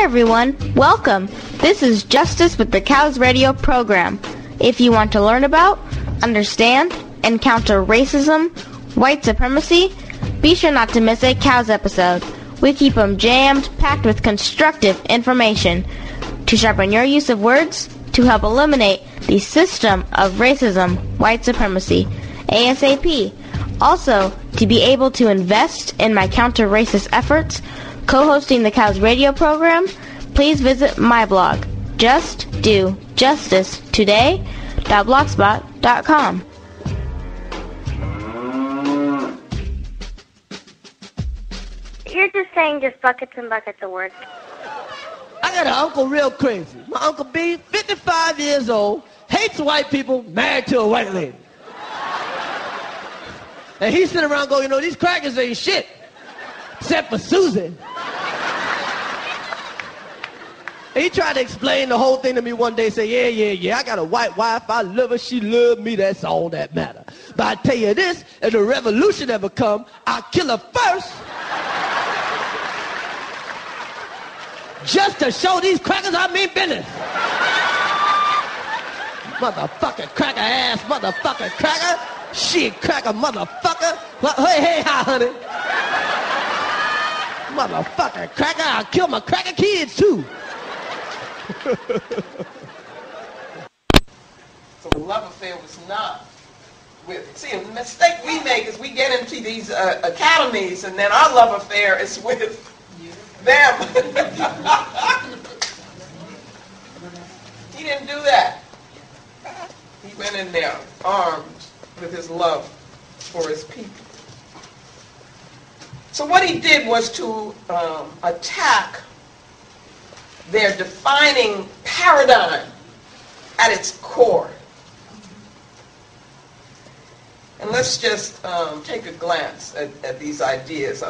everyone, welcome. This is Justice with the C.O.W.S radio program. If you want to learn about, understand, and counter racism, white supremacy, be sure not to miss a C.O.W.S episode. We keep them jammed, packed with constructive information to sharpen your use of words to help eliminate the system of racism, white supremacy, ASAP. Also, to be able to invest in my counter-racist efforts, co-hosting the C.O.W.S radio program, please visit my blog, justdojustice.blogspot.com. You're just saying just buckets and buckets of words. I got an uncle real crazy. My Uncle B, 55 years old, hates white people, married to a white lady. And he's sitting around going, these crackers ain't shit, except for Susan. And he tried to explain the whole thing to me one day, say, yeah, I got a white wife, I love her, she loved me, that's all that matters. But I tell you this, if the revolution ever come, I'll kill her first. Just to show these crackers I mean business. Motherfucking cracker ass, motherfucking cracker. Shit, cracker, motherfucker. Hey, hi, honey. Motherfucking cracker, I'll kill my cracker kids too. So the love affair was not with, see, the mistake we make is we get into these academies and then our love affair is with them. He didn't do that. He went in there armed with his love for his people. So what he did was to attack their defining paradigm at its core. And let's just take a glance at these ideas.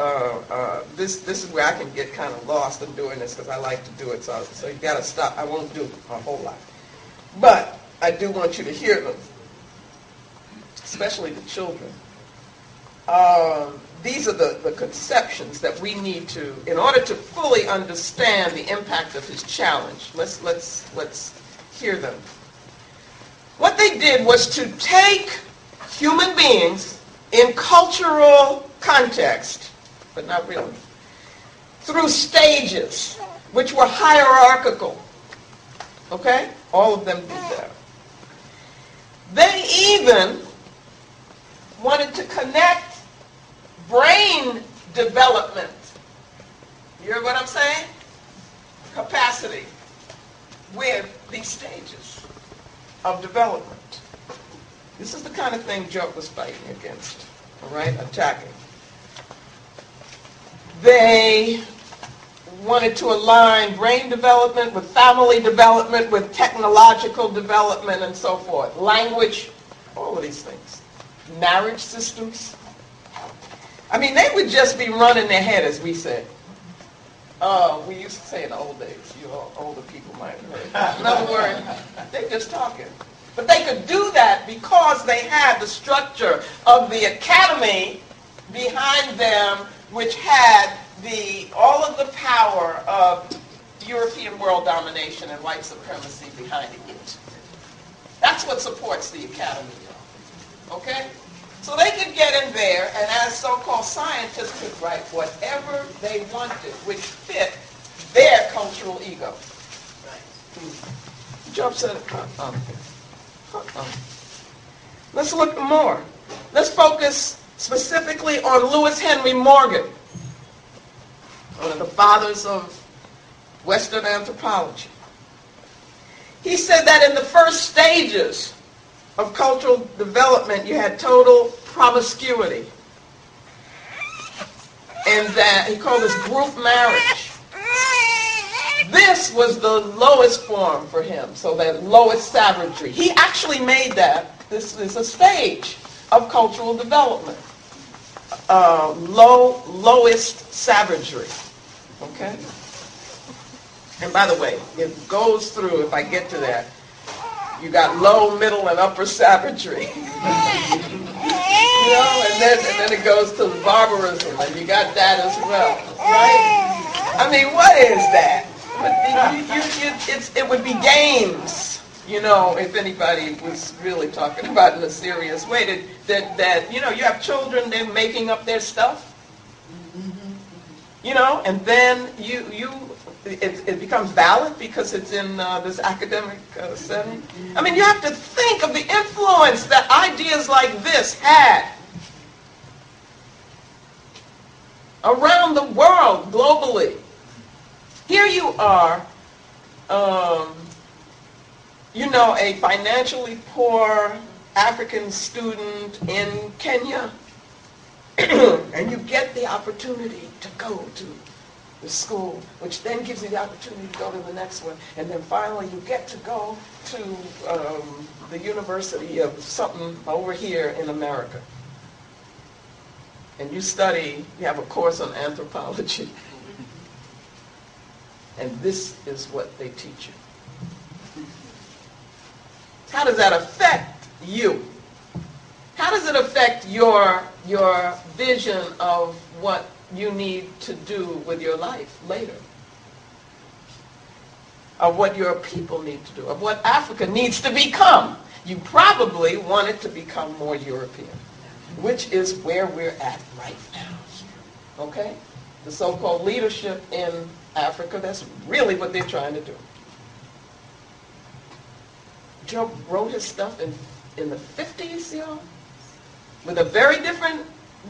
This is where I can get kind of lost in doing this because I like to do it. So you got to stop. I won't do a whole lot. But I do want you to hear them, especially the children. These are the conceptions that we need to, in order to fully understand the impact of his challenge. Let's hear them. What they did was to take human beings in cultural context, but not really, through stages which were hierarchical. Okay? All of them did that. They even wanted to connect brain development. You hear what I'm saying? Capacity with these stages of development. This is the kind of thing Job was fighting against, all right, attacking. They wanted to align brain development with family development, with technological development, and so forth. Language, all of these things. Marriage systems. I mean, they would just be running their head, as we said. We used to say in the old days, you know, older people might have heard. In other words, they're just talking. But they could do that because they had the structure of the academy behind them, which had all of the power of European world domination and white supremacy behind it. That's what supports the academy. Okay? So they could get in there, and as so-called scientists could write whatever they wanted, which fit their cultural ego. Job said, let's look more. Let's focus specifically on Lewis Henry Morgan, one of the fathers of Western anthropology. He said that in the first stages of cultural development, you had total promiscuity. And that he called this group marriage. This was the lowest form for him, so that lowest savagery. He actually made that, this is a stage of cultural development. Lowest savagery. Okay? And by the way, it goes through, if I get to that, you got low, middle, and upper savagery. You know, and then it goes to barbarism, and you got that as well, right? I mean, what is that? It would be games, you know, if anybody was really talking about it in a serious way. That you know, you have children, they're making up their stuff, you know, and then it becomes valid because it's in this academic setting. I mean, you have to think of the influence that ideas like this had around the world, globally. Here you are, you know, a financially poor African student in Kenya, and you get the opportunity to go to the school, which then gives you the opportunity to go to the next one, and then finally you get to go to the University of something over here in America. And you have a course on anthropology. And this is what they teach you. How does that affect you? How does it affect your vision of what you need to do with your life later? Of what your people need to do? Of what Africa needs to become? You probably want it to become more European, which is where we're at right now. Okay? The so-called leadership in Africa, that's really what they're trying to do. Joe wrote his stuff in the 50s, you know, with a very different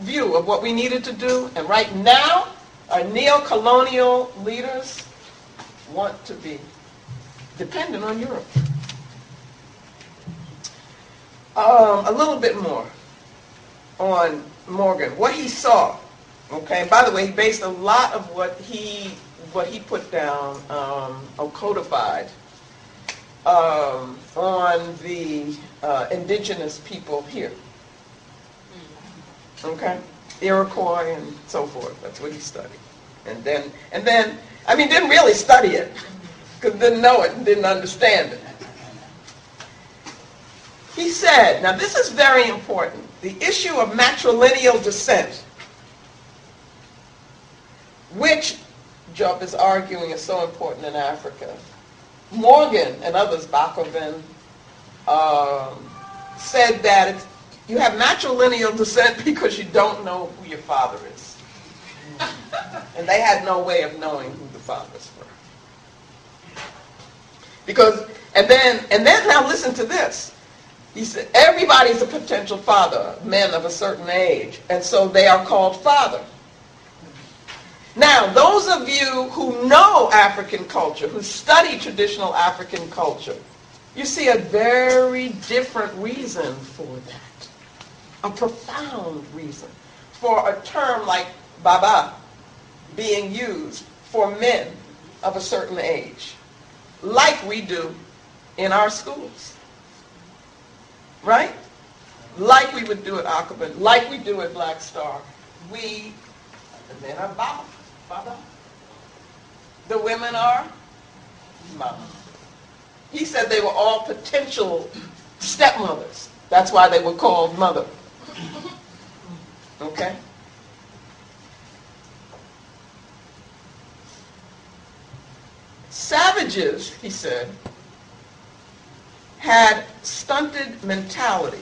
view of what we needed to do. And right now, our neo-colonial leaders want to be dependent on Europe. A little bit more on Morgan, what he saw. Okay, by the way, he based a lot of what he put down, or codified, on the indigenous people here. Okay, Iroquois and so forth. That's what he studied, and then, I mean, didn't really study it because didn't know it and didn't understand it. He said, now this is very important, the issue of matrilineal descent, which Job is arguing is so important in Africa. Morgan and others, Bakoven, said that you have matrilineal descent because you don't know who your father is. And they had no way of knowing who the fathers were. Because, and then now listen to this. He said, everybody's a potential father, men of a certain age, and so they are called father. Now, those of you who know African culture, who study traditional African culture, you see a very different reason for that. A profound reason for a term like baba being used for men of a certain age, like we do in our schools. Right? Like we would do at Akabin, like we do at Black Star. The men are baba. The women are mama. He said they were all potential stepmothers. That's why they were called mother. Okay? Savages, he said, had stunted mentality.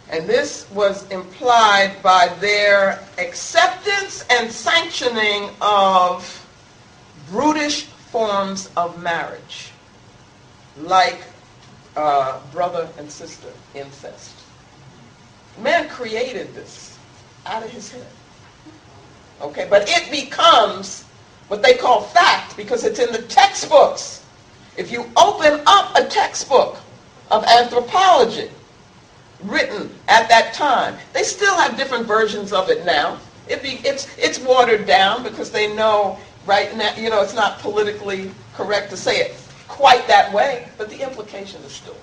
And this was implied by their acceptance and sanctioning of brutish forms of marriage, like brother and sister incest. Man created this out of his head. Okay, but it becomes what they call fact because it's in the textbooks. If you open up a textbook of anthropology written at that time, they still have different versions of it now. It's watered down because they know right now, you know, it's not politically correct to say it quite that way, but the implication is still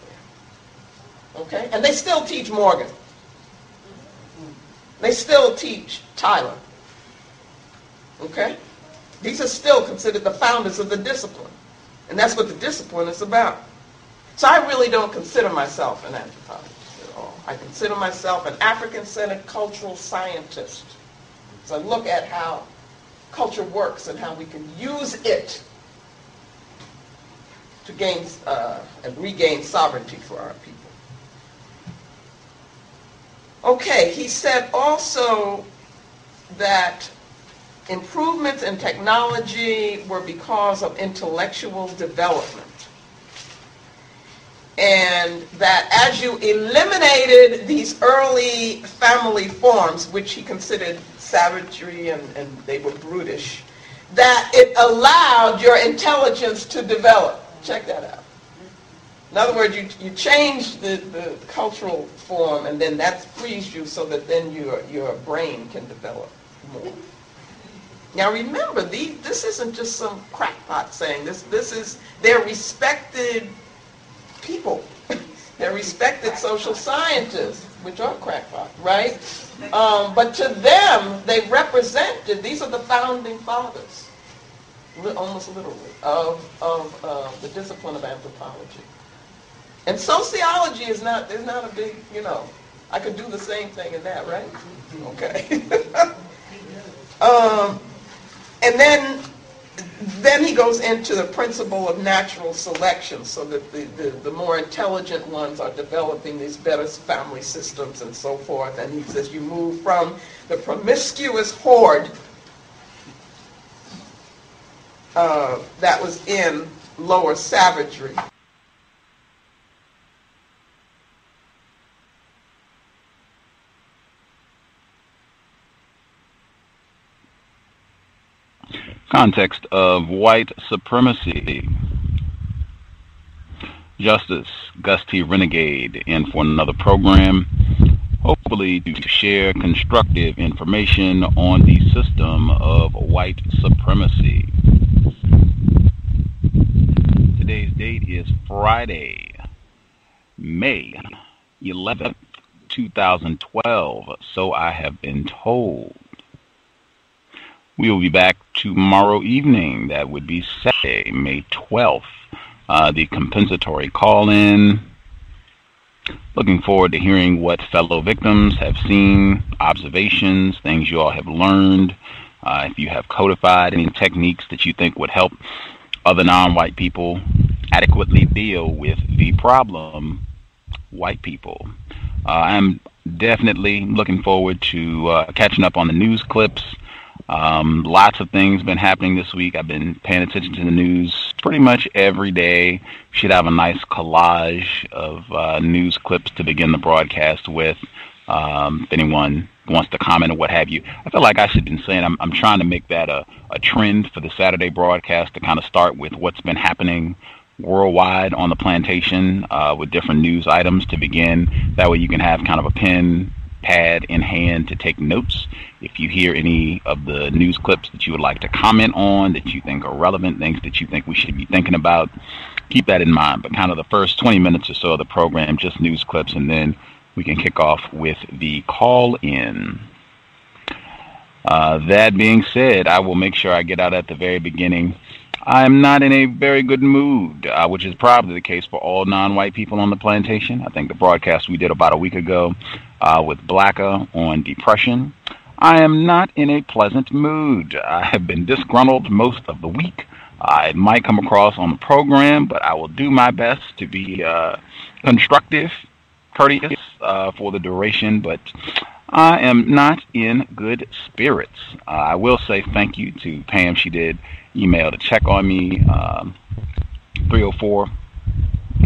there. Okay? And they still teach Morgan. They still teach Tyler. Okay? These are still considered the founders of the discipline. And that's what the discipline is about. So I really don't consider myself an anthropologist at all. I consider myself an African-centered cultural scientist. So I look at how culture works and how we can use it to gain and regain sovereignty for our people. Okay, he said also that improvements in technology were because of intellectual development. And that as you eliminated these early family forms, which he considered savagery and they were brutish, that it allowed your intelligence to develop. Check that out. In other words, you change the cultural form, and then that frees you so that then your brain can develop more. Now remember, this isn't just some crackpot saying this. They're respected people. They're respected social scientists, which are crackpot, right? But to them, they represented, these are the founding fathers, almost literally, of the discipline of anthropology. And sociology is not, there's not a big, I could do the same thing in that, right? Okay. And then he goes into the principle of natural selection, so that the more intelligent ones are developing these better family systems and so forth. And he says you move from the promiscuous horde that was in lower savagery. Context of White Supremacy. Justice Gus T Renegade in for another program, hopefully to share constructive information on the system of white supremacy. Today's date is Friday, May 11th, 2012, so I have been told. We will be back tomorrow evening. That would be Saturday, May 12th. The compensatory call-in. Looking forward to hearing what fellow victims have seen, observations, things you all have learned. If you have codified any techniques that you think would help other non-white people adequately deal with the problem, white people. I'm definitely looking forward to catching up on the news clips. Lots of things been happening this week. I've been paying attention to the news pretty much every day. Should have a nice collage of news clips to begin the broadcast with. If anyone wants to comment or what have you. I feel like I should have been saying I'm trying to make that a trend for the Saturday broadcast, to kind of start with what's been happening worldwide on the plantation with different news items to begin. That way you can have kind of a pen, pad in hand to take notes. If you hear any of the news clips that you would like to comment on, that you think are relevant, things that you think we should be thinking about, keep that in mind. But kind of the first 20 minutes or so of the program, just news clips, and then we can kick off with the call-in. That being said, I will make sure I get out at the very beginning. I'm not in a very good mood, which is probably the case for all non-white people on the plantation. I think the broadcast we did about a week ago with Blacka on depression, I am not in a pleasant mood. I have been disgruntled most of the week. It might come across on the program, but I will do my best to be constructive, courteous for the duration, but I am not in good spirits. I will say thank you to Pam. She did email to check on me, 304,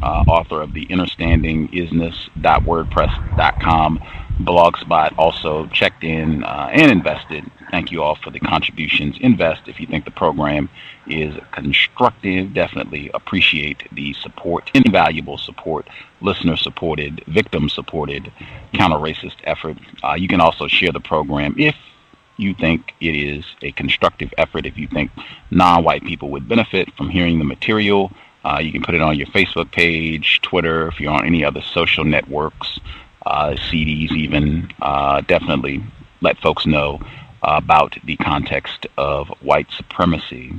author of the understandingisness.wordpress.com blogspot, also checked in and invested. Thank you all for the contributions. Invest if you think the program is constructive. Definitely appreciate the support, invaluable support, listener-supported, victim-supported, counter-racist effort. You can also share the program if you think it is a constructive effort, if you think non-white people would benefit from hearing the material. You can put it on your Facebook page, Twitter, if you're on any other social networks, CDs even. Definitely let folks know about the context of white supremacy.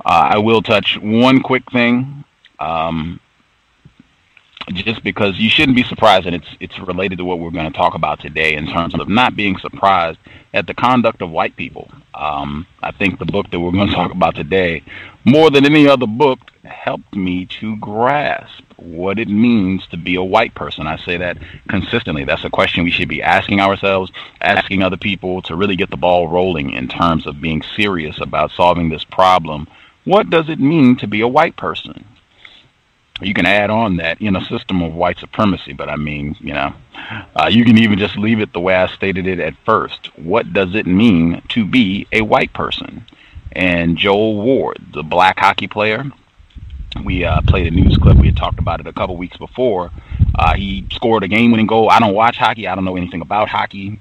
I will touch one quick thing. just because you shouldn't be surprised, and it's related to what we're going to talk about today in terms of not being surprised at the conduct of white people. I think the book that we're going to talk about today, more than any other book, helped me to grasp what it means to be a white person. I say that consistently. That's a question we should be asking ourselves, asking other people, to really get the ball rolling in terms of being serious about solving this problem. What does it mean to be a white person? You can add on that in a system of white supremacy, but I mean, you can even just leave it the way I stated it at first. What does it mean to be a white person? And Joel Ward, the black hockey player, we played a news clip. We had talked about it a couple weeks before. He scored a game-winning goal. I don't watch hockey. I don't know anything about hockey.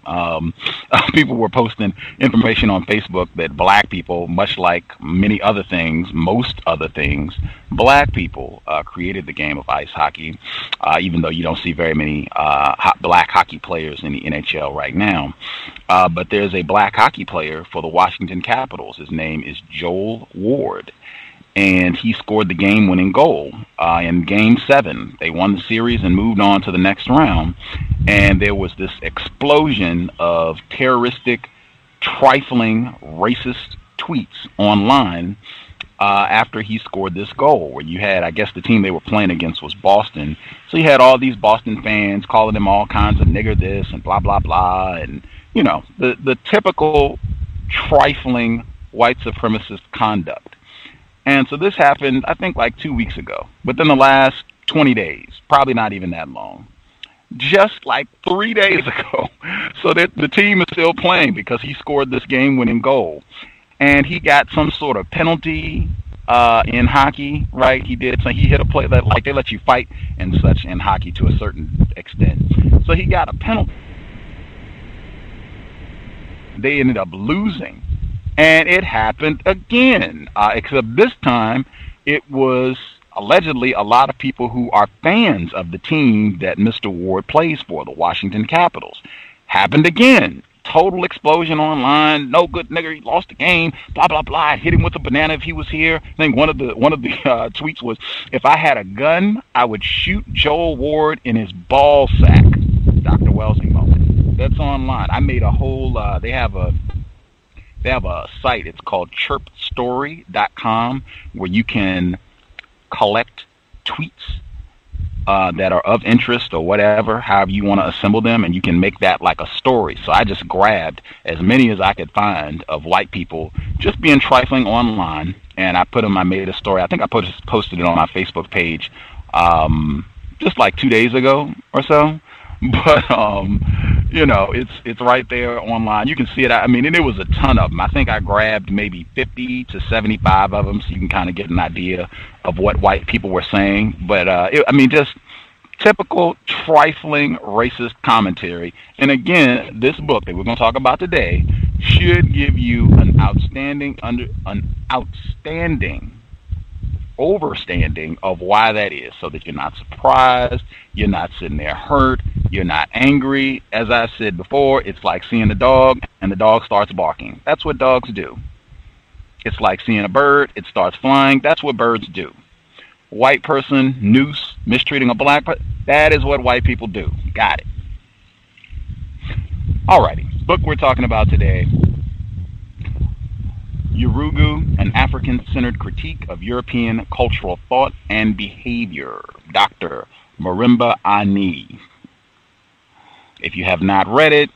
People were posting information on Facebook that black people, much like many other things, most other things, black people created the game of ice hockey, even though you don't see very many black hockey players in the NHL right now. But there's a black hockey player for the Washington Capitals. His name is Joel Ward. And he scored the game-winning goal in Game 7. They won the series and moved on to the next round. And there was this explosion of terroristic, trifling, racist tweets online after he scored this goal, where you had, I guess the team they were playing against was Boston. So you had all these Boston fans calling him all kinds of nigger this and blah, blah, blah. And, the typical trifling white supremacist conduct. And so this happened, I think, like 2 weeks ago, within the last 20 days, probably not even that long, just like 3 days ago. So that the team is still playing because he scored this game-winning goal. And he got some sort of penalty in hockey, right? He hit a play that, like, they let you fight and such in hockey to a certain extent. So he got a penalty. They ended up losing. And it happened again, except this time it was allegedly a lot of people who are fans of the team that Mr. Ward plays for, the Washington Capitals. Happened again. Total explosion online. No good nigger. He lost the game. Blah blah blah. I hit him with a banana if he was here. I think one of the tweets was, "If I had a gun, I would shoot Joel Ward in his ball sack." Dr. Welsing moment. That's online. I made a whole. They have a site. It's called chirpstory.com, where you can collect tweets that are of interest or whatever, however you want to assemble them, and you can make that like a story. So I just grabbed as many as I could find of white people just being trifling online, and I made a story. I think I posted it on my Facebook page just like 2 days ago or so. But it's right there online. You can see it. I mean, and there was a ton of them. I think I grabbed maybe 50 to 75 of them, so you can kind of get an idea of what white people were saying. But just typical trifling racist commentary. And again, this book that we're going to talk about today should give you an outstanding overstanding of why that is, so that you're not surprised, you're not sitting there hurt, you're not angry. As I said before, it's like seeing a dog and the dog starts barking. That's what dogs do. It's like seeing a bird, it starts flying. That's what birds do. White person, noose, mistreating a black person, that is what white people do. Got it. Alrighty, book we're talking about today, Yurugu, an African-centered critique of European cultural thought and behavior, Dr. Marimba Ani. If you have not read it,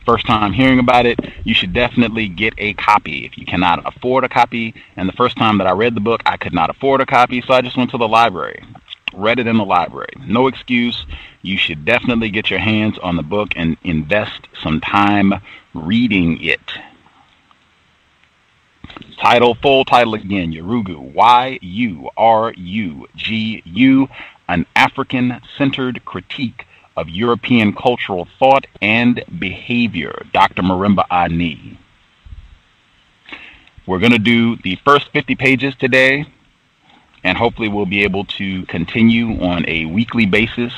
first time hearing about it, you should definitely get a copy. If you cannot afford a copy, and the first time that I read the book, I could not afford a copy, so I just went to the library. Read it in the library. No excuse. You should definitely get your hands on the book and invest some time reading it. Full title again, Yurugu, Yurugu, an African-centered critique of European cultural thought and behavior, Dr. Marimba Ani. We're going to do the first 50 pages today, and hopefully we'll be able to continue on a weekly basis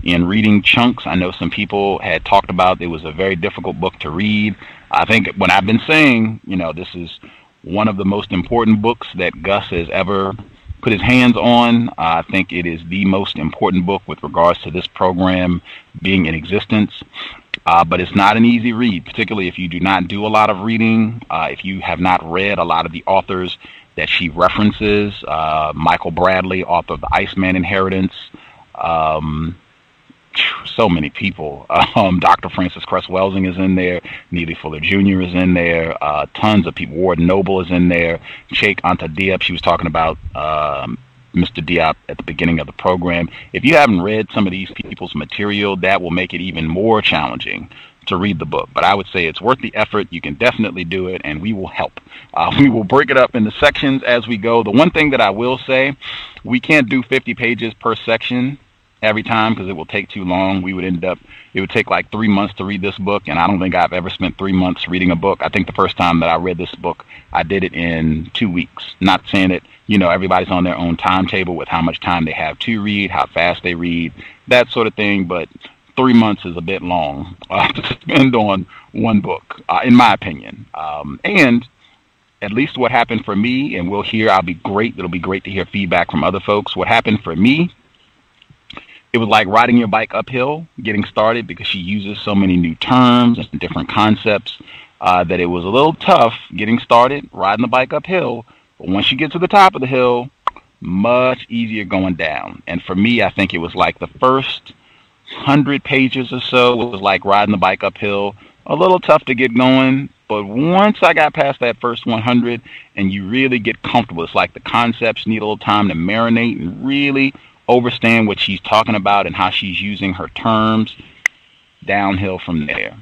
in reading chunks. I know some people had talked about it was a very difficult book to read. I think when I've been saying, this is one of the most important books that Gus has ever put his hands on. I think it is the most important book with regards to this program being in existence. But it's not an easy read, particularly if you do not do a lot of reading, if you have not read a lot of the authors that she references. Michael Bradley, author of The Iceman Inheritance. So many people. Dr. Francis Cress Welsing is in there. Neely Fuller Jr. is in there. Tons of people. Ward Noble is in there. Sheikh Anta Diop. She was talking about Mr. Diop at the beginning of the program. If you haven't read some of these people's material, that will make it even more challenging to read the book. But I would say it's worth the effort. You can definitely do it, and we will help. We will break it up into sections as we go. The one thing that I will say, we can't do 50 pages per section every time because it will take too long. It would take like 3 months to read this book, and I don't think I've ever spent 3 months reading a book. I think the first time that I read this book, I did it in 2 weeks. Not saying that, everybody's on their own timetable with how much time they have to read, how fast they read, that sort of thing, but 3 months is a bit long to spend on one book, in my opinion. And at least what happened for me, and it'll be great to hear feedback from other folks. What happened for me, it was like riding your bike uphill, getting started, because she uses so many new terms and different concepts that it was a little tough getting started, riding the bike uphill. But once you get to the top of the hill, much easier going down. And for me, I think it was like the first 100 pages or so was like riding the bike uphill, a little tough to get going. But once I got past that first 100 and you really get comfortable, it's like the concepts need a little time to marinate and really understand what she's talking about and how she's using her terms, downhill from there.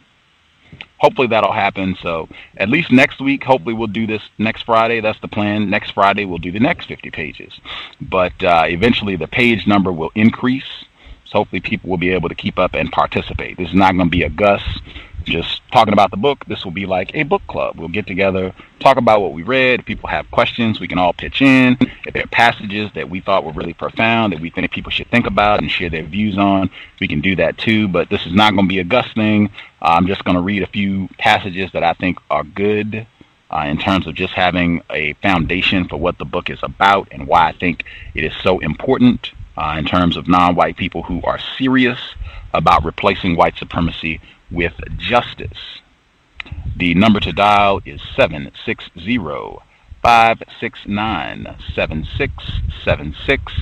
Hopefully that'll happen. So at least next week, hopefully we'll do this next Friday. That's the plan. Next Friday, we'll do the next 50 pages. But eventually the page number will increase. So hopefully people will be able to keep up and participate. This is not going to be a Gus just talking about the book. This will be like a book club. We'll get together, talk about what we read. If people have questions, we can all pitch in. If there are passages that we thought were really profound that we think people should think about and share their views on, we can do that too. But this is not going to be a Gus thing. I'm just going to read a few passages that I think are good in terms of just having a foundation for what the book is about and why I think it is so important in terms of non-white people who are serious about replacing white supremacy with justice. The number to dial is 760-569-7676,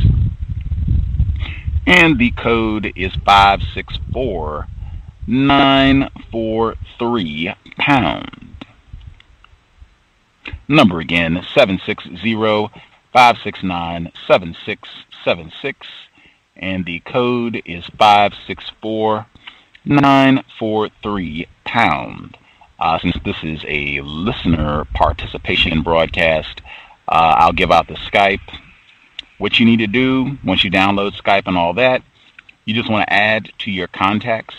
and the code is 564-943#. Number again, 760-569-7676, and the code is 564-943#. Since this is a listener participation broadcast, I'll give out the Skype. What you need to do once you download Skype and all that, you just want to add to your contacts.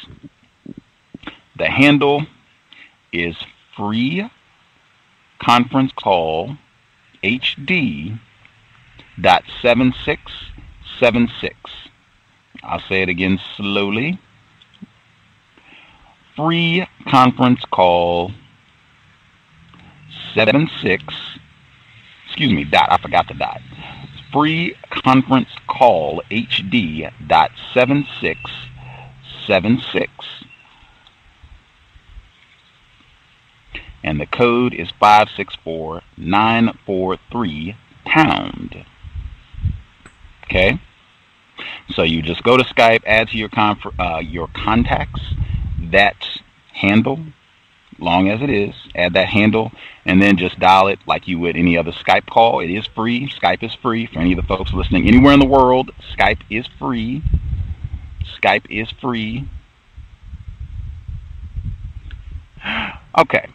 The handle is free conference call HD.7676. I'll say it again slowly. Free conference call 76, dot, I forgot the dot. Free conference call HD.7676. And the code is 564-943#. Okay? So you just go to Skype, add to your contacts that handle, long as it is, add that handle, and then just dial it like you would any other Skype call. It is free. Skype is free for any of the folks listening anywhere in the world. Skype is free. Skype is free. Okay.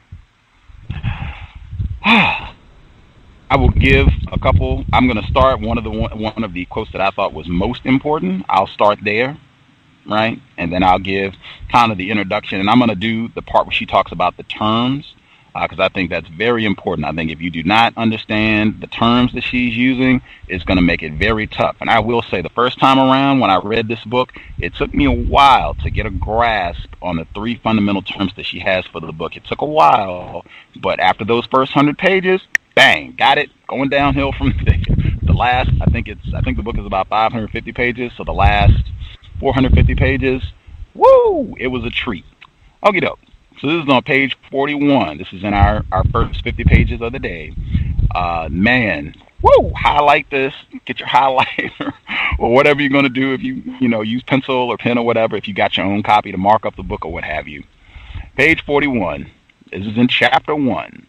I will give a couple. I'm going to start one of the quotes that I thought was most important. I'll start there, right? And then I'll give kind of the introduction. And I'm going to do the part where she talks about the terms, because I think that's very important. I think if you do not understand the terms that she's using, it's going to make it very tough. And I will say the first time around when I read this book, it took me a while to get a grasp on the 3 fundamental terms that she has for the book. It took a while, but after those first 100 pages, bang, got it, going downhill from there. the last, I think the book is about 550 pages, so the last 450 pages, woo, it was a treat. Okie doke. So this is on page 41. This is in our first 50 pages of the day. Man, woo, highlight this, get your highlighter, or whatever you're going to do if you use pencil or pen or whatever, if you got your own copy to mark up the book or what have you. Page 41. This is in chapter 1.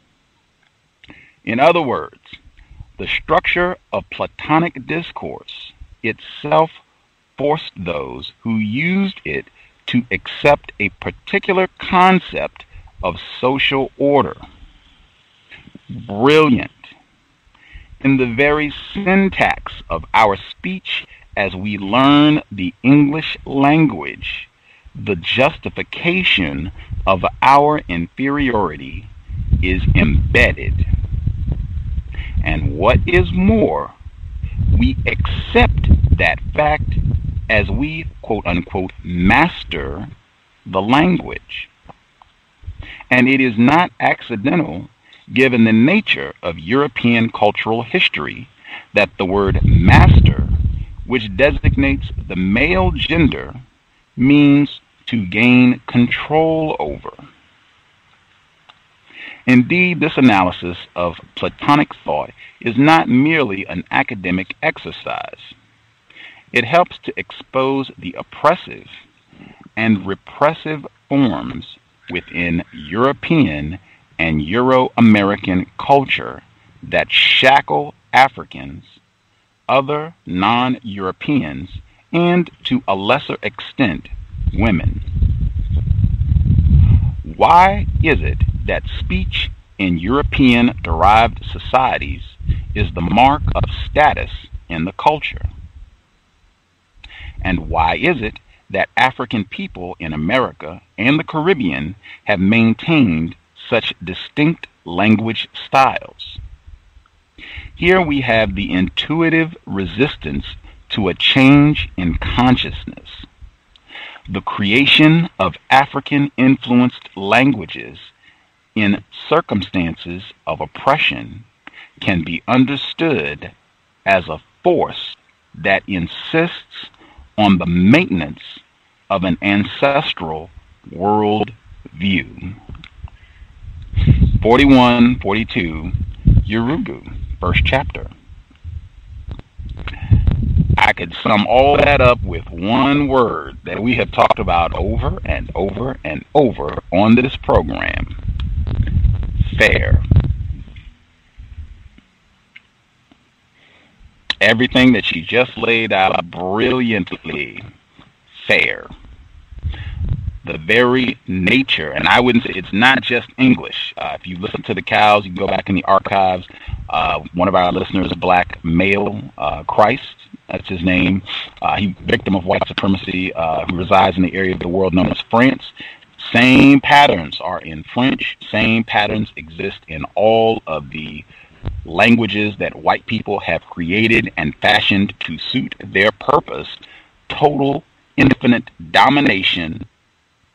In other words, the structure of Platonic discourse itself forced those who used it to accept a particular concept of social order. Brilliant. In the very syntax of our speech as we learn the English language, the justification of our inferiority is embedded. And what is more, we accept that fact as we, quote-unquote, master the language. And it is not accidental, given the nature of European cultural history, that the word master, which designates the male gender, means to gain control over. Indeed, this analysis of Platonic thought is not merely an academic exercise. It helps to expose the oppressive and repressive forms within European and Euro-American culture that shackle Africans, other non-Europeans, and to a lesser extent, women. Why is it that speech in European-derived societies is the mark of status in the culture? And why is it that African people in America and the Caribbean have maintained such distinct language styles? Here we have the intuitive resistance to a change in consciousness. The creation of African-influenced languages in circumstances of oppression can be understood as a force that insists on the maintenance of an ancestral world view. 41-42, Yurugu, first chapter. I could sum all that up with one word that we have talked about over and over and over on this program: fair. Everything that she just laid out brilliantly, fair. The very nature, and I wouldn't say it's not just English. If you listen to the cows, you can go back in the archives. One of our listeners, a black male, Christ, that's his name. He's a victim of white supremacy, who resides in the area of the world known as France. Same patterns are in French. Same patterns exist in all of the languages that white people have created and fashioned to suit their purpose. Total, infinite domination,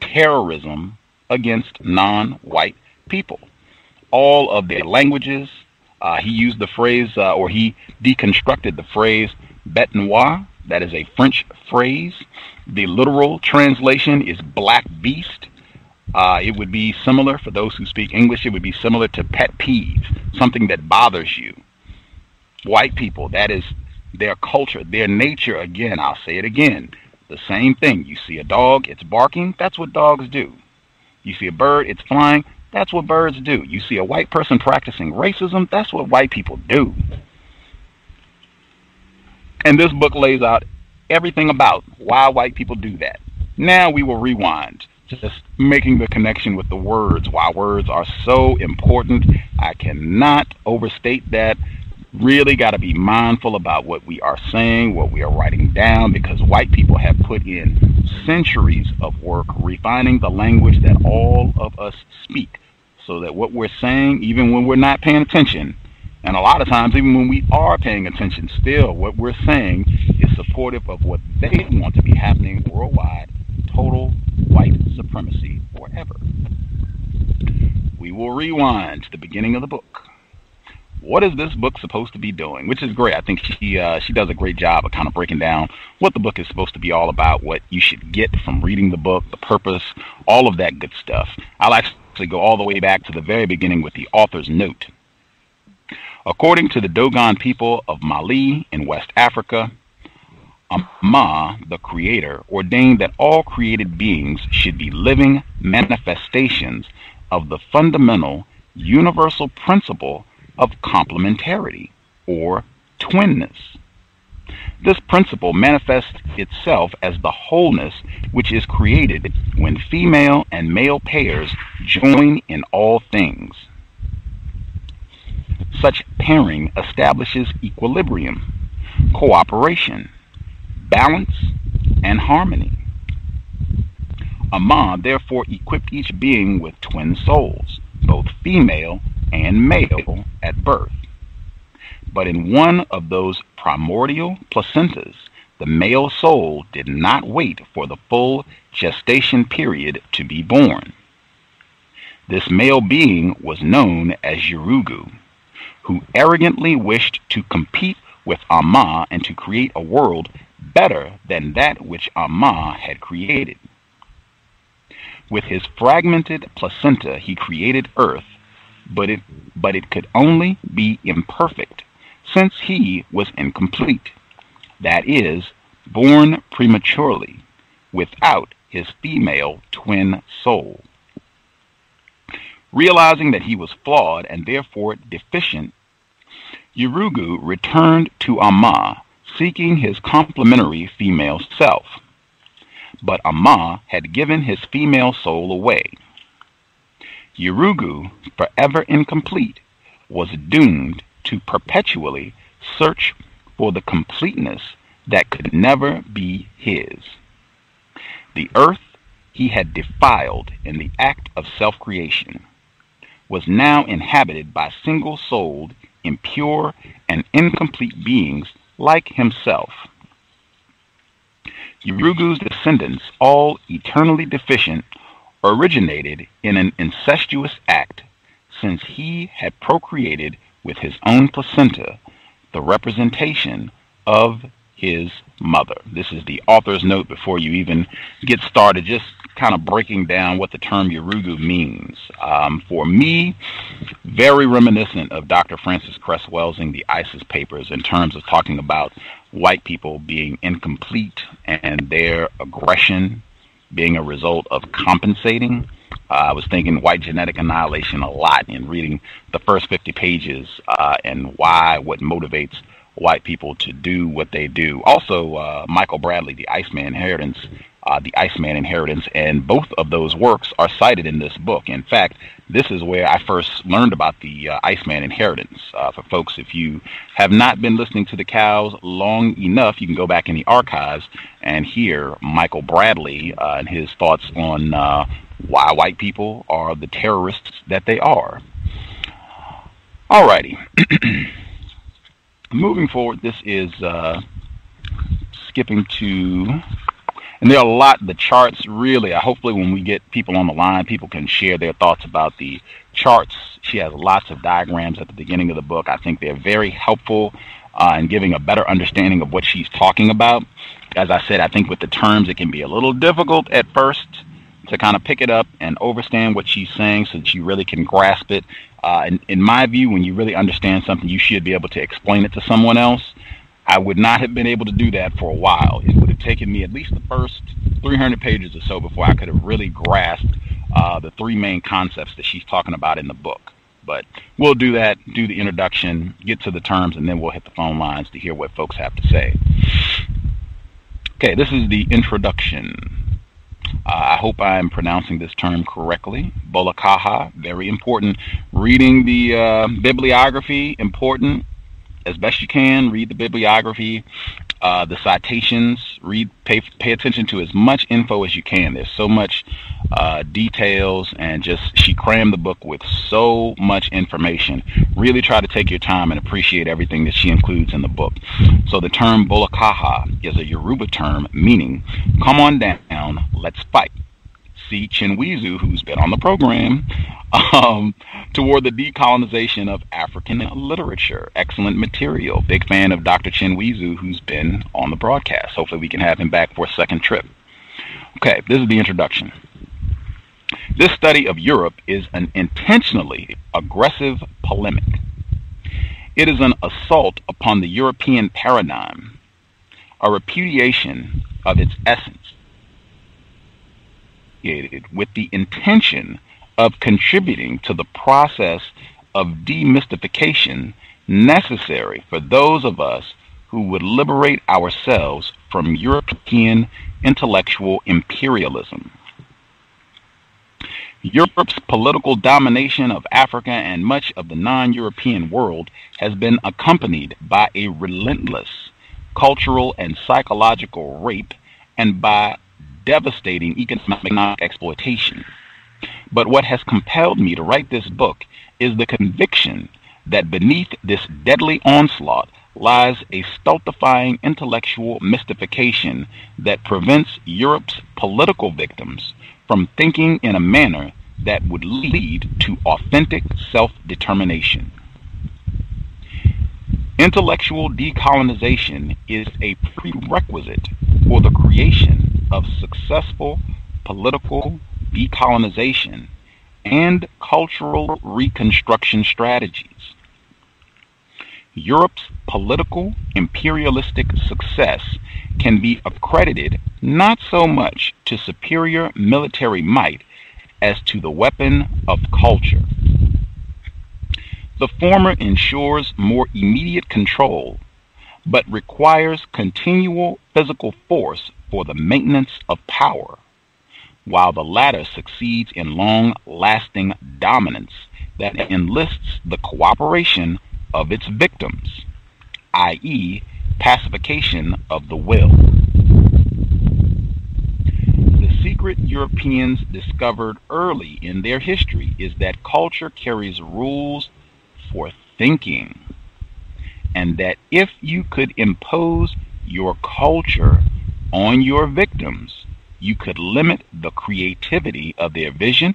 terrorism against non-white people. All of their languages, he used the phrase, or he deconstructed the phrase, bête noire. That is a French phrase. The literal translation is black beast. It would be similar, for those who speak English, it would be similar to pet peeve, something that bothers you. White people, that is their culture, their nature. Again, I'll say it again. The same thing. You see a dog, it's barking. That's what dogs do. You see a bird, it's flying. That's what birds do. You see a white person practicing racism. That's what white people do. And this book lays out everything about why white people do that. Now we will rewind, just making the connection with the words, why words are so important. I cannot overstate that. Really got to be mindful about what we are saying, what we are writing down, because white people have put in centuries of work refining the language that all of us speak, so that what we're saying, even when we're not paying attention, and a lot of times even when we are paying attention, still what we're saying is supportive of what they want to be happening worldwide: total white supremacy forever. We will rewind to the beginning of the book. what is this book supposed to be doing? Which is great. I think she does a great job of kind of breaking down what the book is supposed to be all about, what you should get from reading the book, the purpose, all of that good stuff. I'll actually go all the way back to the very beginning with the author's note. According to the Dogon people of Mali in West Africa, Allah, the Creator, ordained that all created beings should be living manifestations of the fundamental universal principle of complementarity, or twinness. This principle manifests itself as the wholeness which is created when female and male pairs join in all things. Such pairing establishes equilibrium, cooperation, balance, and harmony. Allah therefore equipped each being with twin souls, both female and male, at birth. But in one of those primordial placentas, the male soul did not wait for the full gestation period to be born. This male being was known as Yurugu, who arrogantly wished to compete with Allah and to create a world better than that which Allah had created. With his fragmented placenta he created earth, but it could only be imperfect, since he was incomplete, that is, born prematurely, without his female twin soul. Realizing that he was flawed and therefore deficient, Yurugu returned to Allah, seeking his complementary female self. But Allah had given his female soul away. Yurugu, forever incomplete, was doomed to perpetually search for the completeness that could never be his. The earth he had defiled in the act of self-creation was now inhabited by single-souled, impure, and incomplete beings like himself. Yurugu's descendants, all eternally deficient, originated in an incestuous act, since he had procreated with his own placenta, the representation of his mother. This is the author's note before you even get started, just kind of breaking down what the term Yurugu means. For me, very reminiscent of Dr. Francis Cress Welsing, the ISIS papers, in terms of talking about white people being incomplete and their aggression being a result of compensating. I was thinking white genetic annihilation a lot in reading the first 50 pages and what motivates white people to do what they do. Also, Michael Bradley, the Iceman Inheritance, and both of those works are cited in this book. In fact, this is where I first learned about the Iceman Inheritance. For folks, if you have not been listening to the cows long enough, you can go back in the archives and hear Michael Bradley and his thoughts on why white people are the terrorists that they are. Alrighty. Moving forward, this is skipping to, and there are a lot, the charts really, hopefully when we get people on the line, people can share their thoughts about the charts. She has lots of diagrams at the beginning of the book. I think they're very helpful in giving a better understanding of what she's talking about. As I said, I think with the terms, it can be a little difficult at first to kind of pick it up and understand what she's saying so that you really can grasp it. In my view, when you really understand something, you should be able to explain it to someone else. I would not have been able to do that for a while. It would have taken me at least the first 300 pages or so before I could have really grasped the three main concepts that she's talking about in the book. But we'll do that, do the introduction, get to the terms, and then we'll hit the phone lines to hear what folks have to say. Okay, this is the introduction. I hope I'm pronouncing this term correctly. Bolakaha, very important. Reading the bibliography, important. As best you can, read the bibliography, the citations, pay attention to as much info as you can. There's so much details, and just she crammed the book with so much information. Really try to take your time and appreciate everything that she includes in the book. So the term Bolakaha is a Yoruba term meaning, come on down, let's fight. See Chinweezu, who's been on the program, toward the decolonization of African literature. Excellent material. Big fan of Dr. Chinweezu, who's been on the broadcast. Hopefully we can have him back for a second trip. Okay, this is the introduction. This study of Europe is an intentionally aggressive polemic. It is an assault upon the European paradigm, a repudiation of its essence, with the intention of contributing to the process of demystification necessary for those of us who would liberate ourselves from European intellectual imperialism. Europe's political domination of Africa and much of the non-European world has been accompanied by a relentless cultural and psychological rape and by devastating economic exploitation. But what has compelled me to write this book is the conviction that beneath this deadly onslaught lies a stultifying intellectual mystification that prevents Europe's political victims from thinking in a manner that would lead to authentic self-determination. Intellectual decolonization is a prerequisite for the creation of successful political decolonization and cultural reconstruction strategies. Europe's political imperialistic success can be accredited not so much to superior military might as to the weapon of culture. The former ensures more immediate control, but requires continual physical force for the maintenance of power, while the latter succeeds in long-lasting dominance that enlists the cooperation of its victims, i.e., pacification of the will. The secret Europeans discovered early in their history is that culture carries rules for thinking, and that if you could impose your culture on your victims, you could limit the creativity of their vision,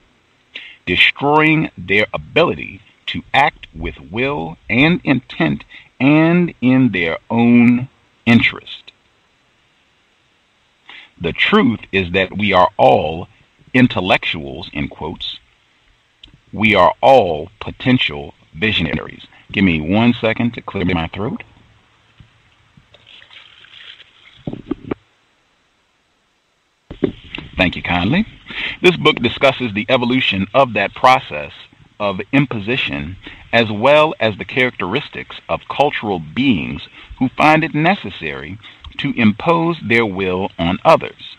destroying their ability to act with will and intent and in their own interest. The truth is that we are all intellectuals, in quotes. We are all potential visionaries. Give me 1 second to clear my throat. Thank you kindly. This book discusses the evolution of that process of imposition, as well as the characteristics of cultural beings who find it necessary to impose their will on others.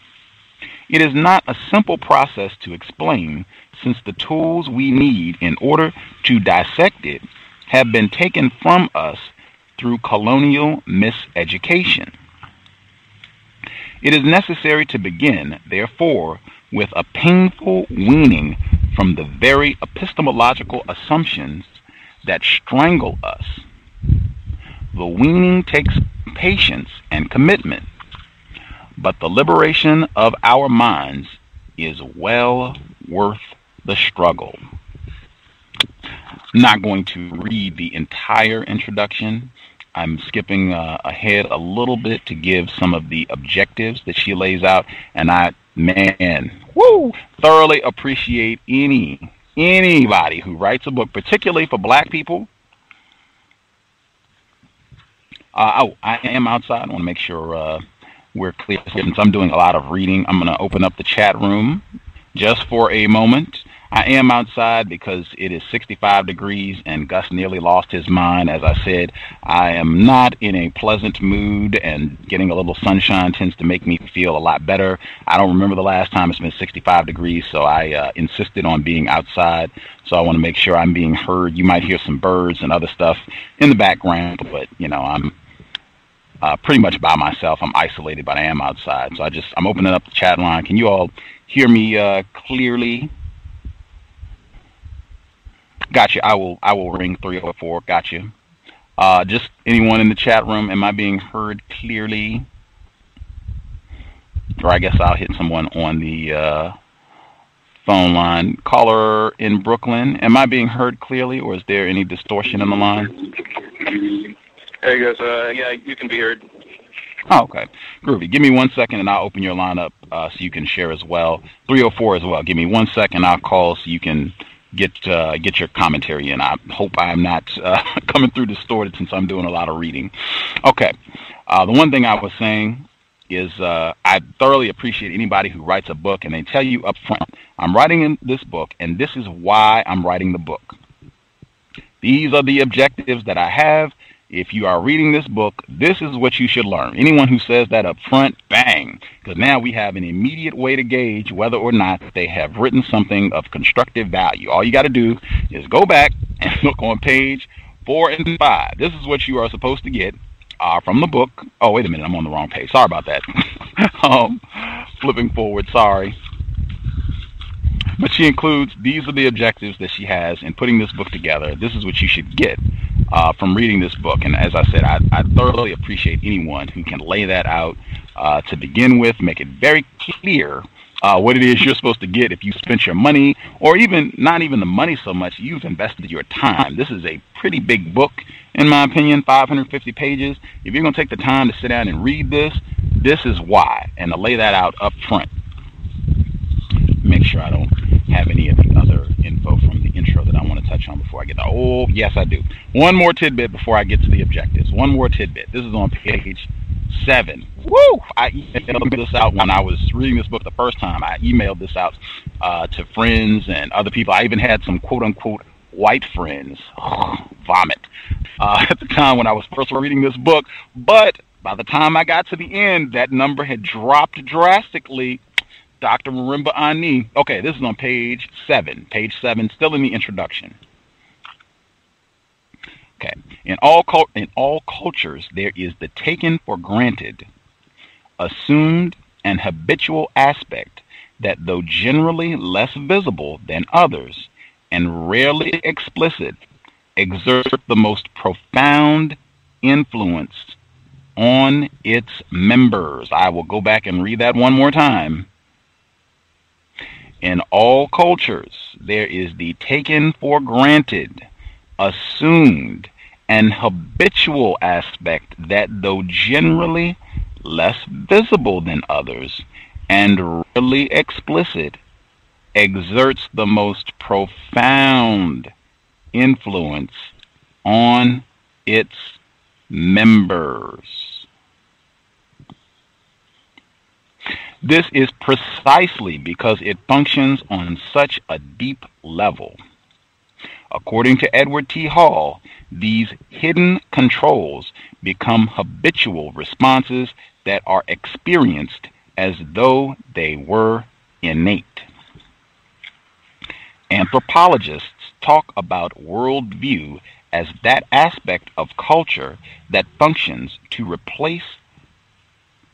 It is not a simple process to explain, since the tools we need in order to dissect it have been taken from us through colonial miseducation. It is necessary to begin, therefore, with a painful weaning from the very epistemological assumptions that strangle us. The weaning takes patience and commitment, but the liberation of our minds is well worth the struggle. I'm not going to read the entire introduction. I'm skipping ahead a little bit to give some of the objectives that she lays out, and I, thoroughly appreciate anybody who writes a book, particularly for black people. I am outside. I want to make sure we're clear. Since I'm doing a lot of reading, I'm going to open up the chat room just for a moment. I am outside because it is 65 degrees and Gus nearly lost his mind. As I said, I am not in a pleasant mood, and getting a little sunshine tends to make me feel a lot better. I don't remember the last time it's been 65 degrees, so I insisted on being outside. So I want to make sure I'm being heard. You might hear some birds and other stuff in the background, but I'm pretty much by myself. I'm isolated, but I am outside. So I'm opening up the chat line. Can you all hear me clearly? Gotcha. I will ring 304. Gotcha. Just anyone in the chat room, am I being heard clearly? Or I guess I'll hit someone on the phone line. Caller in Brooklyn. Am I being heard clearly, or is there any distortion in the line? Hey guys, yeah, you can be heard. Oh, okay. Groovy. Give me 1 second and I'll open your line up so you can share as well. 304 as well. Give me 1 second. I'll call so you can get your commentary in. I hope I'm not coming through distorted since I'm doing a lot of reading. Okay. The one thing I was saying is I thoroughly appreciate anybody who writes a book and they tell you up front, I'm writing in this book and this is why I'm writing the book. These are the objectives that I have. If you are reading this book, this is what you should learn. Anyone who says that up front, bang, because now we have an immediate way to gauge whether or not they have written something of constructive value. All you got to do is go back and look on page 4 and 5. This is what you are supposed to get from the book. Oh, wait a minute, I'm on the wrong page. Sorry about that. Flipping forward, sorry. But she includes, these are the objectives that she has in putting this book together. This is what you should get from reading this book. And as I said, I thoroughly appreciate anyone who can lay that out to begin with, make it very clear what it is you're supposed to get if you spent your money, or even not even the money so much, you've invested your time. This is a pretty big book, in my opinion, 550 pages. If you're going to take the time to sit down and read this, this is why, and to lay that out up front. Make sure I don't have any of the other info from the intro that I want to touch on before I get there. Oh, yes, I do. One more tidbit before I get to the objectives. One more tidbit. This is on page 7. Woo! I emailed this out when I was reading this book the first time. I emailed this out to friends and other people. I even had some quote-unquote white friends. Vomit. At the time when I was first reading this book. But by the time I got to the end, that number had dropped drastically. Dr. Marimba Ani. Okay, this is on page 7. Page 7, still in the introduction. Okay. In all cultures, there is the taken for granted, assumed, and habitual aspect that, though generally less visible than others and rarely explicit, exert the most profound influence on its members. I will go back and read that one more time. In all cultures, there is the taken for granted, assumed, and habitual aspect that, though generally less visible than others and rarely explicit, exerts the most profound influence on its members. This is precisely because it functions on such a deep level. According to Edward T. Hall, these hidden controls become habitual responses that are experienced as though they were innate. Anthropologists talk about worldview as that aspect of culture that functions to replace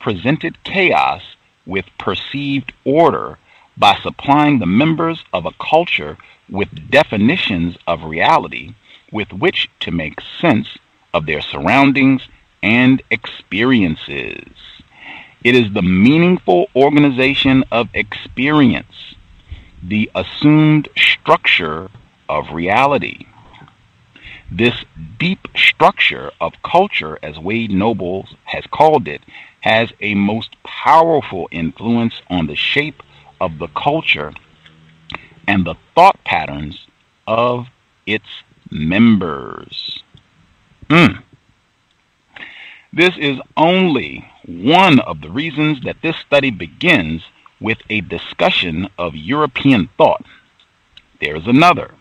presented chaos with perceived order by supplying the members of a culture with definitions of reality with which to make sense of their surroundings and experiences. It is the meaningful organization of experience, the assumed structure of reality. This deep structure of culture, as Wade Noble has called it, has a most powerful influence on the shape of the culture and the thought patterns of its members. This is only one of the reasons that this study begins with a discussion of European thought. There is another.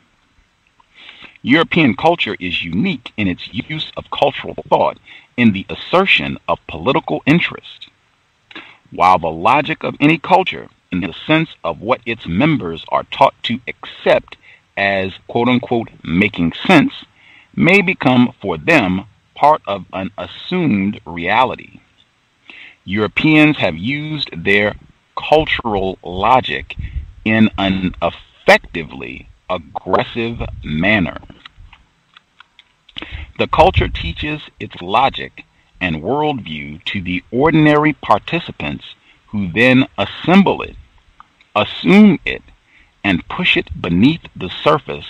European culture is unique in its use of cultural thought in the assertion of political interest. While the logic of any culture, in the sense of what its members are taught to accept as quote-unquote making sense, may become for them part of an assumed reality. Europeans have used their cultural logic in an effectively aggressive manner. The culture teaches its logic and worldview to the ordinary participants who then assemble it, assume it, and push it beneath the surface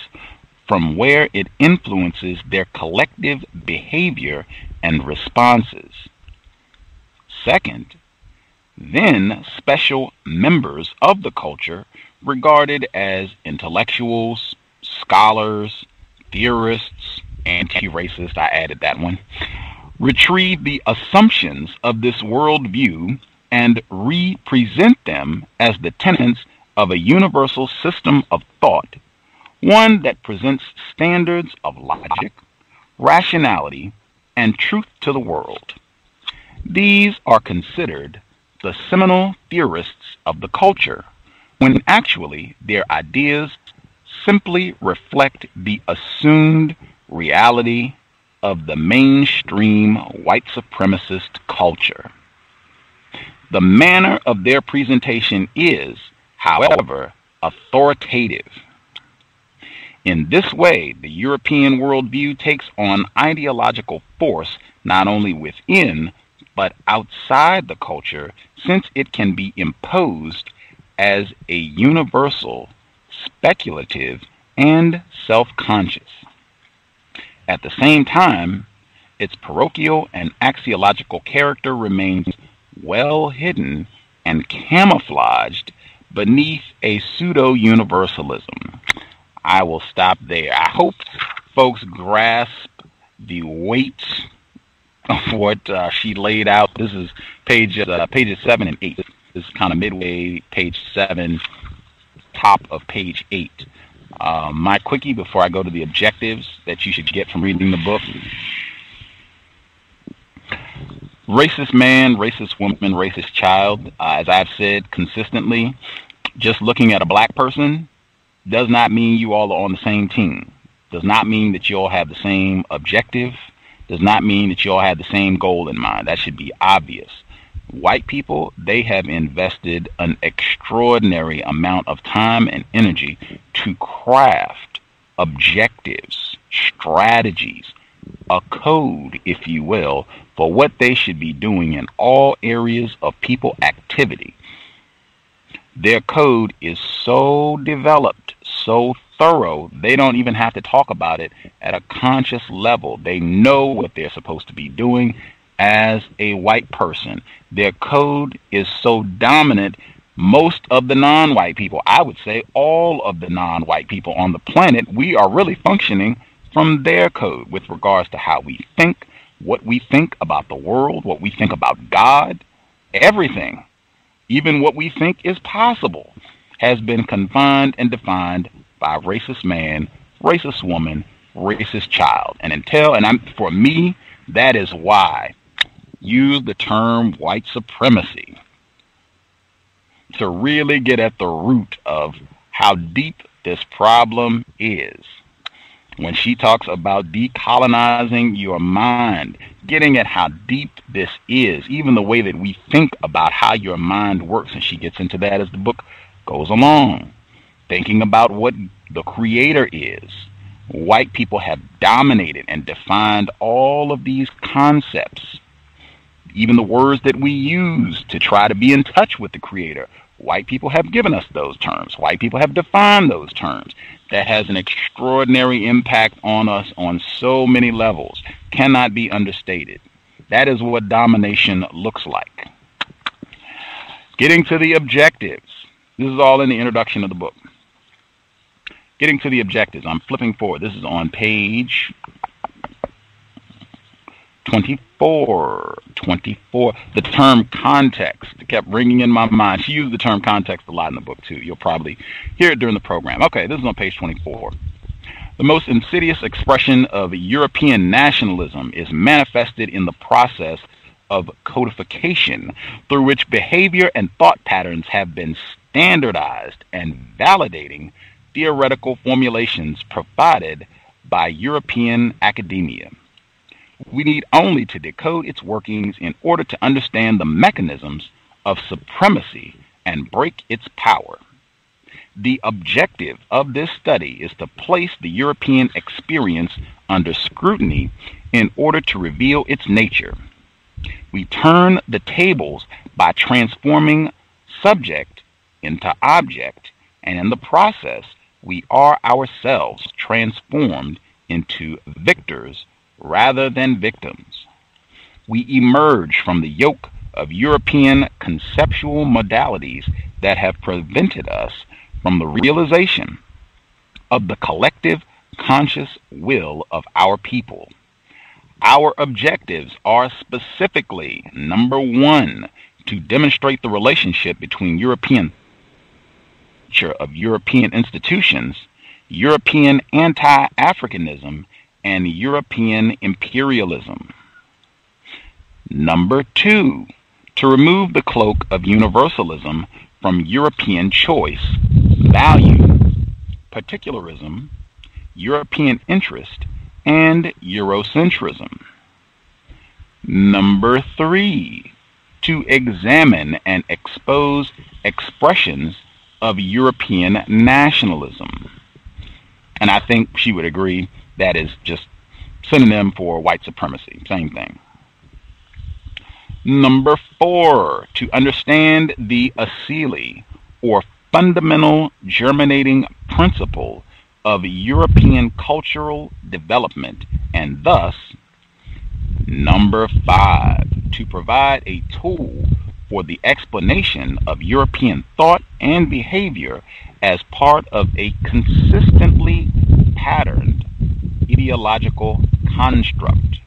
from where it influences their collective behavior and responses. Second, then special members of the culture regarded as intellectuals, scholars, theorists, anti-racist, I added that one, retrieve the assumptions of this worldview and represent them as the tenets of a universal system of thought, one that presents standards of logic, rationality, and truth to the world. These are considered the seminal theorists of the culture, when actually their ideas simply reflect the assumed reality of the mainstream white supremacist culture. The manner of their presentation is, however, authoritative. In this way, the European worldview takes on ideological force not only within but outside the culture, since it can be imposed as a universal, speculative, and self-conscious. At the same time, its parochial and axiological character remains well hidden and camouflaged beneath a pseudo-universalism. I will stop there. I hope folks grasp the weight of what she laid out. This is pages 7 and 8. This is kind of midway, page 7, top of page 8. My quickie before I go to the objectives that you should get from reading the book. Racist man, racist woman, racist child. As I've said consistently, just looking at a black person does not mean you all are on the same team. Does not mean that you all have the same objective. Does not mean that you all have the same goal in mind. That should be obvious. White people, they have invested an extraordinary amount of time and energy to craft objectives, strategies, a code, if you will, for what they should be doing in all areas of people activity. Their code is so developed, so thorough, they don't even have to talk about it at a conscious level. They know what they're supposed to be doing as a white person. Their code is so dominant, most of the non-white people, I would say all of the non-white people on the planet, we are really functioning from their code with regards to how we think, what we think about the world, what we think about God, everything, even what we think is possible, has been confined and defined by racist man, racist woman, racist child. For me, that is why use the term white supremacy to really get at the root of how deep this problem is. When she talks about decolonizing your mind, getting at how deep this is, even the way that we think about how your mind works, and she gets into that as the book goes along. Thinking about what the creator is. White people have dominated and defined all of these concepts. Even the words that we use to try to be in touch with the creator. White people have given us those terms. White people have defined those terms. That has an extraordinary impact on us on so many levels. Cannot be understated. That is what domination looks like. Getting to the objectives. This is all in the introduction of the book. Getting to the objectives. I'm flipping forward. This is on page 24. The term context kept ringing in my mind. She used the term context a lot in the book, too. You'll probably hear it during the program. Okay, this is on page 24. The most insidious expression of European nationalism is manifested in the process of codification, through which behavior and thought patterns have been standardized and validating theoretical formulations provided by European academia. We need only to decode its workings in order to understand the mechanisms of supremacy and break its power. The objective of this study is to place the European experience under scrutiny in order to reveal its nature. We turn the tables by transforming subject into object and in the process, we are ourselves transformed into victors rather than victims. We emerge from the yoke of European conceptual modalities that have prevented us from the realization of the collective conscious will of our people. Our objectives are specifically, number one, to demonstrate the relationship between European of European institutions, European anti-Africanism, and European imperialism. Number two, to remove the cloak of universalism from European choice, value, particularism, European interest, and Eurocentrism. Number three, to examine and expose expressions of European nationalism. And I think she would agree that is just synonym for white supremacy, same thing. Number four, to understand the Asili, or fundamental germinating principle of European cultural development, and thus, number five, to provide a tool for the explanation of European thought and behavior as part of a consistently patterned ideological construct.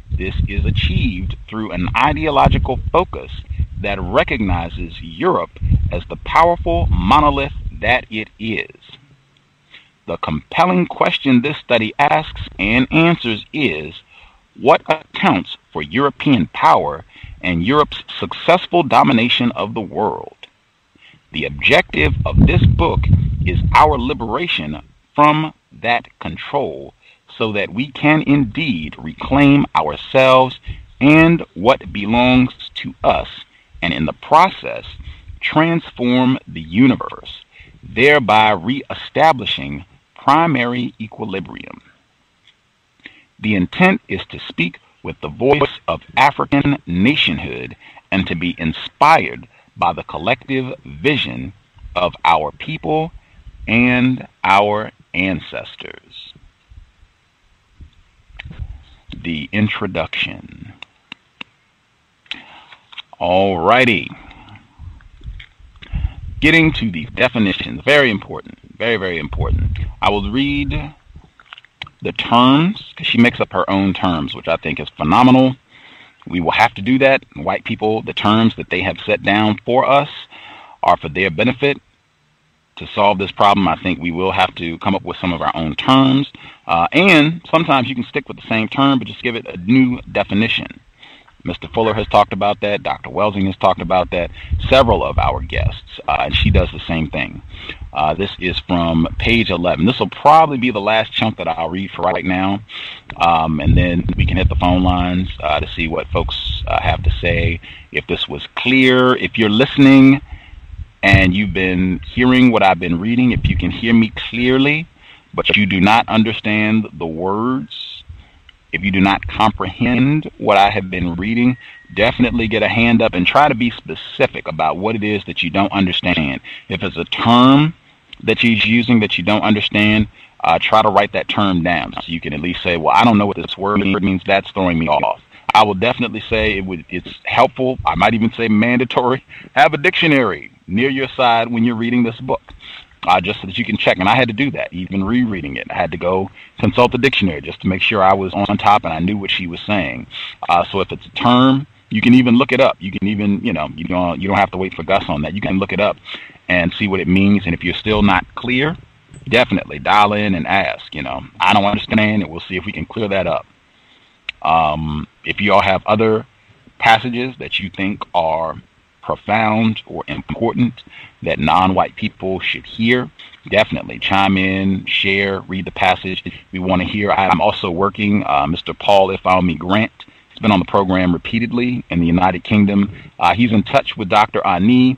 This is achieved through an ideological focus that recognizes Europe as the powerful monolith that it is. The compelling question this study asks and answers is, what accounts for European power and Europe's successful domination of the world? The objective of this book is our liberation from that control so that we can indeed reclaim ourselves and what belongs to us, and in the process transform the universe, thereby re-establishing primary equilibrium. The intent is to speak with the voice of African nationhood and to be inspired by the collective vision of our people and our ancestors. The introduction. Alrighty. Getting to the definitions, very important, very, very important. I will read the terms, because she makes up her own terms, which I think is phenomenal. We will have to do that. White people, the terms that they have set down for us are for their benefit. To solve this problem, I think we will have to come up with some of our own terms. And sometimes you can stick with the same term, but just give it a new definition. Mr. Fuller has talked about that. Dr. Welsing has talked about that. Several of our guests, and she does the same thing. This is from page 11. This will probably be the last chunk that I'll read for right now. And then we can hit the phone lines to see what folks have to say. If this was clear, if you're listening and you've been hearing what I've been reading, if you can hear me clearly, but you do not understand the words, if you do not comprehend what I have been reading, definitely get a hand up and try to be specific about what it is that you don't understand. If it's a term that she's using that you don't understand, try to write that term down so you can at least say, well, I don't know what this word means. That's throwing me off. I will definitely say it's helpful. I might even say mandatory. Have a dictionary near your side when you're reading this book, just so that you can check. And I had to do that, even rereading it. I had to go consult the dictionary just to make sure I was on top and I knew what she was saying. So if it's a term, you can even look it up. You can even, you don't have to wait for Gus on that. You can look it up and see what it means. And if you're still not clear, definitely dial in and ask. I don't understand, and we'll see if we can clear that up. If you all have other passages that you think are profound or important that non-white people should hear, definitely chime in, share, read the passage we want to hear. I'm also working, Mr. Paul Ifeanyi Grant has been on the program repeatedly in the United Kingdom. He's in touch with Dr. Ani.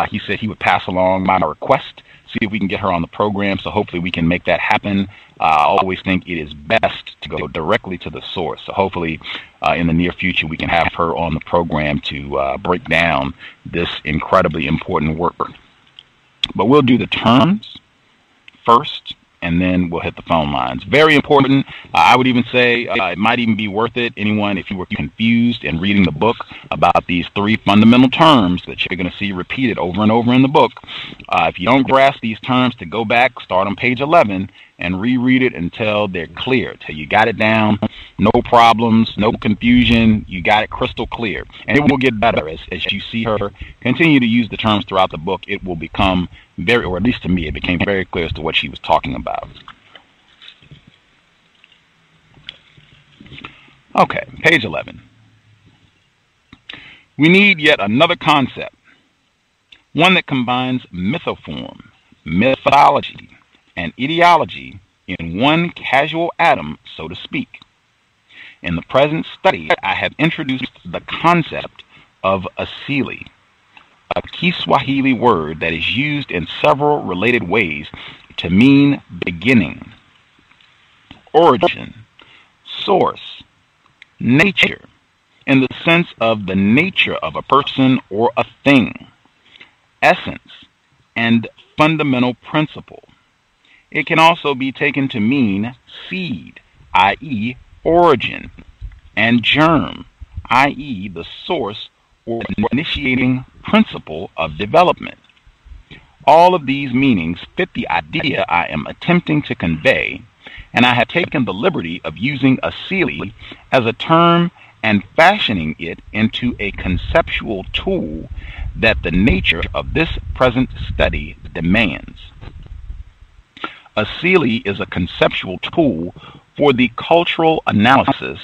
He said he would pass along my request, see if we can get her on the program, so hopefully we can make that happen. I always think it is best to go directly to the source. So hopefully in the near future we can have her on the program to break down this incredibly important work. But we'll do the terms first, and then we'll hit the phone lines. Very important. I would even say it might even be worth it, anyone, if you were confused in reading the book about these three fundamental terms that you're going to see repeated over and over in the book. If you don't grasp these terms, to go back, start on page 11, and reread it until they're clear, till you got it down, no problems, no confusion, you got it crystal clear. And it will get better as you see her continue to use the terms throughout the book. It will become very, or at least to me, it became very clear as to what she was talking about. Okay, page 11. We need yet another concept, one that combines mythoform, methodology, and ideology in one casual atom, so to speak. In the present study, I have introduced the concept of Asili, a Kiswahili word that is used in several related ways to mean beginning, origin, source, nature, in the sense of the nature of a person or a thing, essence, and fundamental principle. It can also be taken to mean seed, i.e. origin, and germ, i.e. the source or initiating principle of development. All of these meanings fit the idea I am attempting to convey, and I have taken the liberty of using Asili as a term and fashioning it into a conceptual tool that the nature of this present study demands. Asili is a conceptual tool for the cultural analysis,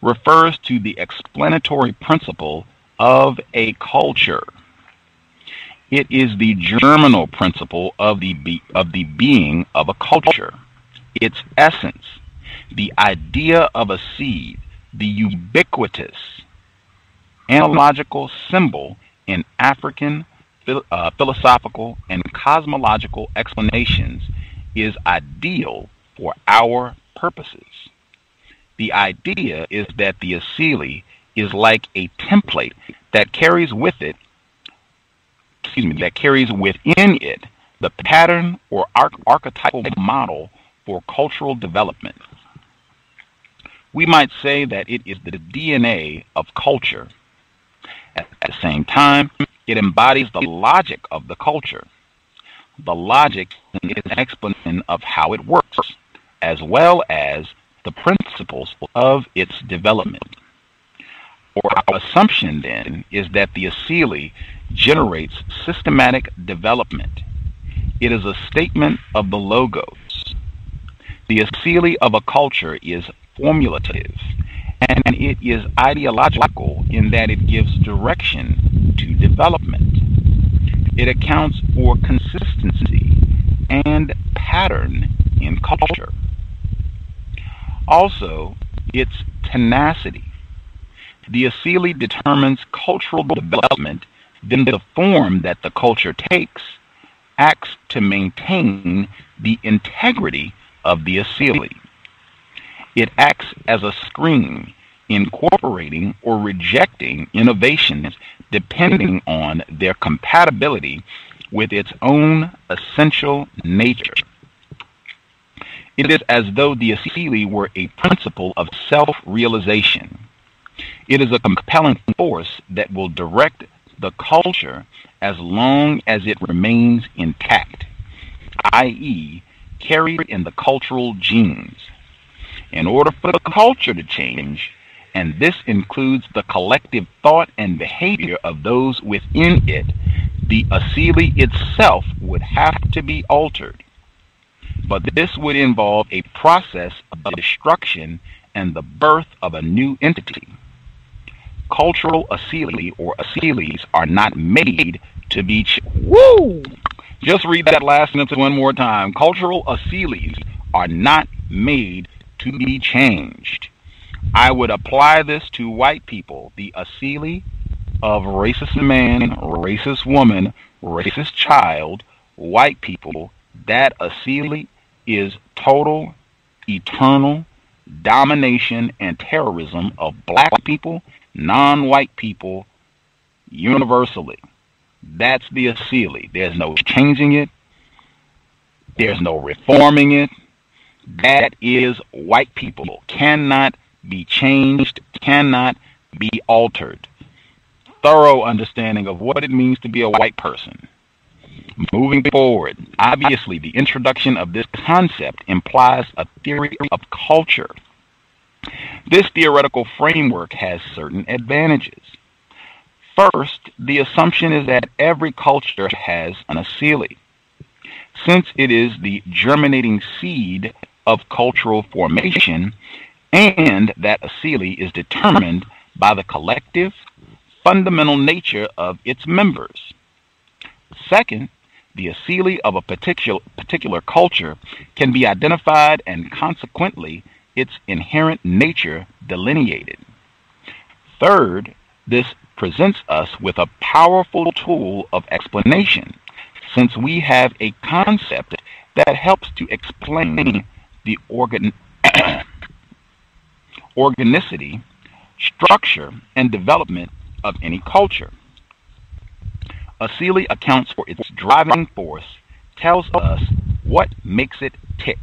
refers to the explanatory principle of a culture. It is the germinal principle of the being of a culture, its essence, the idea of a seed, the ubiquitous analogical symbol in African philosophical and cosmological explanations, is ideal for our purposes. The idea is that the Asili is like a template that carries within it the pattern or archetypal model for cultural development. We might say that it is the DNA of culture. At the same time, it embodies the logic of the culture. The logic is an explanation of how it works, as well as the principles of its development. Our assumption, then, is that the Asili generates systematic development. It is a statement of the logos. The Asili of a culture is formulative, and it is ideological in that it gives direction to development. It accounts for consistency and pattern in culture. Also, its tenacity. The Asili determines cultural development, then the form that the culture takes acts to maintain the integrity of the Asili. It acts as a screen, incorporating or rejecting innovations depending on their compatibility with its own essential nature. It is as though the Asili were a principle of self-realization. It is a compelling force that will direct the culture as long as it remains intact, i.e., carried in the cultural genes. In order for the culture to change, and this includes the collective thought and behavior of those within it, the Asili itself would have to be altered. But this would involve a process of destruction and the birth of a new entity. Cultural Asili or Asilis are not made to be Woo! Just read that last sentence one more time. Cultural Asilis are not made to be changed. I would apply this to white people. The Asili of racist man, racist woman, racist child, white people, that Asili is total, eternal domination and terrorism of black people, non-white people, universally. That's the Asili. There's no changing it. There's no reforming it. That is white people. Cannot be changed, cannot be altered. Thorough understanding of what it means to be a white person. Moving forward, obviously the introduction of this concept implies a theory of culture. This theoretical framework has certain advantages. First, the assumption is that every culture has an Asili. Since it is the germinating seed of cultural formation, and that Asili is determined by the collective, fundamental nature of its members. Second, the Asili of a particular culture can be identified and consequently its inherent nature delineated. Third, this presents us with a powerful tool of explanation, since we have a concept that helps to explain the organicity, structure, and development of any culture. Asili accounts for its driving force, tells us what makes it tick.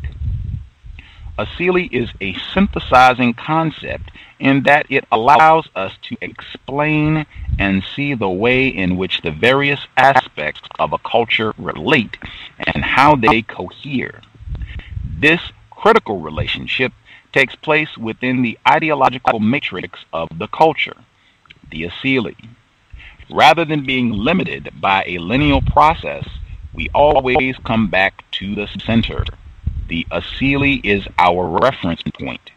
Asili is a synthesizing concept in that it allows us to explain and see the way in which the various aspects of a culture relate and how they cohere. This critical relationship takes place within the ideological matrix of the culture, the Asili. Rather than being limited by a lineal process, we always come back to the center. The Asili is our reference point,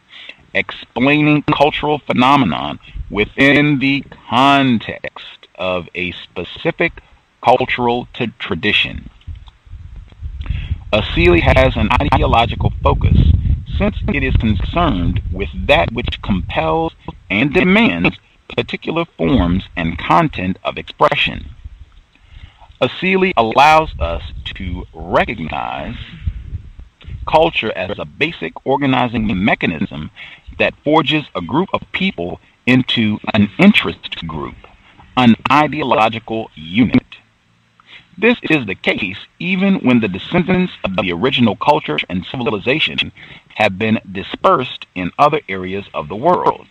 explaining cultural phenomenon within the context of a specific cultural tradition. Asili has an ideological focus, since it is concerned with that which compels and demands particular forms and content of expression. Asili allows us to recognize culture as a basic organizing mechanism that forges a group of people into an interest group, an ideological unit. This is the case even when the descendants of the original culture and civilization have been dispersed in other areas of the world.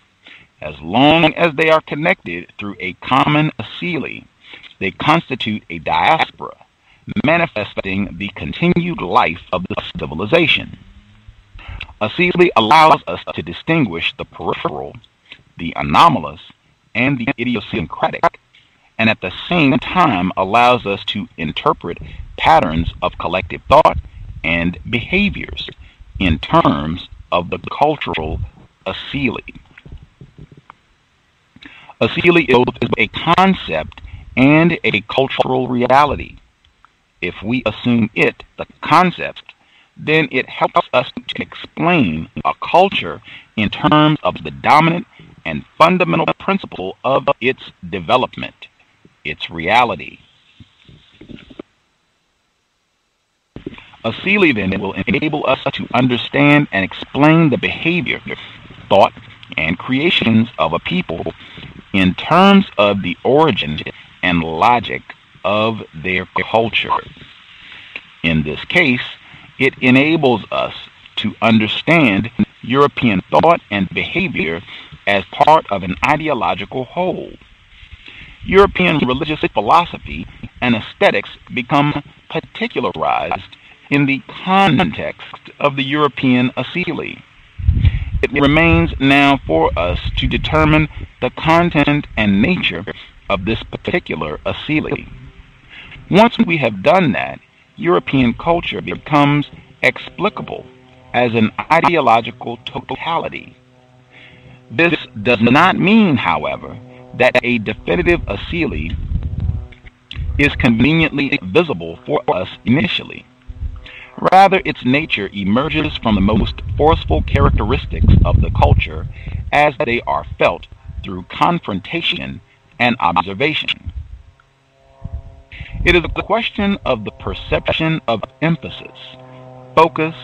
As long as they are connected through a common Asili, they constitute a diaspora, manifesting the continued life of the civilization. Asili allows us to distinguish the peripheral, the anomalous, and the idiosyncratic, and at the same time allows us to interpret patterns of collective thought and behaviors in terms of the cultural Asili. Asili is a concept and a cultural reality. If we assume it, the concept, then it helps us to explain a culture in terms of the dominant and fundamental principle of its development, its reality. Asili then will enable us to understand and explain the behavior, thought, and creations of a people in terms of the origin and logic of their culture. In this case, it enables us to understand European thought and behavior as part of an ideological whole. European religious philosophy and aesthetics become particularized in the context of the European Asili. It remains now for us to determine the content and nature of this particular Asili. Once we have done that, European culture becomes explicable as an ideological totality. This does not mean, however, that a definitive Asili is conveniently visible for us initially. Rather, its nature emerges from the most forceful characteristics of the culture as they are felt through confrontation and observation. It is a question of the perception of emphasis, focus,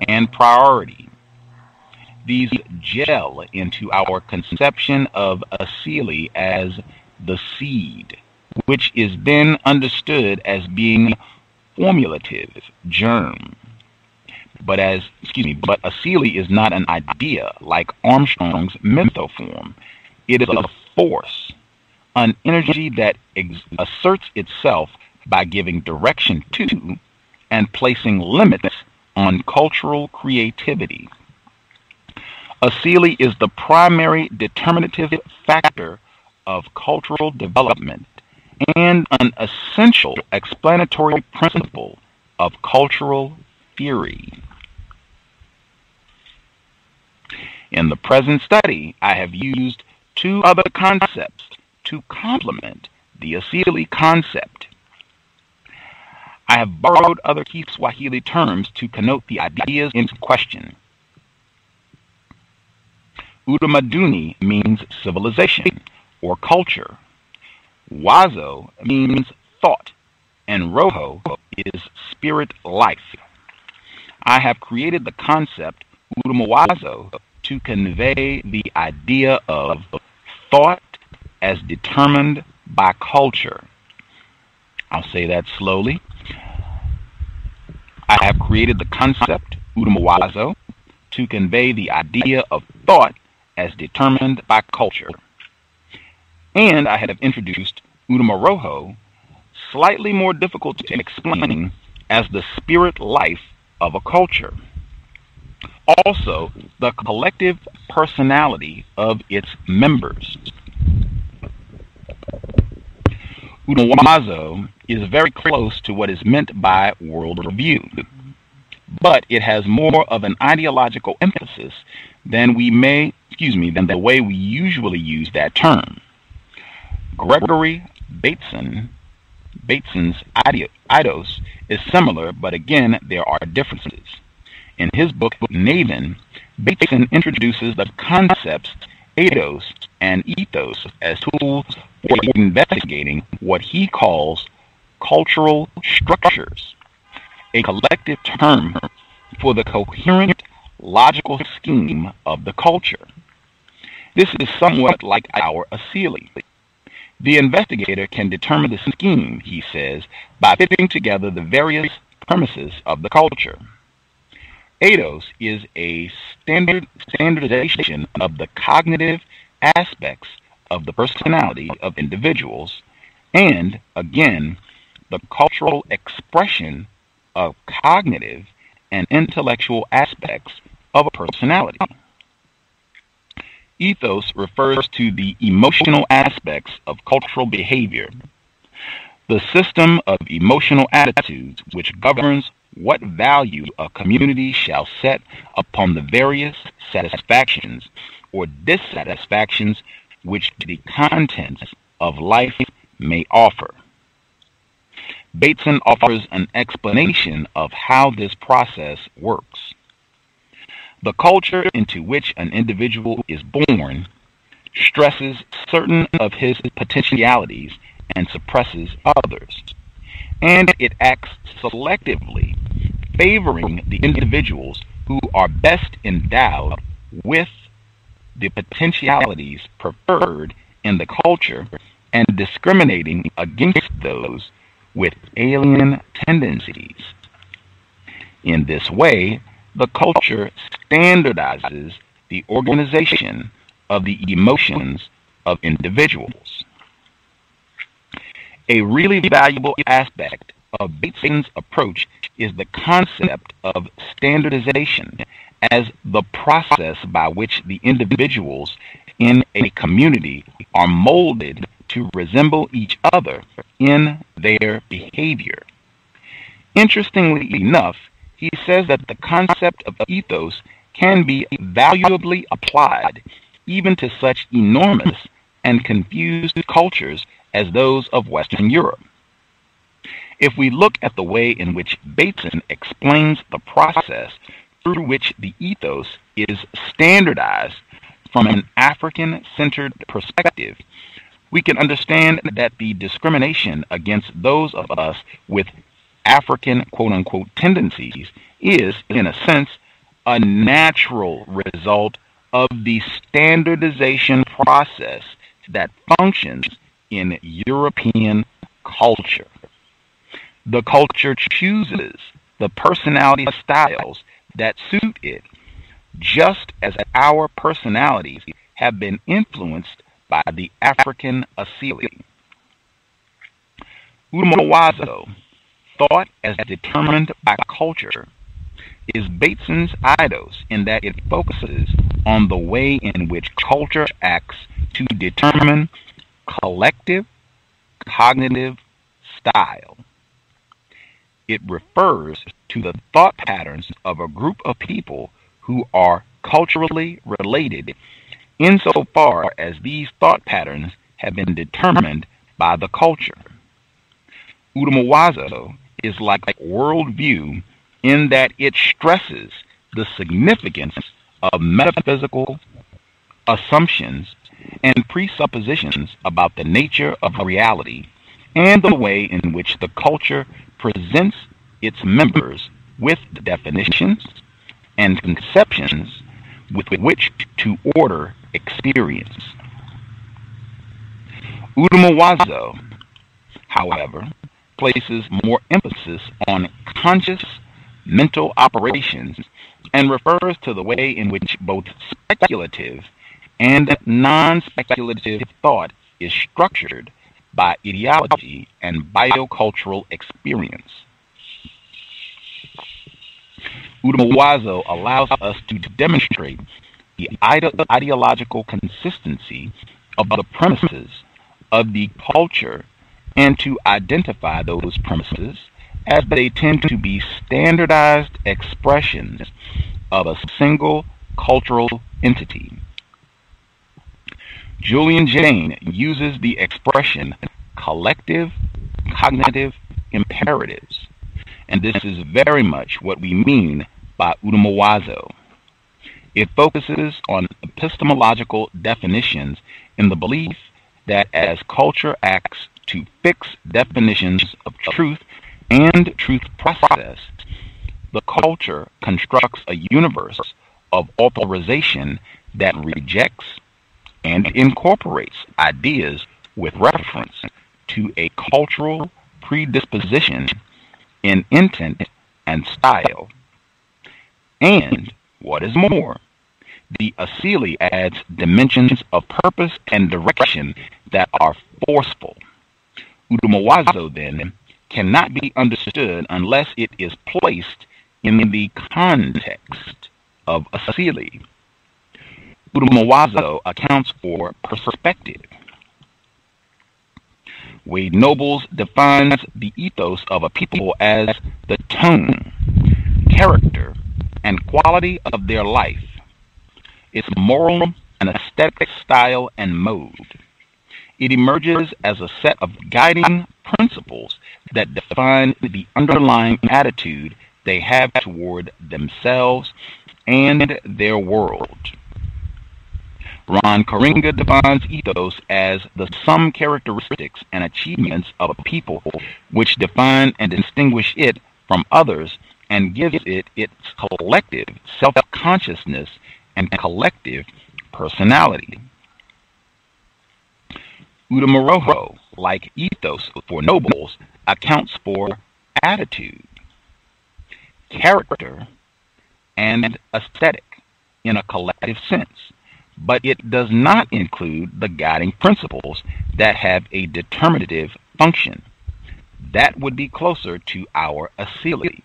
and priority. These gel into our conception of Asili as the seed, which is then understood as being formulative, germ. But Asili is not an idea like Armstrong's menthoform. It is a force, an energy that asserts itself by giving direction to and placing limits on cultural creativity. Asili is the primary determinative factor of cultural development and an essential explanatory principle of cultural theory. In the present study, I have used two other concepts to complement the Asili concept. I have borrowed other key Swahili terms to connote the ideas in question. Utamaduni means civilization or culture. Wazo means thought, and Roho is spirit life. I have created the concept Utamawazo to convey the idea of thought as determined by culture. I'll say that slowly. I have created the concept Utamawazo to convey the idea of thought as determined by culture. And I have introduced Utamaroho, slightly more difficult to explain, as the spirit life of a culture. Also, the collective personality of its members. Utamawazo is very close to what is meant by world review, but it has more of an ideological emphasis than the way we usually use that term. Gregory Bateson's eidos is similar, but again, there are differences. In his book, Naven, Bateson introduces the concepts eidos and ethos as tools for investigating what he calls cultural structures, a collective term for the coherent logical scheme of the culture. This is somewhat like our Asili. The investigator can determine the scheme, he says, by fitting together the various premises of the culture. Eidos is a standardization of the cognitive aspects of the personality of individuals, and, again, the cultural expression of cognitive and intellectual aspects of a personality. Ethos refers to the emotional aspects of cultural behavior, the system of emotional attitudes which governs what value a community shall set upon the various satisfactions or dissatisfactions which the contents of life may offer. Bateson offers an explanation of how this process works. The culture into which an individual is born stresses certain of his potentialities and suppresses others, and it acts selectively, favoring the individuals who are best endowed with the potentialities preferred in the culture and discriminating against those with alien tendencies. In this way, the culture standardizes the organization of the emotions of individuals. A really valuable aspect of Bateson's approach is the concept of standardization as the process by which the individuals in a community are molded to resemble each other in their behavior. Interestingly enough, he says that the concept of ethos can be valuably applied even to such enormous and confused cultures as those of Western Europe. If we look at the way in which Bateson explains the process through which the ethos is standardized from an African-centered perspective, we can understand that the discrimination against those of us with African quote-unquote tendencies is, in a sense, a natural result of the standardization process that functions in European culture. The culture chooses the personality styles that suit it, just as our personalities have been influenced by the African Asili. Udumawazo, thought as determined by culture, is Bateson's eidos in that it focuses on the way in which culture acts to determine collective cognitive style. It refers to the thought patterns of a group of people who are culturally related insofar as these thought patterns have been determined by the culture. Udumawazo is like worldview in that it stresses the significance of metaphysical assumptions and presuppositions about the nature of reality and the way in which the culture presents its members with definitions and conceptions with which to order experience. Udumawazo, however, places more emphasis on conscious mental operations and refers to the way in which both speculative and non-speculative thought is structured by ideology and biocultural experience. Udumawazo allows us to demonstrate the ideological consistency of the premises of the culture and to identify those premises as they tend to be standardized expressions of a single cultural entity. Julian Jayne uses the expression collective cognitive imperatives, and this is very much what we mean by Udumawazo. It focuses on epistemological definitions in the belief that as culture acts to fix definitions of truth and truth process, the culture constructs a universe of authorization that rejects and incorporates ideas with reference to a cultural predisposition in intent and style. And, what is more, the Asili adds dimensions of purpose and direction that are forceful. Udumawazo, then, cannot be understood unless it is placed in the context of Asili. Udumawazo accounts for perspective. Wade Nobles defines the ethos of a people as the tone, character, and quality of their life, its moral and aesthetic style and mode. It emerges as a set of guiding principles that define the underlying attitude they have toward themselves and their world. Ron Karenga defines ethos as the sum characteristics and achievements of a people which define and distinguish it from others and gives it its collective self-consciousness and collective personality. Udumaroho, like ethos for Nobles, accounts for attitude, character, and aesthetic in a collective sense, but it does not include the guiding principles that have a determinative function. That would be closer to our Asili.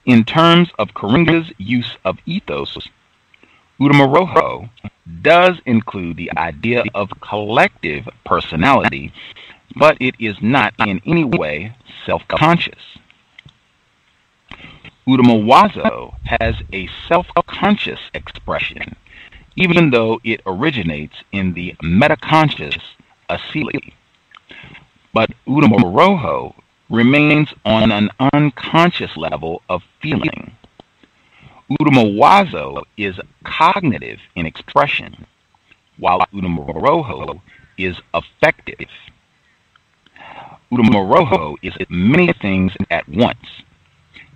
In terms of Karenga's use of ethos, Udumaroho does include the idea of collective personality, but it is not in any way self-conscious. Udumawazo has a self-conscious expression, even though it originates in the metaconscious Asili. But Udumaroho remains on an unconscious level of feeling. Udumawazo is cognitive in expression, while Udumaroho is affective. Udumaroho is many things at once.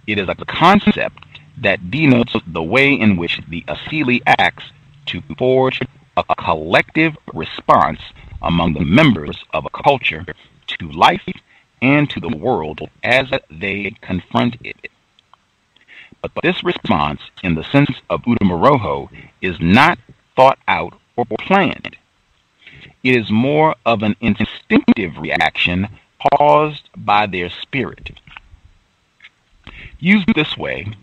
It is a concept that denotes the way in which the Asili acts to forge a collective response among the members of a culture to life and to the world as they confront it. But this response, in the sense of Udamoroho, is not thought out or planned. It is more of an instinctive reaction caused by their spirit. Used this way,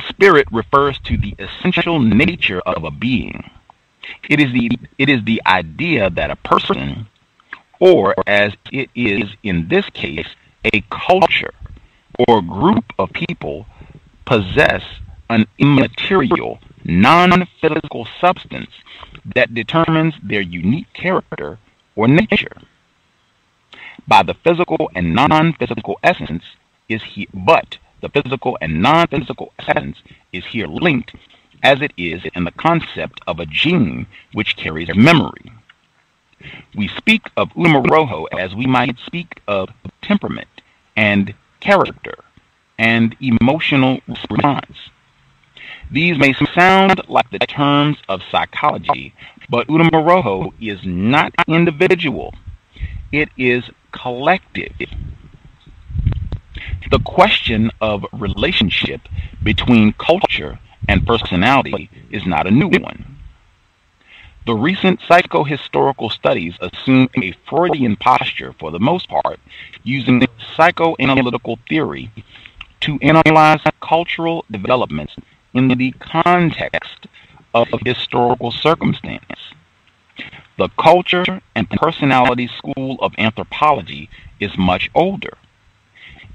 spirit refers to the essential nature of a being. It is the idea that a person, or as it is in this case, a culture or group of people, possess an immaterial, non-physical substance that determines their unique character or nature. By the physical and non-physical essence is here, but the physical and non-physical essence is here linked as it is in the concept of a gene which carries memory. We speak of Udamoroho as we might speak of temperament and character and emotional response. These may sound like the terms of psychology, but Udamoroho is not individual. It is collective. The question of relationship between culture and personality is not a new one. The recent psychohistorical studies assume a Freudian posture for the most part, using psychoanalytical theory to analyze cultural developments in the context of historical circumstance. The culture and personality school of anthropology is much older,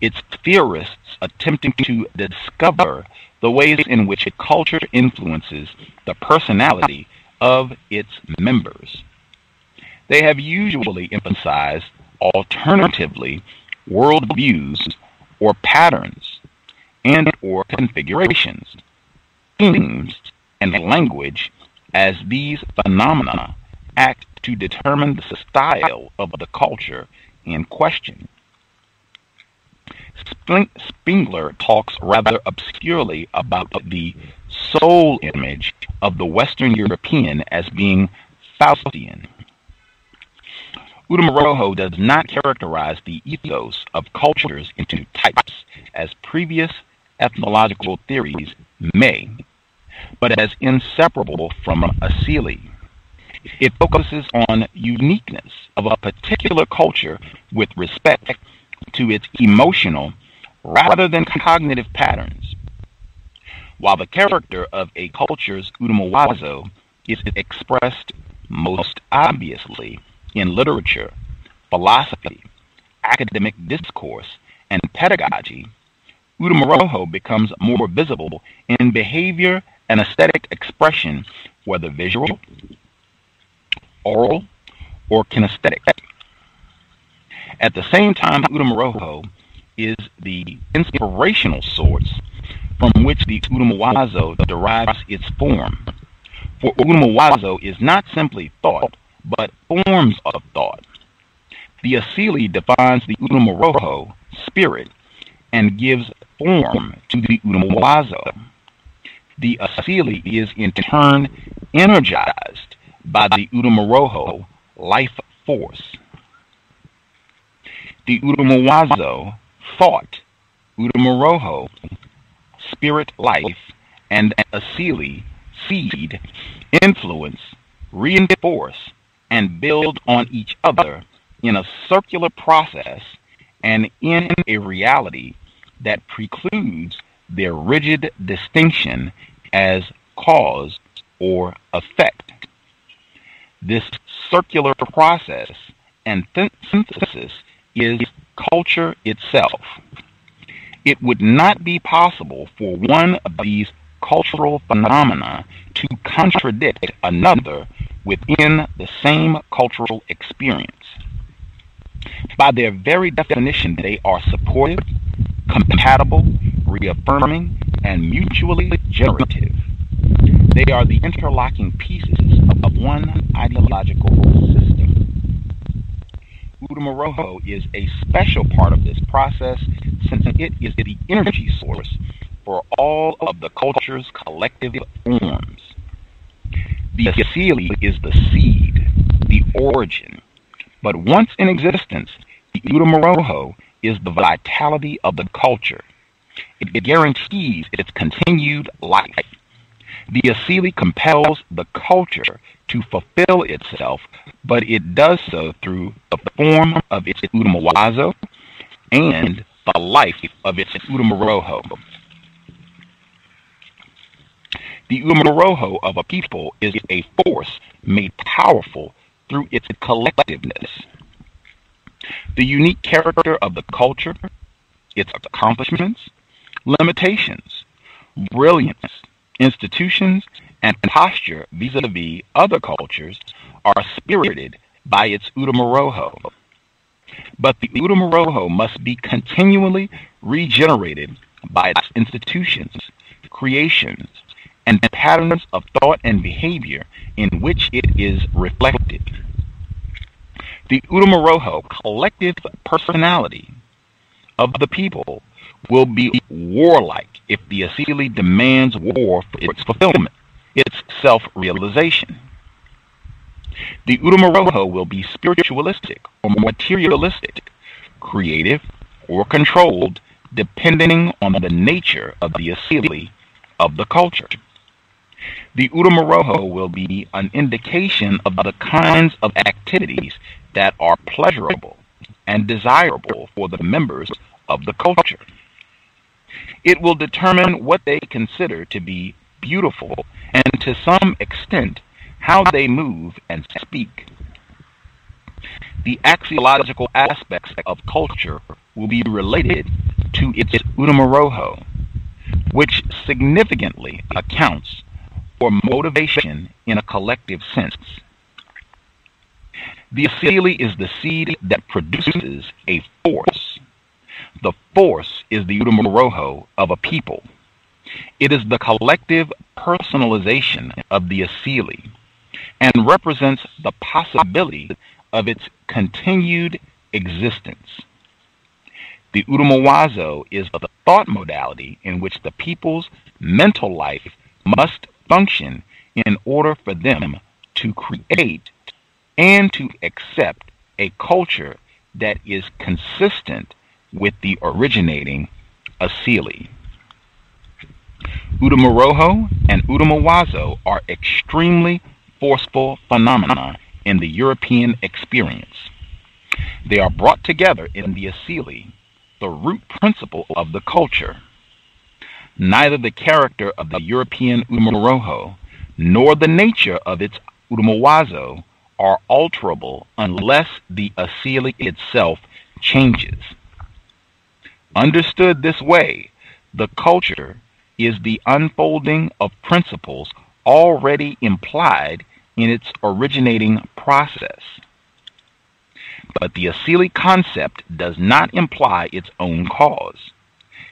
its theorists attempting to discover the ways in which a culture influences the personality of its members. They have usually emphasized alternatively worldviews or patterns and or configurations, themes, and language as these phenomena act to determine the style of the culture in question. Spengler talks rather obscurely about the soul image of the Western European as being Faustian. Udamoroho does not characterize the ethos of cultures into types, as previous ethnological theories may, but as inseparable from Asili. It focuses on uniqueness of a particular culture with respect to its emotional rather than cognitive patterns. While the character of a culture's Udumawazo is expressed most obviously in literature, philosophy, academic discourse, and pedagogy, Udamoroho becomes more visible in behavior and aesthetic expression, whether visual, oral, or kinesthetic. At the same time, Udamoroho is the inspirational source from which the Udumawazo derives its form. For Udumawazo is not simply thought, but forms of thought. The Asili defines the Udamoroho spirit and gives form to the Udumawazo. The Asili is in turn energized by the Udamoroho life force. The Udumawazo thought, Udamoroho spirit life, and Asili seed influence, reinforce, and build on each other in a circular process and in a reality that precludes their rigid distinction as cause or effect. This circular process and synthesis is culture itself. It would not be possible for one of these cultural phenomena to contradict another within the same cultural experience. By their very definition, they are supportive, compatible, reaffirming, and mutually generative. They are the interlocking pieces of one ideological system. Udamoroho is a special part of this process since it is the energy source for all of the culture's collective forms. The Asili is the seed, the origin, But once in existence, the Utamoroho is the vitality of the culture. It guarantees its continued life. The Asili compels the culture to fulfill itself, but it does so through the form of its Utamoroho and the life of its Utamoroho. The Utamoroho of a people is a force made powerful through its collectiveness. The unique character of the culture, its accomplishments, limitations, brilliance, institutions, and posture vis-a-vis other cultures are spirited by its Utamoroho. But the Utamoroho must be continually regenerated by its institutions, creations, and patterns of thought and behavior in which it is reflected. The Utamoroho collective personality of the people will be warlike if the Asili demands war for its fulfillment, its self-realization. The Utamoroho will be spiritualistic or materialistic, creative or controlled, depending on the nature of the Asili of the culture. The Utamoroho will be an indication of the kinds of activities that are pleasurable and desirable for the members of the culture. It will determine what they consider to be beautiful and, to some extent, how they move and speak. The axiological aspects of culture will be related to its Utamoroho, which significantly accounts for motivation in a collective sense. The Asili is the seed that produces a force. The force is the Utamoroho of a people. It is the collective personalization of the Asili and represents the possibility of its continued existence. The Utamoroho is the thought modality in which the people's mental life must function in order for them to create and to accept a culture that is consistent with the originating Asili. Utamoroho and Utamoroho are extremely forceful phenomena in the European experience. They are brought together in the Asili, the root principle of the culture. Neither the character of the European Utamoroho nor the nature of its Utamoroho are alterable unless the Asili itself changes. Understood this way, the culture is the unfolding of principles already implied in its originating process. But the Asili concept does not imply its own cause.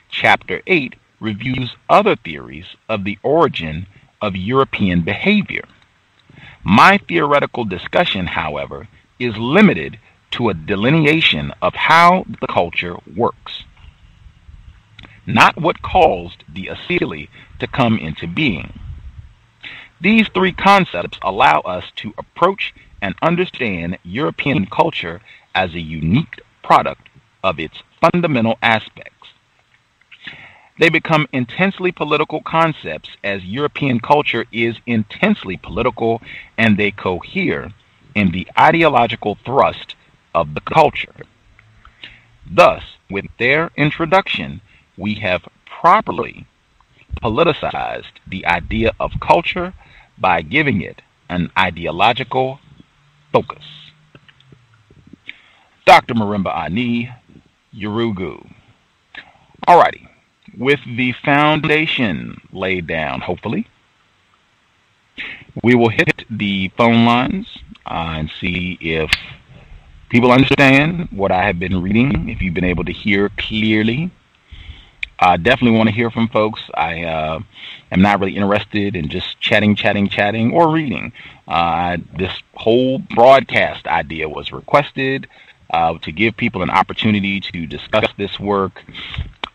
Chapter 8 reviews other theories of the origin of European behavior. My theoretical discussion, however, is limited to a delineation of how the culture works, not what caused the Asili to come into being. These three concepts allow us to approach and understand European culture as a unique product of its fundamental aspects. They become intensely political concepts as European culture is intensely political, and they cohere in the ideological thrust of the culture. Thus, with their introduction, we have properly politicized the idea of culture by giving it an ideological focus. Dr. Marimba Ani, Yurugu. Alrighty, with the foundation laid down, hopefully, we will hit the phone lines and see if people understand what I have been reading, if you've been able to hear clearly. I definitely want to hear from folks. I am not really interested in just chatting, or reading. This whole broadcast idea was requested to give people an opportunity to discuss this work.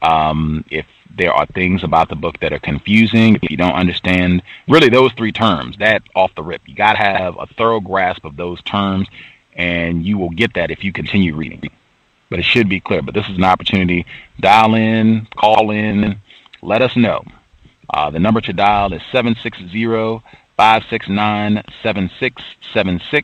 If there are things about the book that are confusing, if you don't understand really those three terms, that off the rip, you got to have a thorough grasp of those terms. and you will get that if you continue reading. But it should be clear. But this is an opportunity. Dial in, call in, let us know. The number to dial is 760-569-7676.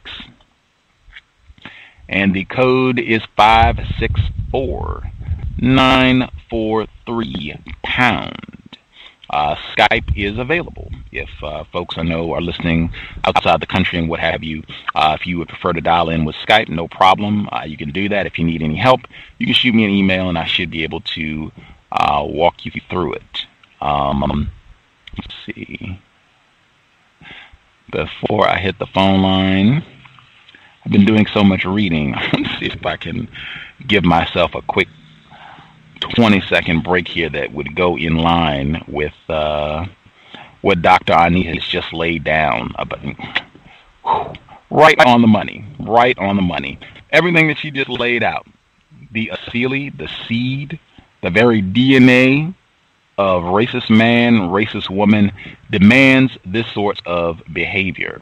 And the code is 564-943#. Skype is available if folks I know are listening outside the country and what have you. If you would prefer to dial in with Skype, no problem. You can do that. If you need any help, you can shoot me an email and I should be able to walk you through it. Let's see. Before I hit the phone line, I've been doing so much reading. Let's see if I can give myself a quick 20-second break here that would go in line with what Dr. Ani has just laid down. Right on the money. Right on the money. Everything that she just laid out. The Asili, the seed, the very DNA of racist man, racist woman, demands this sort of behavior.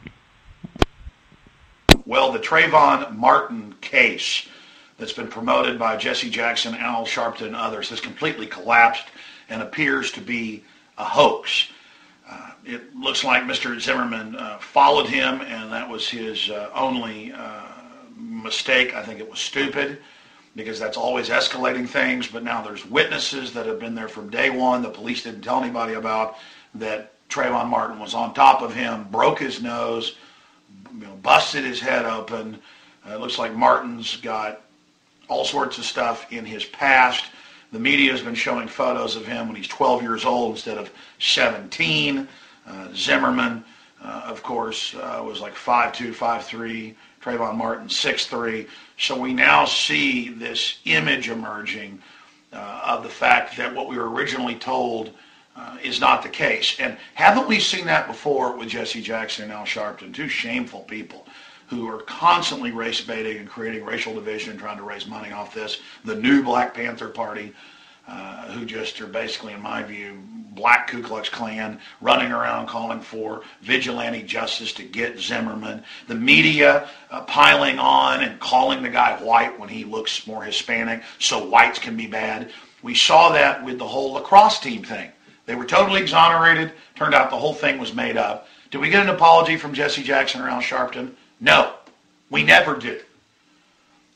Well, the Trayvon Martin case that's been promoted by Jesse Jackson, Al Sharpton, and others has completely collapsed and appears to be a hoax. It looks like Mr. Zimmerman followed him, and that was his only mistake. I think it was stupid, because that's always escalating things, but now there's witnesses that have been there from day one the police didn't tell anybody about, that Trayvon Martin was on top of him, broke his nose, busted his head open. It looks like Martin's got all sorts of stuff in his past. The media has been showing photos of him when he's 12 years old instead of 17. Zimmerman, of course, was like 5'2", 5'3". Trayvon Martin, 6'3". So we now see this image emerging of the fact that what we were originally told is not the case. And haven't we seen that before with Jesse Jackson and Al Sharpton, two shameful people who are constantly race baiting and creating racial division and trying to raise money off this? The new Black Panther Party, who just are basically, in my view, Black Ku Klux Klan, running around calling for vigilante justice to get Zimmerman. The media piling on and calling the guy white when he looks more Hispanic, so whites can be bad. We saw that with the whole lacrosse team thing. They were totally exonerated. Turned out the whole thing was made up. Did we get an apology from Jesse Jackson or Al Sharpton? No, we never did.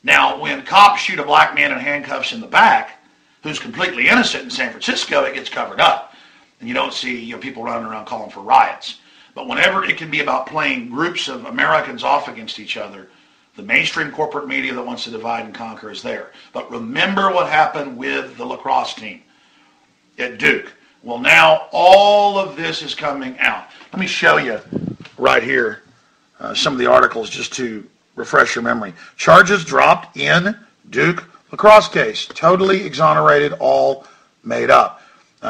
Now, when cops shoot a black man in handcuffs in the back, who's completely innocent in San Francisco, it gets covered up. And you don't see people running around calling for riots. But whenever it can be about playing groups of Americans off against each other, the mainstream corporate media that wants to divide and conquer is there. But remember what happened with the lacrosse team at Duke. Well, now all of this is coming out. Let me show you right here some of the articles just to refresh your memory. Charges dropped in Duke lacrosse case. Totally exonerated, all made up.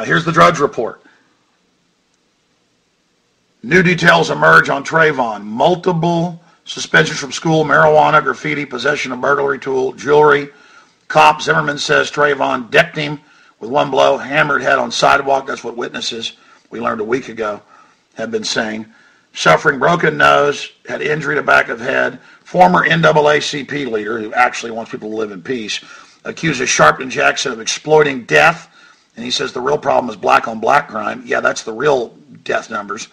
Here's the Drudge Report. New details emerge on Trayvon. Multiple suspensions from school, marijuana, graffiti, possession of burglary tool, jewelry. Cop Zimmerman says Trayvon decked him with one blow, hammered head on sidewalk. That's what witnesses, we learned a week ago, have been saying. Suffering broken nose, had injury to back of head. Former NAACP leader, who actually wants people to live in peace, accuses Sharpton Jackson of exploiting death. And he says the real problem is black on black crime. Yeah, that's the real death numbers.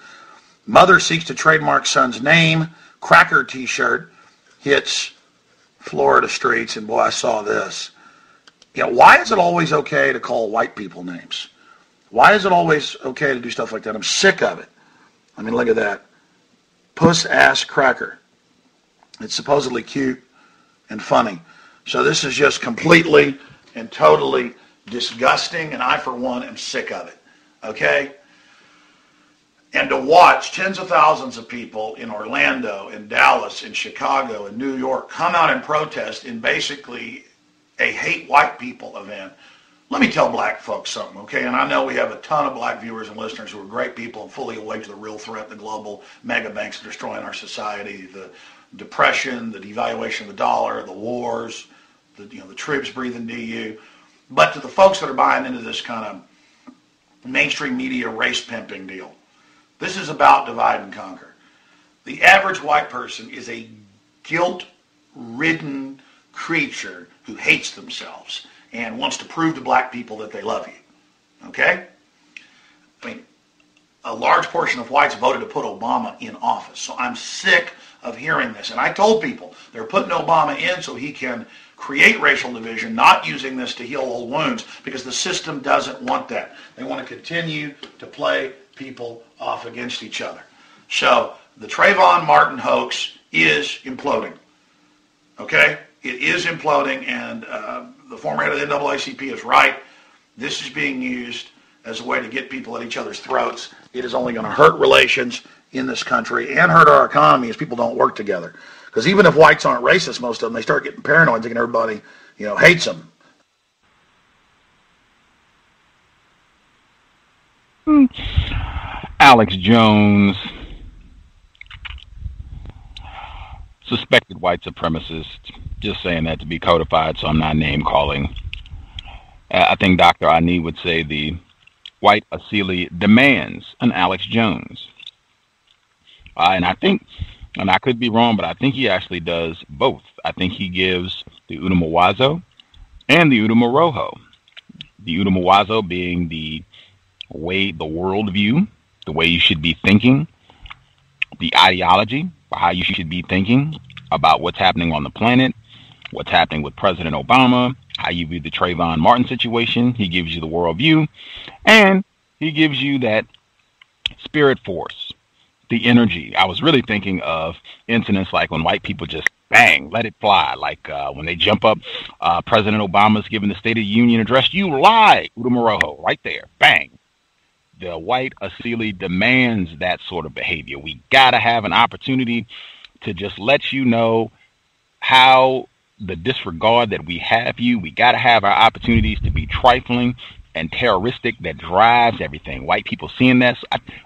Mother seeks to trademark son's name. Cracker t-shirt hits Florida streets. And boy, I saw this. Why is it always okay to call white people names? Why is it always okay to do stuff like that? I'm sick of it. I mean, look at that. Puss ass cracker. It's supposedly cute and funny. So this is just completely and totally disgusting, and I, for one, am sick of it. Okay? And to watch tens of thousands of people in Orlando, in Dallas, in Chicago, in New York come out and protest in basically a hate white people event. Let me tell black folks something, okay? And I know we have a ton of black viewers and listeners who are great people and fully awake to the real threat, the global mega banks destroying our society, the depression, the devaluation of the dollar, the wars, the troops breathing DU. But to the folks that are buying into this kind of mainstream media race pimping deal, this is about divide and conquer. The average white person is a guilt ridden creature who hates themselves and wants to prove to black people that they love you. Okay? I mean, a large portion of whites voted to put Obama in office. So I'm sick of hearing this. And I told people they're putting Obama in so he can create racial division, not using this to heal old wounds, because the system doesn't want that. They want to continue to play people off against each other. So the Trayvon Martin hoax is imploding. Okay? It is imploding, and the former head of the NAACP is right. This is being used as a way to get people at each other's throats. It is only going to hurt relations in this country and hurt our economy as people don't work together. Because even if whites aren't racist, most of them, they start getting paranoid, thinking everybody, hates them. Alex Jones, suspected white supremacist, just saying that to be codified, so I'm not name calling. I think Dr. Ani would say the white Asili demands an Alex Jones. And I think, and I could be wrong, but I think he actually does both. I think he gives the Udumawazo and the Udumoroho. The Udumawazo being the way, the worldview, the way you should be thinking, the ideology for how you should be thinking about what's happening on the planet, what's happening with President Obama, how you view the Trayvon Martin situation. He gives you the worldview, and he gives you that spirit force, the energy. I was really thinking of incidents like when white people just bang, let it fly, like when they jump up, President Obama's giving the State of the Union address, you lie, Udumoroho, right there, bang. The white Asili demands that sort of behavior. We got to have an opportunity to just let you know how the disregard that we have you. We got to have our opportunities to be trifling and terroristic that drives everything. White people seeing that.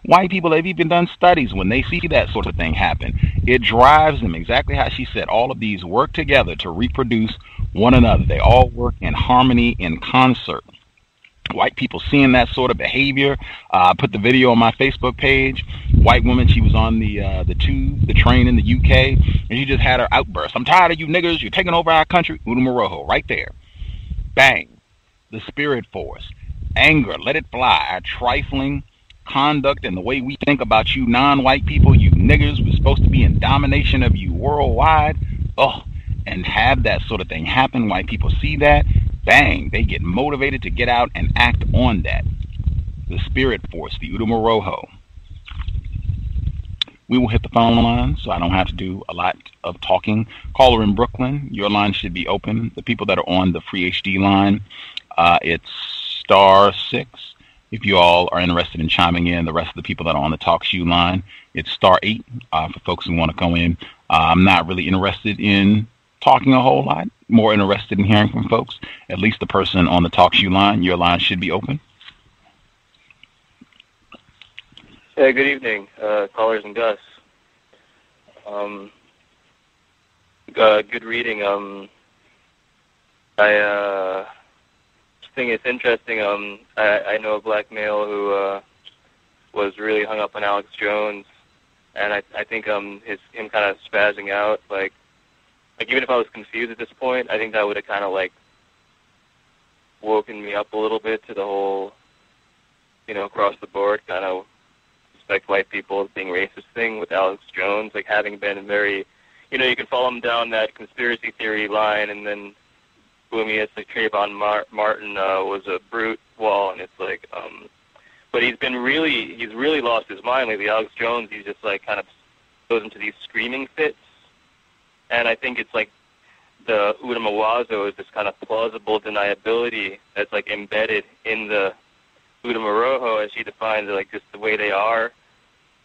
White people have even done studies when they see that sort of thing happen. It drives them, exactly how she said. All of these work together to reproduce one another. They all work in harmony, in concert. White people seeing that sort of behavior. I put the video on my Facebook page. White woman, she was on the train in the UK, and she just had her outburst. I'm tired of you niggers. You're taking over our country. Udumoroho, right there. Bang. The spirit force. Anger, let it fly. Our trifling conduct and the way we think about you non-white people, you niggers, we're supposed to be in domination of you worldwide. And have that sort of thing happen. White people see that. Bang, they get motivated to get out and act on that. The spirit force, the Udumoroho. We will hit the phone line, so I don't have to do a lot of talking. Caller in Brooklyn, your line should be open. The people that are on the free HD line, it's *6. If you all are interested in chiming in, the rest of the people that are on the TalkShoe line, it's *8 for folks who want to go in. I'm not really interested in talking a whole lot, more interested in hearing from folks. At least the person on the TalkShoe line, your line should be open. Hey, good evening, callers and Gus. Good reading. I think it's interesting. I know a black male who was really hung up on Alex Jones, and I think him kind of spazzing out, like even if I was confused at this point, I think that would have kind of woken me up a little bit to the whole, across the board kind of respect white people as being racist thing with Alex Jones, having been very, you can follow him down that conspiracy theory line, and then boom, it's Trayvon Martin was a brute wall, and it's but he's really lost his mind lately. Alex Jones, he's just kind of goes into these screaming fits. And I think it's the Udumawazo is this kind of plausible deniability that's embedded in the Udumoroho, as she defines it, just the way they are.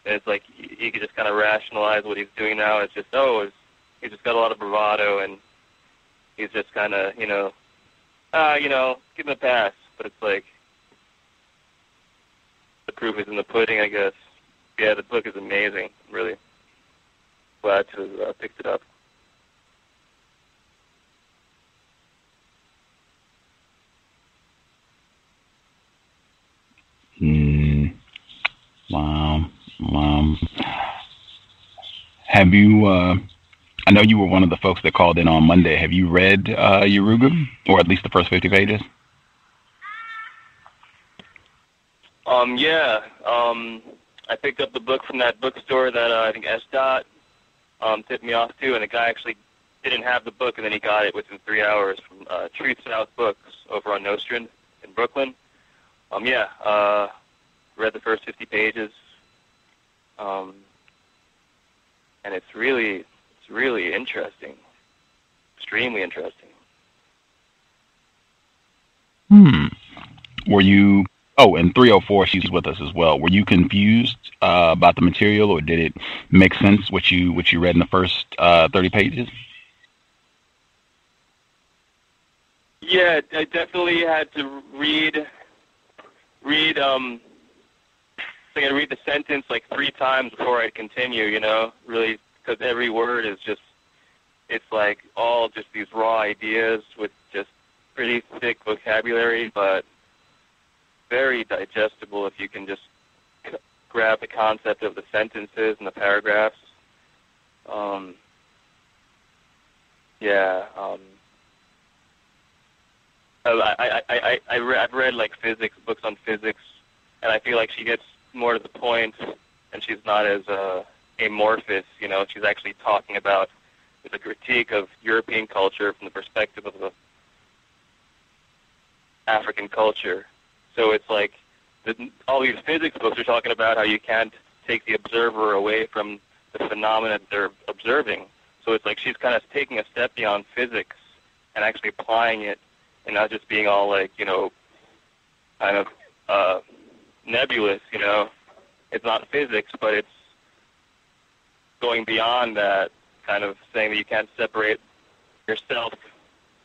And it's he could just kind of rationalize what he's doing now. It's just, he's just got a lot of bravado, and he's just kind of, give him a pass. But it's the proof is in the pudding, I guess. Yeah, the book is amazing. I'm really glad to have picked it up. Wow. Have you, I know you were one of the folks that called in on Monday. Have you read Yurugu, or at least the first 50 pages? Yeah. I picked up the book from that bookstore that I think S. Tipped me off to, and the guy actually didn't have the book, and then he got it within 3 hours from Truth South Books over on Nostrand in Brooklyn. Read the first 50 pages, and it's really interesting, extremely interesting. Were you? Oh, and 304, she's with us as well. Were you confused about the material, or did it make sense what you read in the first 30 pages? Yeah, I definitely had to read. I had to read the sentence like 3 times before I'd continue. Really, because every word is just, it's like all just these raw ideas with just pretty thick vocabulary, but very digestible if you can just grab the concept of the sentences and the paragraphs. I've read like books on physics, and I feel like she gets more to the point, and she's not as amorphous. She's actually talking about it's a critique of European culture from the perspective of the African culture. So it's like all these physics books are talking about how you can't take the observer away from the phenomena that they're observing. So it's like she's kind of taking a step beyond physics and actually applying it, and not just being all like, kind of nebulous, It's not physics, but it's going beyond that, kind of saying that you can't separate yourself,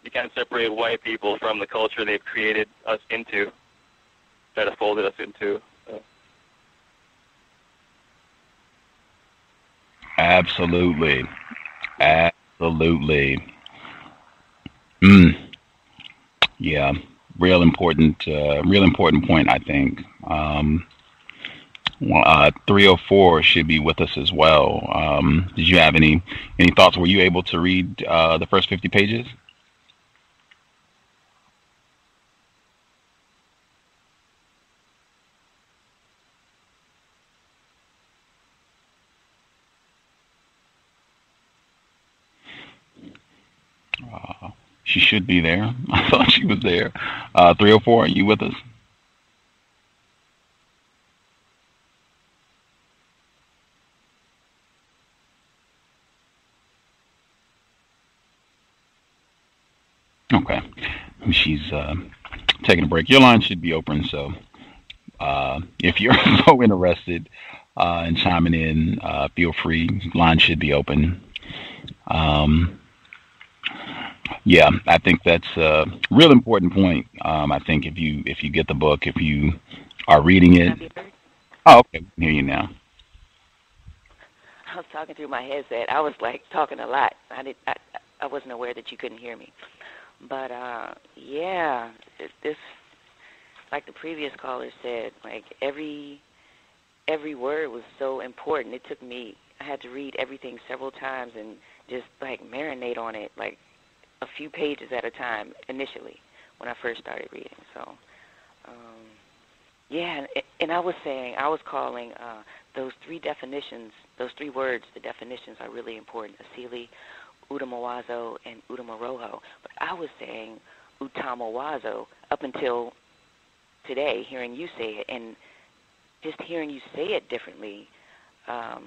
you can't separate white people from the culture they've created us into, try to fold us into. Absolutely. Yeah, real important point, I think. 304 should be with us as well. Did you have any thoughts? Were you able to read the first 50 pages? She should be there. I thought she was there. 304, are you with us? Okay. She's taking a break. Your line should be open, so if you're so interested in chiming in, feel free. Line should be open. Yeah, I think that's a real important point. I think if you get the book, if you are reading it. Oh, okay, I can hear you now. I was talking through my headset. I was like talking a lot. I wasn't aware that you couldn't hear me. But yeah, this, like the previous caller said, like every word was so important. It took me, I had to read everything several times and just like marinate on it, like a few pages at a time initially when I first started reading. So yeah, and I was calling those 3 definitions, those 3 words, the definitions are really important: Asili, Utamawazo, and Utamoroho. But I was saying Utamawazo up until today, hearing you say it, and just hearing you say it differently, I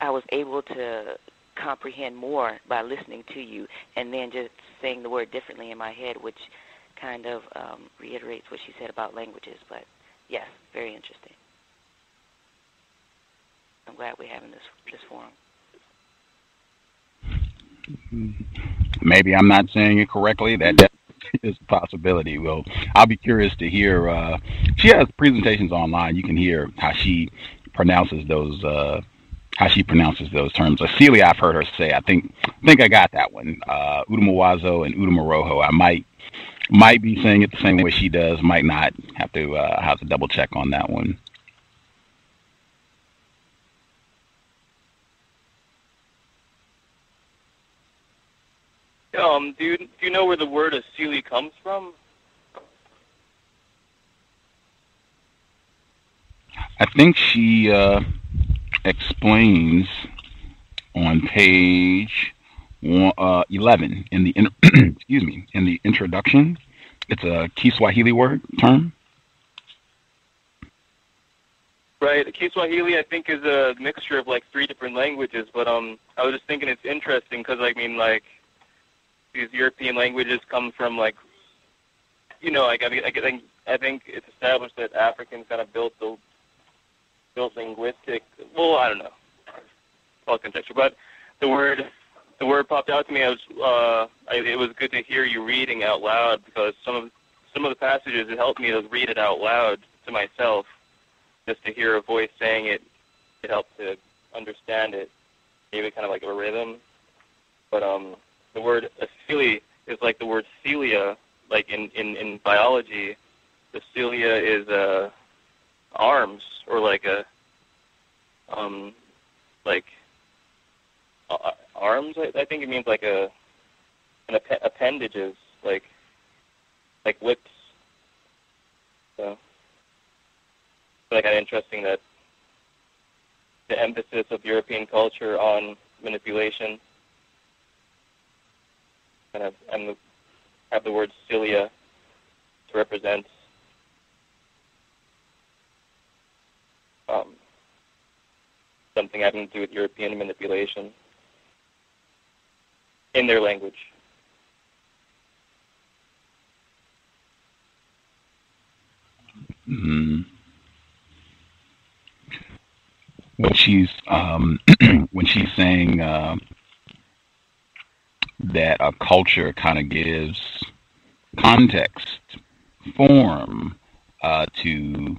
was able to comprehend more by listening to you, and then just saying the word differently in my head, which kind of reiterates what she said about languages. But yes, very interesting. I'm glad we're having this forum. Maybe I'm not saying it correctly. That is a possibility. Well, I'll be curious to hear. She has presentations online. You can hear how she pronounces those terms. Asili, I've heard her say. I think I got that one. Utamawazo and Utamoroho. I might be saying it the same way she does. Might not. Have to double check on that one. do you know where the word Asili comes from? I think she explains on page 11 in the in the introduction. It's a Kiswahili word term. Right, Kiswahili I think is a mixture of like 3 different languages, but I was just thinking it's interesting because I mean like these European languages come from like, you know, like I think it's established that Africans kind of built linguistic. Well, I don't know, all contextual, but the word popped out to me. It was good to hear you reading out loud because some of the passages it helped me to read it out loud to myself. Just to hear a voice saying it, it helped to understand it. Maybe kind of like a rhythm. But the word Asili is like the word cilia, like in biology. The cilia is arms or like arms. I think it means like an appendages, like lips. So. I find it interesting that the emphasis of European culture on manipulation and have the word cilia to represent something having to do with European manipulation in their language. Mm-hmm. When she's saying that a culture kind of gives context, form to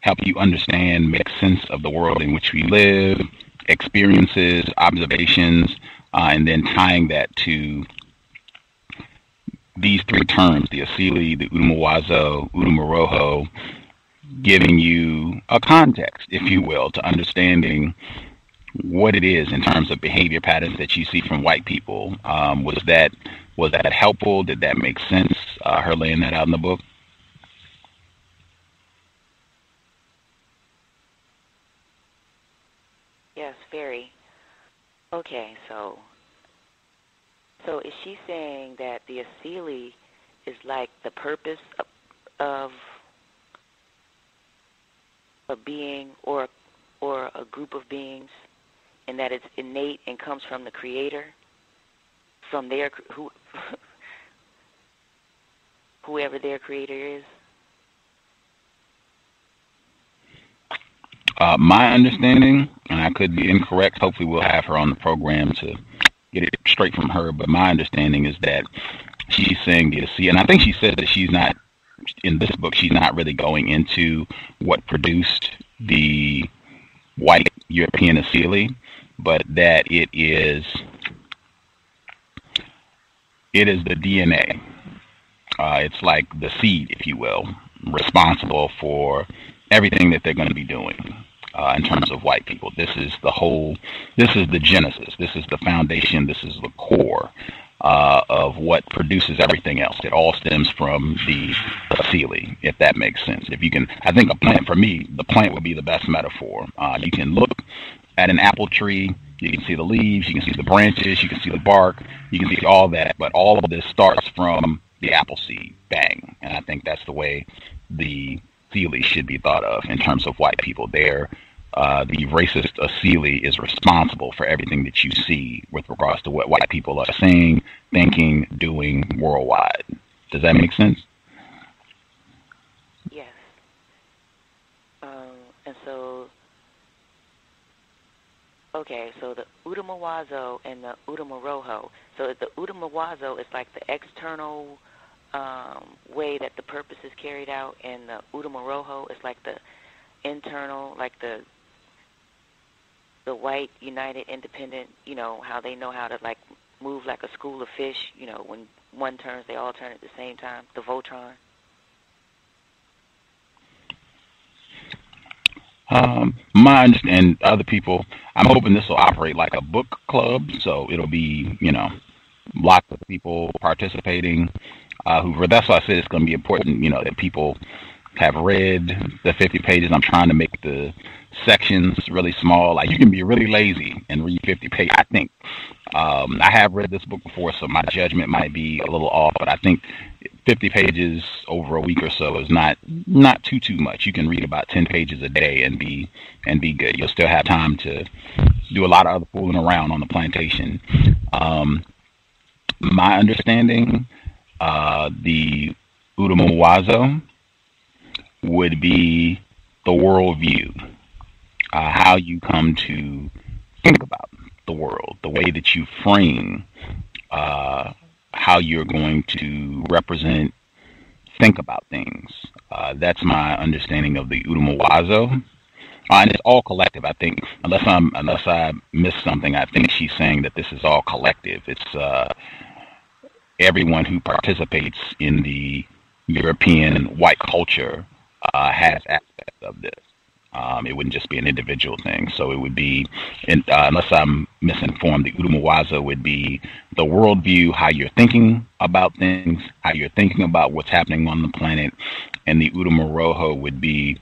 help you understand, make sense of the world in which we live, experiences, observations, and then tying that to these 3 terms, the Asili, the Udumawazo, Udumoroho, giving you a context, if you will, to understanding what it is in terms of behavior patterns that you see from white people. Was that helpful? Did that make sense? Her laying that out in the book? Yes, very. Okay, so is she saying that the Asili is like the purpose of a being or a group of beings, and that it's innate and comes from the Creator, from their whoever their Creator is? My understanding, and I could be incorrect, hopefully we'll have her on the program to get it straight from her, but my understanding is that she's saying the Asili, and I think she said that she's not, in this book, she's not really going into what produced the white European Asili, but that it is the DNA. It's like the seed, if you will, responsible for everything that they're going to be doing in terms of white people. This is the genesis. This is the foundation. This is the core of what produces everything else. It all stems from the Asili, if that makes sense. If you can, I think a plant, for me, the plant would be the best metaphor. You can look at an apple tree, you can see the leaves, you can see the branches, you can see the bark, you can see all that, but all of this starts from the apple seed, bang. And I think that's the way the Asili should be thought of in terms of white people. The racist Asili is responsible for everything that you see with regards to what white people are saying, thinking, doing worldwide. Does that make sense? Yes. And so, okay, so the Udumawazo and the Udumoroho. So the Udumawazo is like the external way that the purpose is carried out, and the Udumoroho is like the internal, like the white, united, independent, how they know how to like move like a school of fish, when one turns, they all turn at the same time, the Voltron. Mine and other people, I'm hoping this will operate like a book club, so it'll be, lots of people participating. That's why I said it's going to be important, that people have read the 50 pages. I'm trying to make the sections really small. Like, you can be really lazy and read 50 pages, I think. I have read this book before, so my judgment might be a little off, but I think 50 pages over a week or so is not too much. You can read about 10 pages a day and be good. You'll still have time to do a lot of other fooling around on the plantation. My understanding, the Udumawazo would be the worldview, how you come to think about the world, the way that you frame how you're going to think about things. That's my understanding of the Udumawazo. And it's all collective, I think. Unless I missed something, I think she's saying that this is all collective. It's everyone who participates in the European white culture has aspects of this. It wouldn't just be an individual thing. So it would be, unless I'm misinformed, the Udumawazo would be the worldview, how you're thinking about things, how you're thinking about what's happening on the planet, and the Udumaroho would be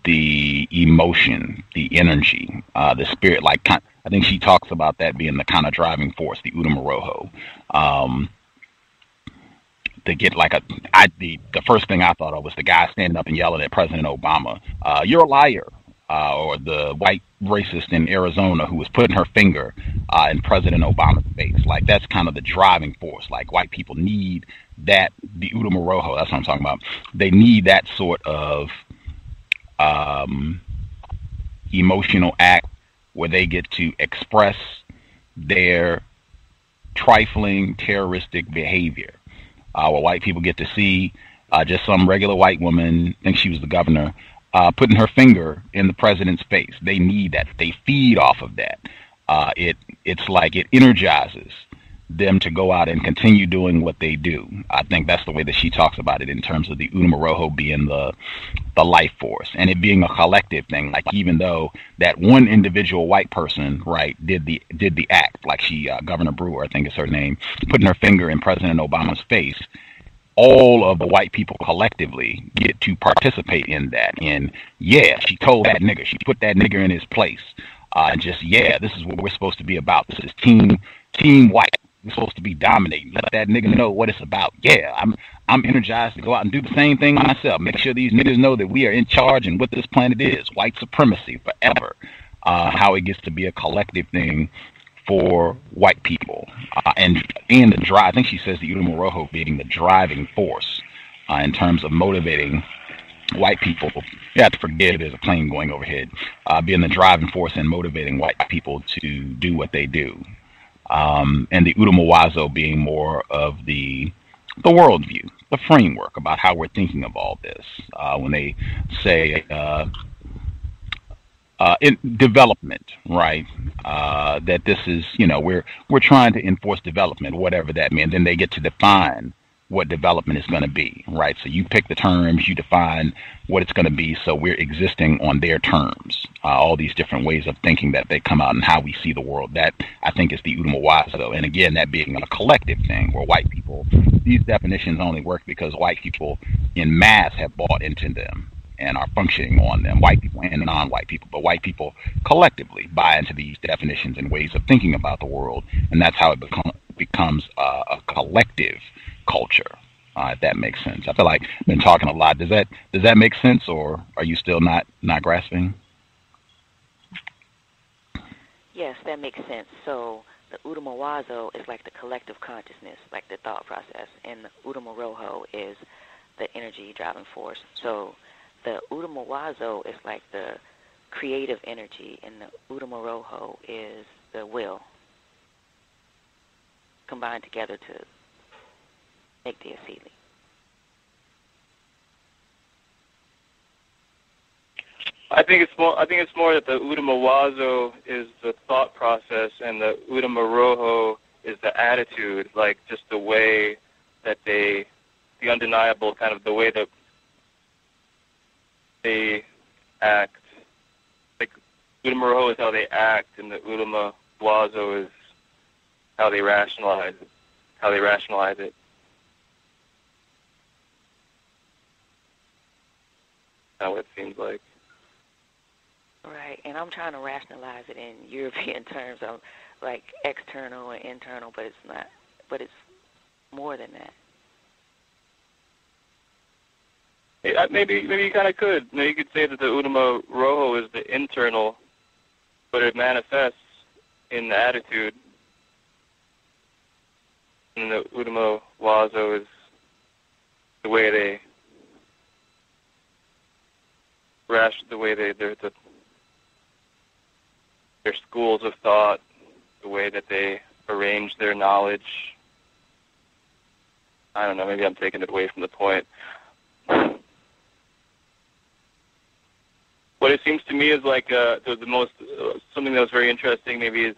the emotion, the energy, the spirit. Like, I think she talks about that being the kind of driving force, the Udumaroho. To get like the first thing I thought of was the guy standing up and yelling at President Obama, "You're a liar," or the white racist in Arizona who was putting her finger in President Obama's face. Like, that's kind of the driving force. Like, white people need that, the Udumaroho. That's what I'm talking about. They need that sort of emotional act where they get to express their trifling terroristic behavior. Where white people get to see just some regular white woman, I think she was the governor, putting her finger in the president's face. They need that. They feed off of that. It's like it energizes them to go out and continue doing what they do. I think that's the way that she talks about it, in terms of the Udumaroho being the life force, and it being a collective thing. Like, even though that one individual white person, right, did the act, like Governor Brewer, I think is her name, putting her finger in President Obama's face, all of the white people collectively get to participate in that. And yeah, she told that nigger, she put that nigger in his place. And just, yeah, this is what we're supposed to be about. This is team white. We're supposed to be dominating. Let that nigga know what it's about. Yeah, I'm energized to go out and do the same thing myself. Make sure these niggas know that we are in charge and what this planet is. White supremacy forever. How it gets to be a collective thing for white people. And the drive, I think she says the Udumaroho being the driving force in terms of motivating white people. You have to forget there's a plane going overhead. Being the driving force and motivating white people to do what they do. And the Udumawazo being more of the worldview, the framework about how we're thinking of all this. When they say in development, right, that this is, we're trying to enforce development, whatever that means. Then they get to define what development is going to be, right? So you pick the terms, you define what it's going to be, so we're existing on their terms. All these different ways of thinking that they come out and how we see the world. That, I think, is the Udumawazo. And again, that being a collective thing where white people, these definitions only work because white people in mass have bought into them and are functioning on them, white people and non-white people. But white people collectively buy into these definitions and ways of thinking about the world, and that's how it becomes a collective culture, if that makes sense. I feel like I've been talking a lot. Does that make sense, or are you still not grasping? Yes, that makes sense. So the Udumawazo is like the collective consciousness, like the thought process, and the Udumaroho is the energy driving force. So the Udumawazo is like the creative energy, and the Udumaroho is the will, combined together to make the Asili. I think it's more that the Udumawazo is the thought process, and the Udumaroho is the attitude, like just the way that the undeniable kind of the way that they act. Like Udumaroho is how they act, and the Udumawazo is how they rationalize it. That's what it seems like. Right, and I'm trying to rationalize it in European terms of like external and internal, but it's not. But it's more than that. Maybe you kind of could. Maybe you could say that the Udama Rojo is the internal, but it manifests in the attitude. And the Udama Wazo is the way they're their schools of thought, the way that they arrange their knowledge. I don't know, maybe I'm taking it away from the point. What it seems to me is like the most something that was very interesting. Maybe is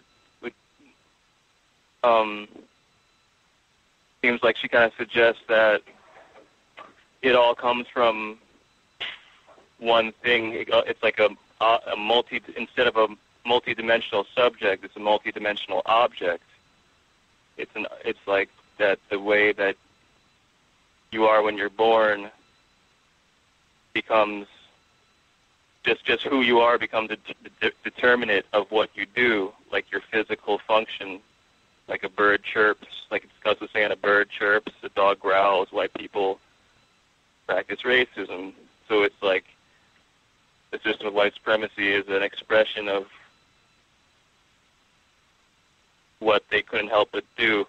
seems like she kind of suggests that it all comes from one thing. It's like a instead of a multi-dimensional subject, it's a multi-dimensional object. It's like that the way that you are when you're born becomes just who you are becomes a determinant of what you do, like your physical function. Like a bird chirps, like Gus was saying, a bird chirps, a dog growls, white people practice racism. So it's like the system of white supremacy is an expression of what they couldn't help but do.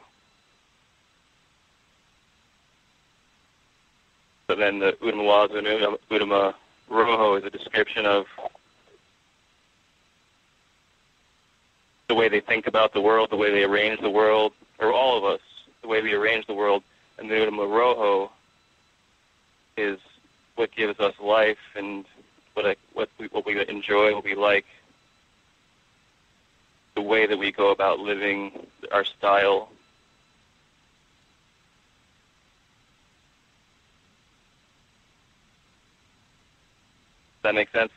So then the Udama Wazo and Udama Rojo is a description of the way they think about the world, the way they arrange the world, or all of us, the way we arrange the world. And the Udama Rojo is what gives us life and what we enjoy, what we like, the way that we go about living, our style. Does that make sense?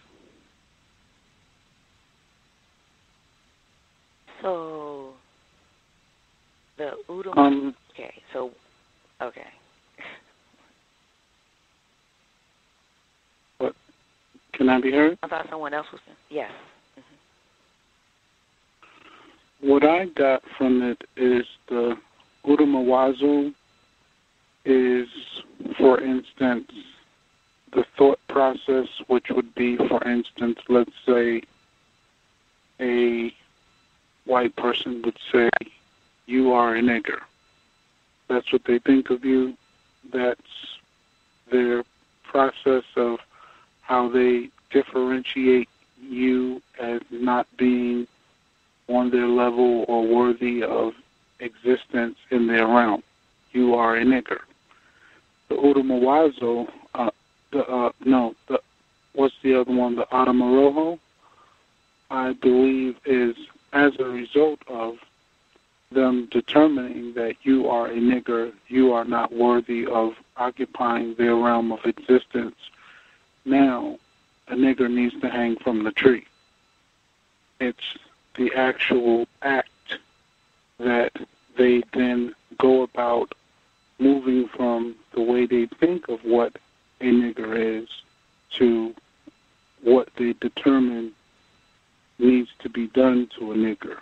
So, the Udama... Okay. What? Can I be heard? I thought someone else was... Yes. Mm-hmm. What I got from it is the Udama Wazo is, for instance, the thought process, which would be, for instance, let's say a white person would say, you are a nigger. That's what they think of you. That's their process of how they differentiate you as not being on their level or worthy of existence in their realm. You are a nigger. The Udama Wazo, what's the other one? The Udama Rojo, I believe, is as a result of them determining that you are a nigger, you are not worthy of occupying their realm of existence. Now, a nigger needs to hang from the tree. It's the actual act that they then go about moving from the way they think of what a nigger is to what they determine needs to be done to a nigger.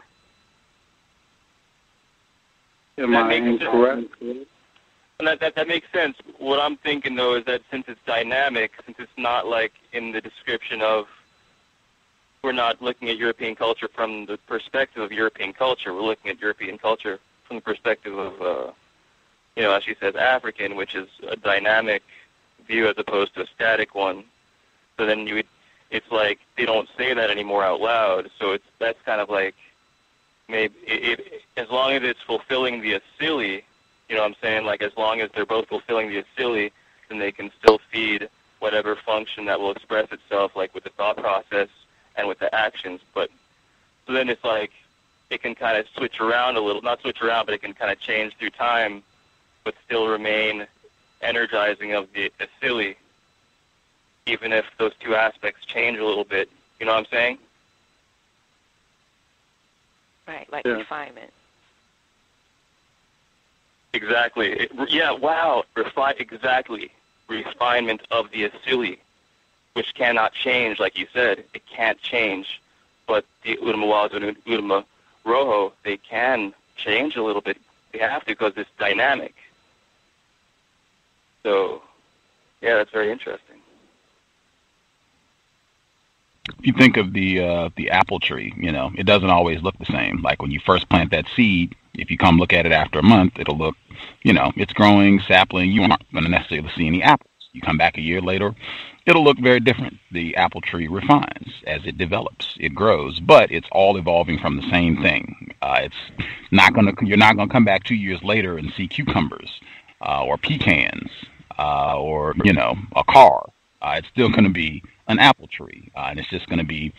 Am I incorrect? And that makes sense. What I'm thinking, though, is that since it's dynamic, since it's not like in the description of, we're not looking at European culture from the perspective of European culture. We're looking at European culture from the perspective of, as she says, African, which is a dynamic view as opposed to a static one. So then it's like they don't say that anymore out loud. So that's kind of like, maybe as long as it's fulfilling the Asili, you know what I'm saying? Like as long as they're both fulfilling the Asili, then they can still feed whatever function that will express itself, like with the thought process and with the actions. But so then it's like it can kind of switch around a little, not switch around, but it can kind of change through time, but still remain energizing of the Asili, even if those two aspects change a little bit. You know what I'm saying? Right, like refinement. Exactly. Yeah, wow. Exactly. Refinement of the Asili, which cannot change, like you said. It can't change. But the Urumawazo and Uruma Rojo, they can change a little bit. They have to because it's dynamic. So, yeah, that's very interesting. If you think of the apple tree, it doesn't always look the same. Like when you first plant that seed, if you come look at it after a month, it'll look, it's growing, sapling. You aren't going to necessarily see any apples. You come back a year later, it'll look very different. The apple tree refines as it develops, it grows, but it's all evolving from the same thing. You're not going to come back 2 years later and see cucumbers or pecans or a car. It's still going to be an apple tree, and it's just going to be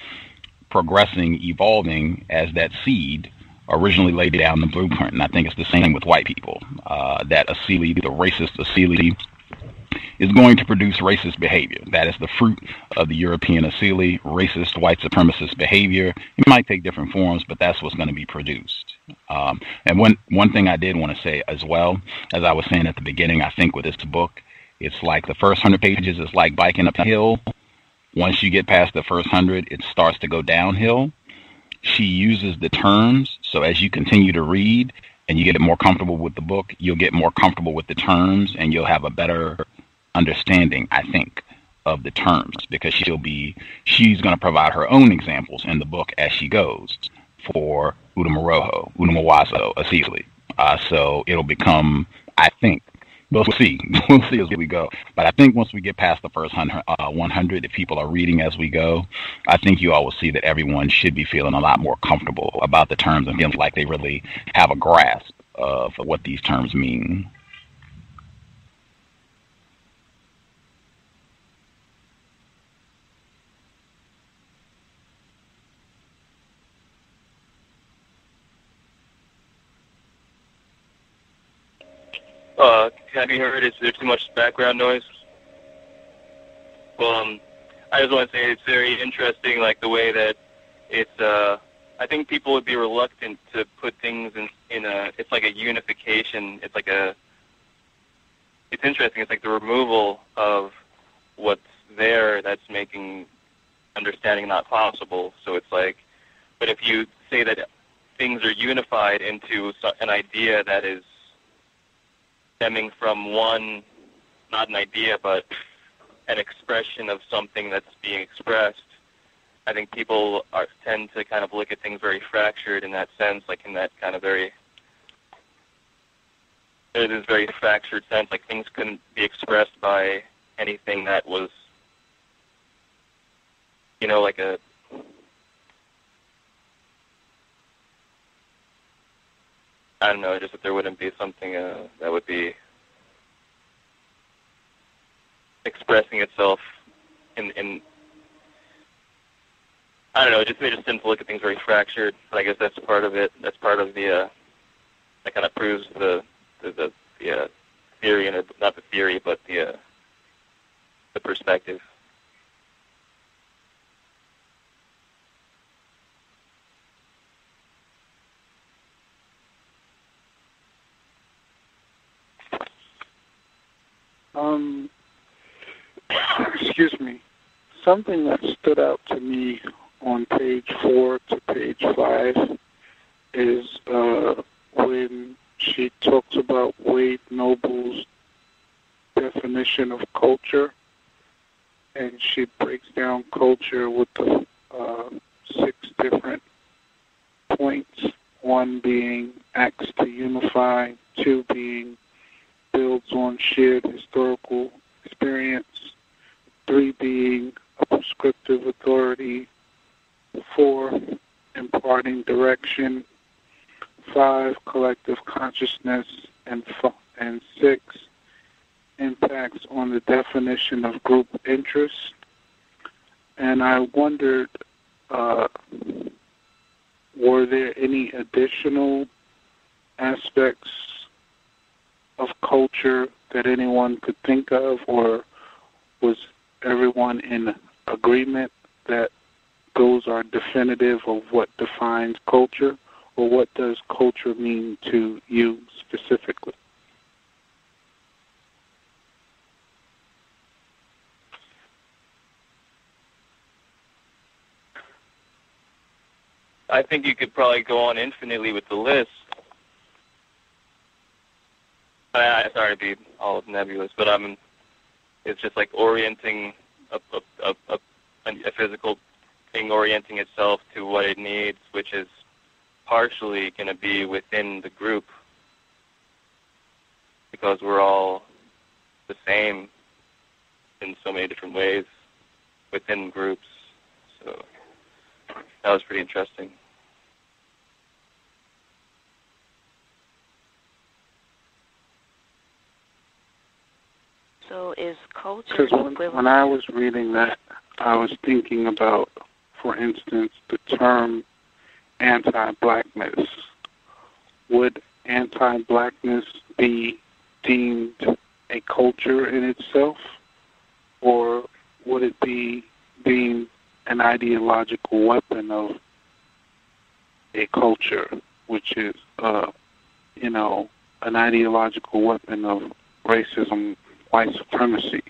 progressing, evolving as that seed originally laid down the blueprint. And I think it's the same with white people. That Asili, the racist Asili, is going to produce racist behavior. That is the fruit of the European Asili, racist white supremacist behavior. It might take different forms, but that's what's going to be produced. And one thing I did want to say as well, as I was saying at the beginning, I think with this book, it's like the first 100 pages is like biking up a hill. Once you get past the first 100, it starts to go downhill. She uses the terms, so as you continue to read and you get more comfortable with the book, you'll get more comfortable with the terms and you'll have a better understanding, I think, of the terms, because she's going to provide her own examples in the book as she goes for Urumarojo, Urumawazo, Asili. So it'll become, I think, we'll see as we go. But I think once we get past the first 100, if people are reading as we go, I think you all will see that everyone should be feeling a lot more comfortable about the terms and feeling like they really have a grasp of what these terms mean. Have you heard? Is there too much background noise? Well, I just want to say it's very interesting, like the way that it's. I think people would be reluctant to put things in a. It's like a unification. It's interesting. It's like the removal of what's there that's making understanding not possible. So it's like, but if you say that things are unified into an idea that is stemming from one, not an idea, but an expression of something that's being expressed, I think people tend to kind of look at things very fractured in that sense, like in that kind of there's this very fractured sense, like things couldn't be expressed by anything that was, like a, I don't know, just that there wouldn't be something that would be expressing itself in I don't know, they just tend to look at things very fractured, but I guess that's part of it. That's part of the, that kind of proves the theory, and not the theory, but the perspective. Excuse me. Something that stood out to me on page 4 to page 5 is when she talks about Wade Noble's definition of culture, and she breaks down culture with the 6 different points. 1 being acts to unify, 2 being builds on shared historical experience, 3 being a prescriptive authority, 4 imparting direction, 5 collective consciousness, and 6 impacts on the definition of group interest. And I wondered, were there any additional aspects of culture that anyone could think of, or was everyone in agreement that those are definitive of what defines culture, or what does culture mean to you specifically? I think you could probably go on infinitely with the list. Sorry to be all nebulous, but it's just like orienting a physical thing, orienting itself to what it needs, which is partially going to be within the group, because we're all the same in so many different ways within groups. So that was pretty interesting. So is culture Because equivalent? when I was reading that, I was thinking about, for instance, the term anti-blackness. Would anti-blackness be deemed a culture in itself, or would it be deemed an ideological weapon of a culture, which is, an ideological weapon of racism, white supremacy?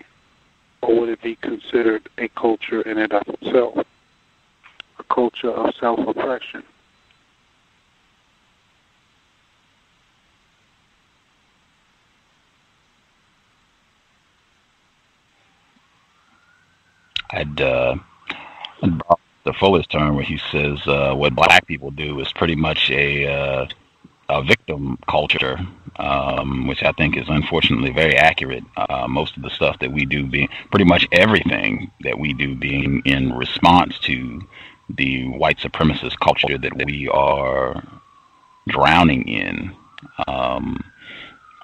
Or would it be considered a culture in and of itself, a culture of self-oppression? I'd brought the fullest term where he says what black people do is pretty much a victim culture, which I think is unfortunately very accurate. Most of the stuff that we do, being pretty much everything that we do, being in response to the white supremacist culture that we are drowning in.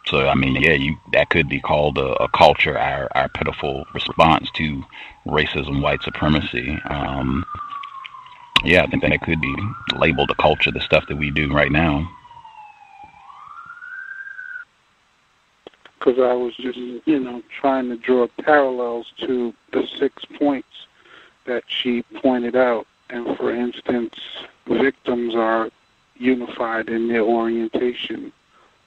So I mean, yeah, that could be called a culture, our pitiful response to racism, white supremacy. Yeah, I think that could be labeled a culture, the stuff that we do right now. Because I was just, trying to draw parallels to the 6 points that she pointed out. And for instance, victims are unified in their orientation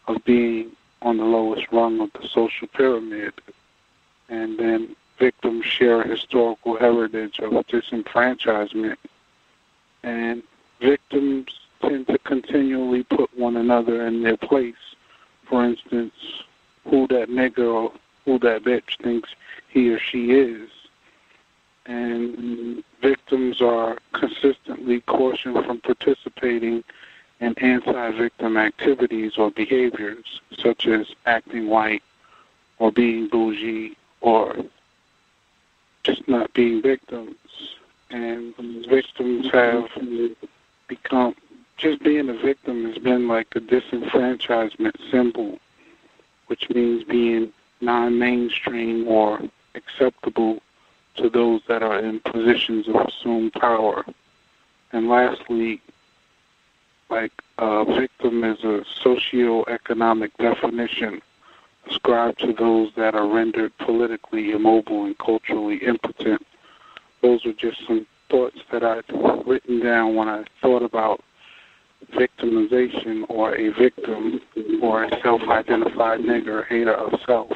of being on the lowest rung of the social pyramid. And then victims share a historical heritage of disenfranchisement. And victims tend to continually put one another in their place. For instance, who that nigger or who that bitch thinks he or she is. And victims are consistently cautioned from participating in anti-victim activities or behaviors, such as acting white or being bougie or just not being victims. And victims have become, just being a victim has been like a disenfranchisement symbol, which means being non-mainstream or acceptable to those that are in positions of assumed power. And lastly, victim is a socio-economic definition ascribed to those that are rendered politically immobile and culturally impotent. Those are just some thoughts that I'd written down when I thought about victimization or a victim or a self-identified nigger, hater of self,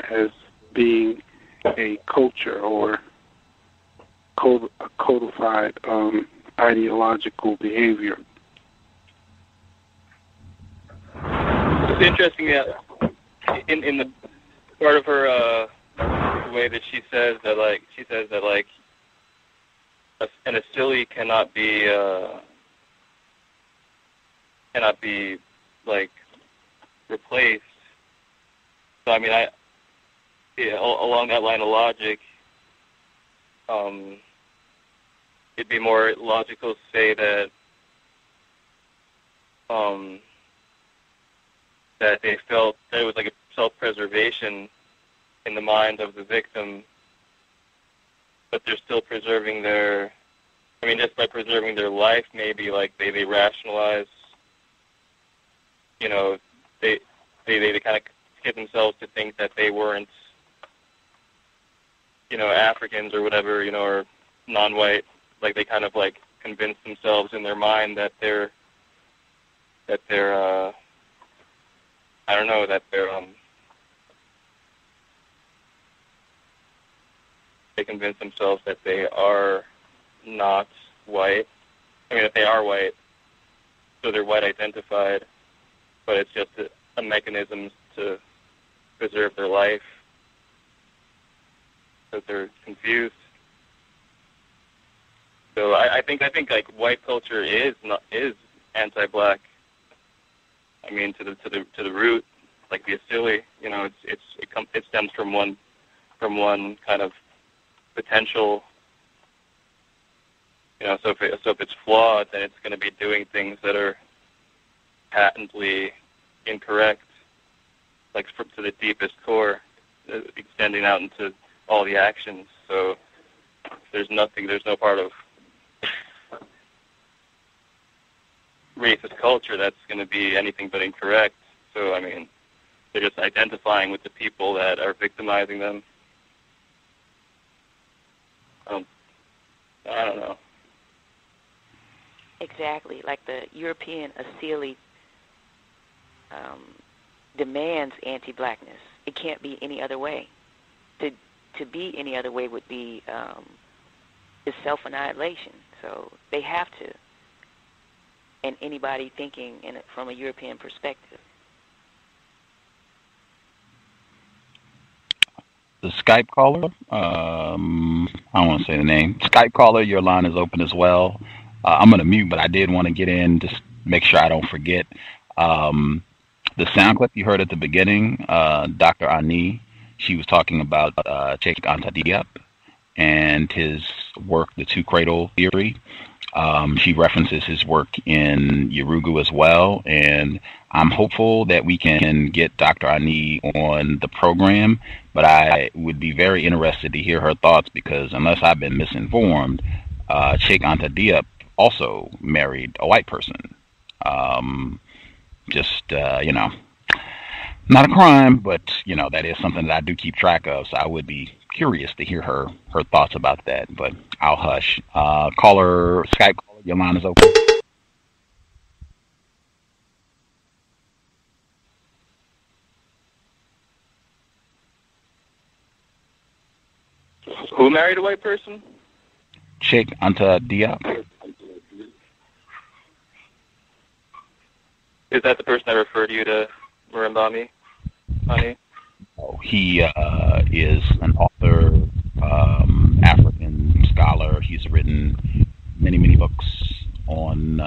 as being a culture or a codified ideological behavior. It's interesting that in the part of her the way that she says that an Asili cannot be replaced. So I mean, along that line of logic, it'd be more logical to say that that they felt that it was like a self-preservation in the mind of the victim, but they're still preserving just by preserving their life, maybe like they rationalize, they kind of get themselves to think that they weren't, Africans or whatever, or non-white, like they kind of like convince themselves in their mind that they're they convince themselves that they are not white, I mean, if they are white, so they're white identified, but it's just a mechanism to preserve their life, because they're confused. So I think like white culture is anti-black. I mean, to the root, like the Asili, you know, it stems from one kind of potential. You know, so if it's flawed, then it's going to be doing things that are patently incorrect, like to the deepest core, extending out into all the actions. So there's no part of racist culture that's going to be anything but incorrect. So, I mean, they're just identifying with the people that are victimizing them. I don't know. Exactly. Like the European Asili demands anti-blackness. It can't be any other way. To be any other way would be is self-annihilation. So they have to. And anybody thinking from a European perspective. The Skype caller, I don't want to say the name. Skype caller, your line is open as well. I'm going to mute, but I did want to get in, just make sure I don't forget. The sound clip you heard at the beginning, Dr. Ani, she was talking about Cheikh Anta Diop and his work, The Two Cradle Theory. She references his work in Yurugu as well, and I'm hopeful that we can get Dr. Ani on the program, but I would be very interested to hear her thoughts because unless I've been misinformed, Cheikh Anta Diop also married a white person. You know, not a crime, but, you know, that is something that I do keep track of, so I would be curious to hear her thoughts about that, but I'll hush. Skype caller, your line is open. Who married a white person? Cheikh Anta Diop. Is that the person that referred you to Marimba Ani? Oh, he is an author, African scholar. He's written many books on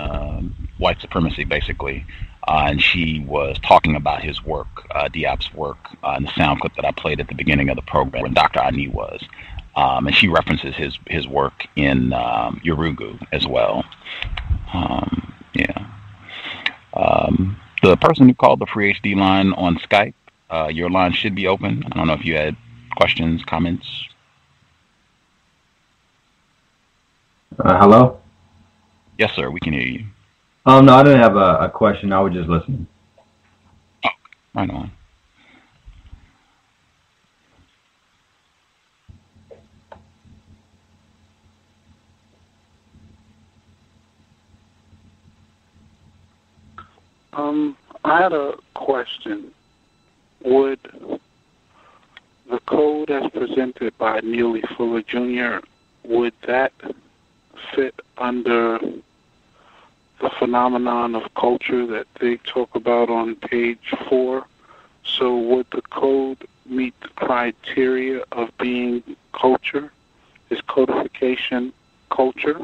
white supremacy, basically. And she was talking about his work, Diop's work, in the sound clip that I played at the beginning of the program when Dr. Ani was. And she references his work in Yurugu as well. The person who called the free HD line on Skype, your line should be open. I don't know if you had questions, comments. Hello? Yes, sir. We can hear you. No, I didn't have a question. I was just listening. Oh, right on. I had a question. Would the code as presented by Neely Fuller Jr., would that fit under the phenomenon of culture that they talk about on page 4? So would the code meet the criteria of being culture? Is codification culture?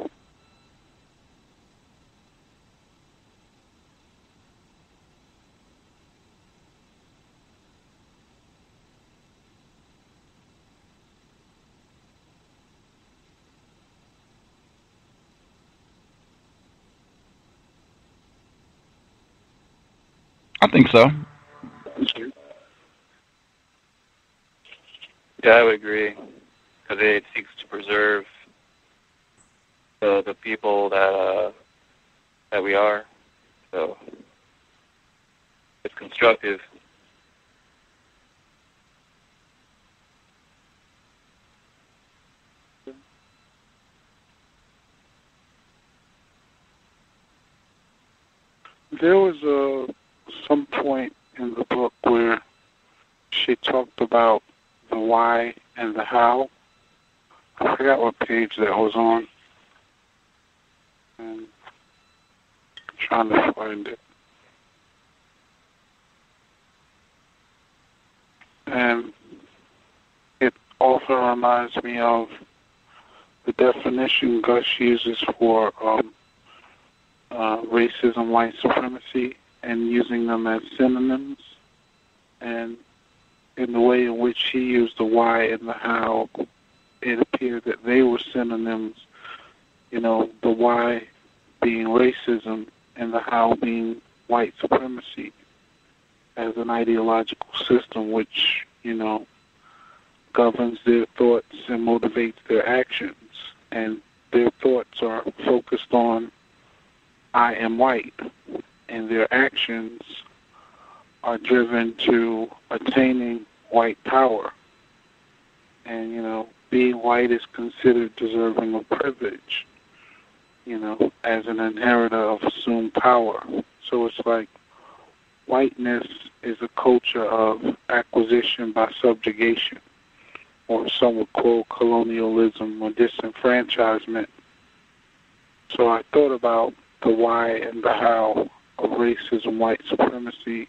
I think so. Yeah, I would agree, because it seeks to preserve the people that we are. So it's constructive. There was some point in the book where she talked about the why and the how. I forgot what page that was on. And trying to find it. And it also reminds me of the definition Gus uses for racism, white supremacy, and using them as synonyms. And in the way in which he used the why and the how, it appeared that they were synonyms, you know, the why being racism and the how being white supremacy as an ideological system which, you know, governs their thoughts and motivates their actions. And their thoughts are focused on I am white, and their actions are driven to attaining white power. And, you know, being white is considered deserving of privilege, you know, as an inheritor of assumed power. So it's like whiteness is a culture of acquisition by subjugation, or some would call colonialism or disenfranchisement. So I thought about the why and the how of racism, white supremacy,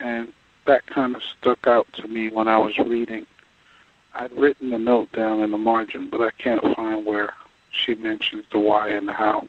and that kind of stuck out to me when I was reading. I'd written the note down in the margin, but I can't find where she mentions the why and the how.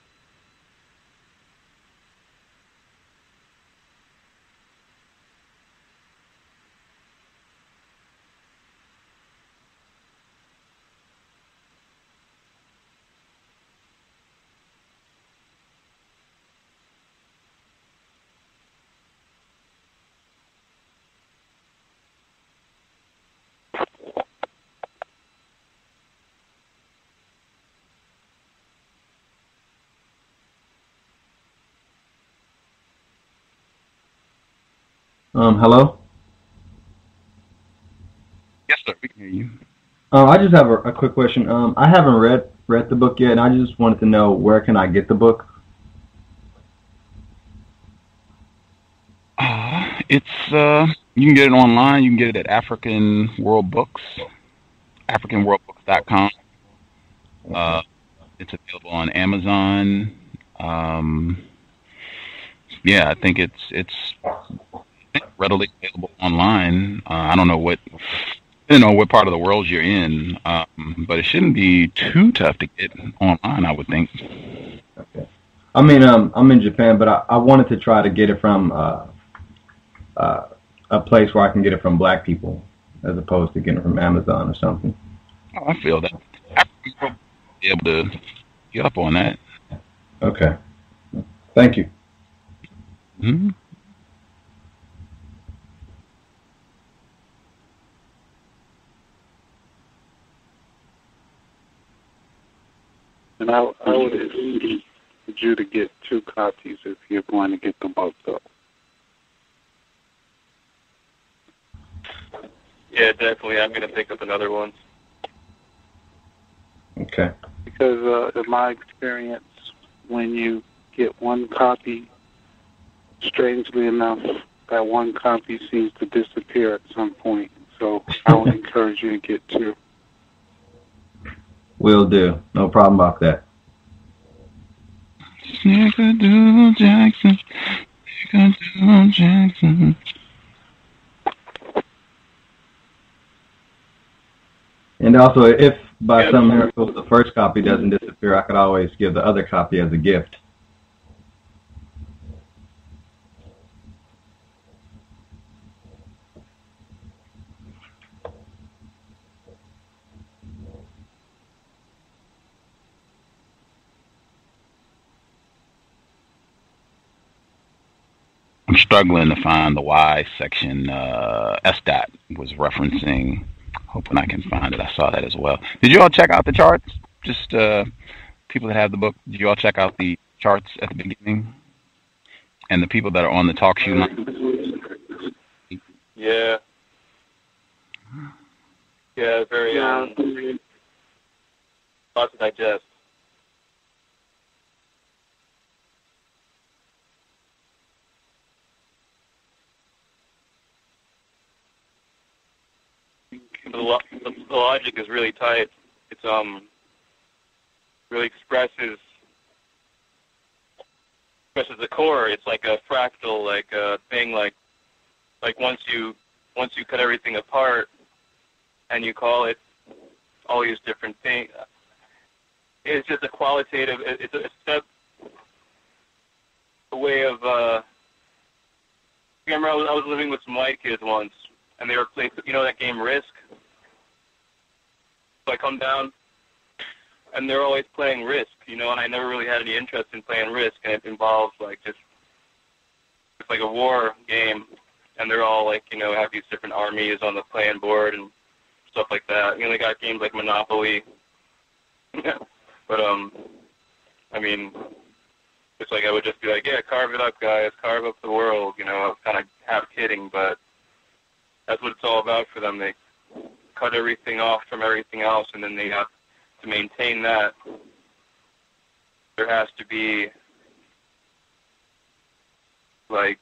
Hello? Yes, sir. We can hear you. I just have a quick question. I haven't read the book yet, and I just wanted to know, where can I get the book? It's you can get it online. You can get it at African World Books, AfricanWorldBooks.com. It's available on Amazon. Yeah, I think it's readily available online. I don't know what part of the world you're in, but it shouldn't be too tough to get online, I would think. Okay. I mean, I'm in Japan, but I wanted to try to get it from a place where I can get it from black people, as opposed to getting it from Amazon or something. Oh, I feel that. I'll be able to get up on that. Okay. Thank you. Mm-hmm. And I would encourage you to get 2 copies if you're going to get the book, though. Yeah, definitely. I'm going to pick up another one. Okay. Because in my experience, when you get 1 copy, strangely enough, that 1 copy seems to disappear at some point. So I would encourage you to get 2. Will do. No problem about that. Snickerdoodle Jackson. Snickerdoodle Jackson. And also, if by some miracle the first copy doesn't disappear, I could always give the other copy as a gift. I'm struggling to find the why section. S.Dot was referencing. Hoping I can find it. I saw that as well. Did you all check out the charts? Just people that have the book, did you all check out the charts at the beginning? And the people that are on the talk show line? Yeah. Yeah, very lots to digest. The logic is really tight. It's really expresses Because at the core, it's like a fractal, like a thing, like once you cut everything apart and you call it all these different things, it's just a qualitative, it's a step, a way of, I remember I was living with some white kids once, and they were playing, you know that game Risk? So I come down, and they're always playing Risk, you know, and I never really had any interest in playing Risk, and it involves, like, it's like a war game, and they're all, like, you know, have these different armies on the playing board and stuff like that. You know, they got games like Monopoly. But, I mean, it's like I would just be like, yeah, carve it up, guys, carve up the world, you know. I was kind of half kidding, but that's what it's all about for them. They cut everything off from everything else, and then they have to maintain that. There has to be, like,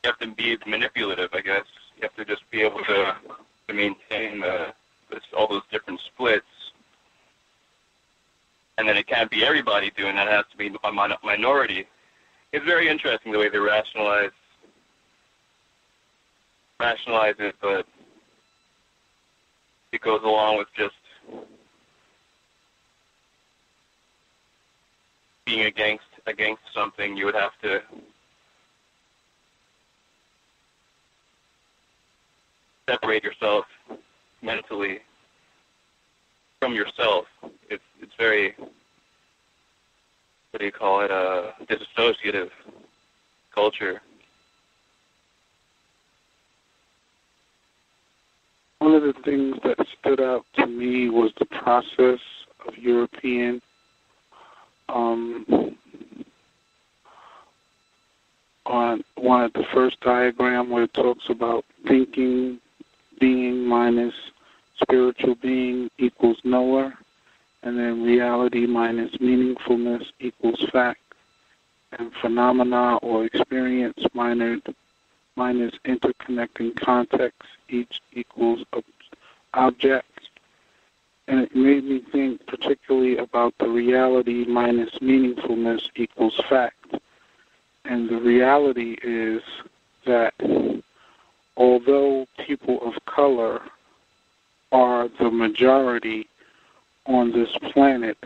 you have to be manipulative, I guess. You have to just be able to maintain all those different splits. And then it can't be everybody doing that. It has to be a minority. It's very interesting the way they rationalize it, but it goes along with just being against something. You would have to separate yourself mentally from yourself. It's very, what do you call it, disassociative culture. One of the things that stood out to me was the process of European on one of the first diagram where it talks about thinking being minus spiritual being equals knower, and then reality minus meaningfulness equals fact, and phenomena or experience minus interconnecting context each equals object. And it made me think particularly about the reality minus meaningfulness equals fact. And the reality is that although people of color are the majority on this planet,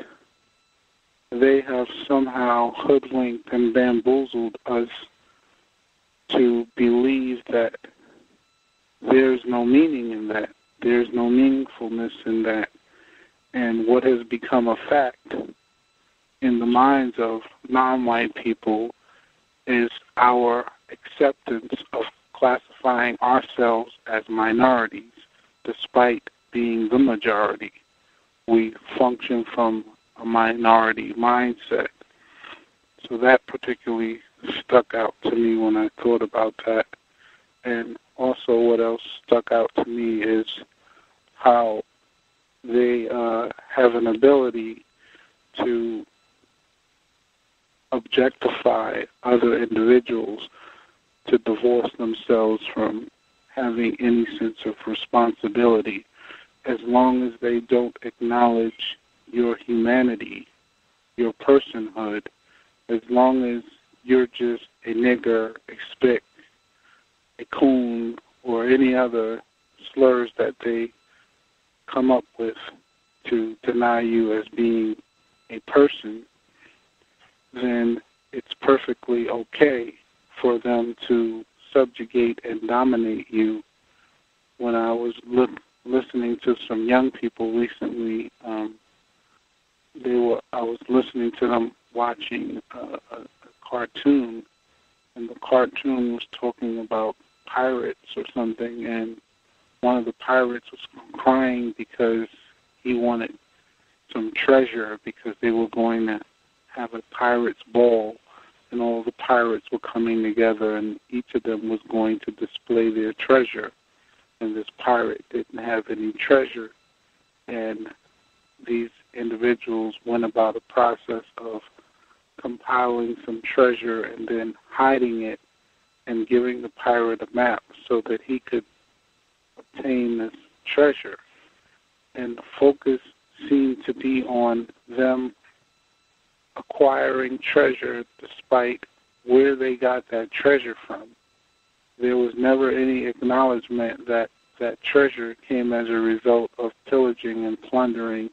they have somehow hoodwinked and bamboozled us to believe that there's no meaning in that, there's no meaningfulness in that. And what has become a fact in the minds of non-white people is our acceptance of classifying ourselves as minorities, despite being the majority. We function from a minority mindset. So that particularly stuck out to me when I thought about that. And also what else stuck out to me is how they have an ability to objectify other individuals, to divorce themselves from having any sense of responsibility, as long as they don't acknowledge your humanity, your personhood, as long as you're just a nigger, a spick, a coon, or any other slurs that they come up with to deny you as being a person, then it's perfectly okay for them to subjugate and dominate you. When I was listening to some young people recently, I was listening to them watching a cartoon, and the cartoon was talking about pirates or something, and one of the pirates was crying because he wanted some treasure, because they were going to have a pirate's ball, and all the pirates were coming together, and each of them was going to display their treasure, and this pirate didn't have any treasure, and these individuals went about a process of compiling some treasure and then hiding it and giving the pirate a map so that he could obtain this treasure. And the focus seemed to be on them acquiring treasure despite where they got that treasure from. There was never any acknowledgement that that treasure came as a result of pillaging and plundering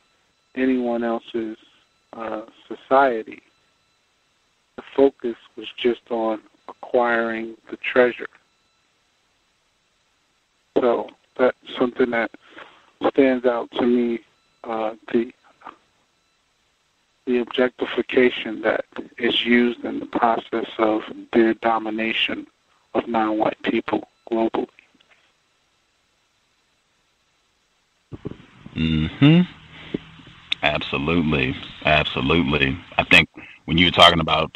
anyone else's society. The focus was just on acquiring the treasure. So that's something that stands out to me, the objectification that is used in the process of their domination of non-white people globally. Absolutely. Absolutely. I think when you were talking about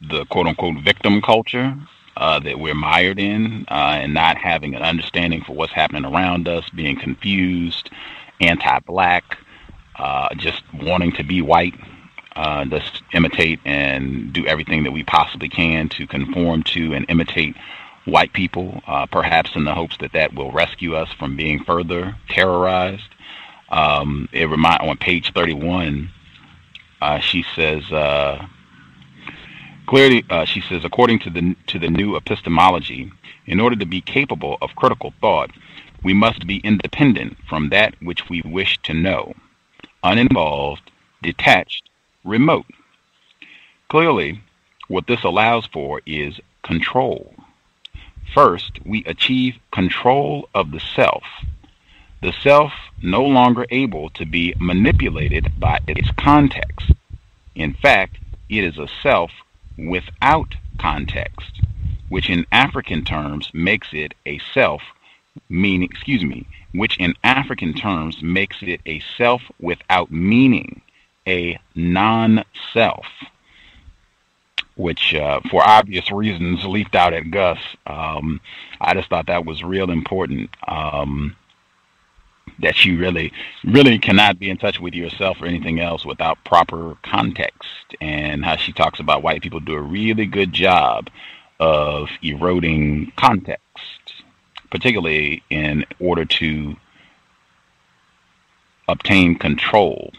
the quote-unquote victim culture that we're mired in and not having an understanding for what's happening around us, being confused, anti-black, just wanting to be white, just imitate and do everything that we possibly can to conform to and imitate white people, perhaps in the hopes that that will rescue us from being further terrorized. On page 31, she says clearly, she says, according to the new epistemology, in order to be capable of critical thought, we must be independent from that which we wish to know, uninvolved, detached, remote. Clearly, what this allows for is control. First, we achieve control of the self no longer able to be manipulated by its context. In fact, it is a self without context, which in African terms makes it a self, which in African terms makes it a self without meaning, a non-self, which for obvious reasons leaped out at Gus. I just thought that was real important, that you really cannot be in touch with yourself or anything else without proper context, and how she talks about white people do a really good job of eroding context, particularly in order to obtain control,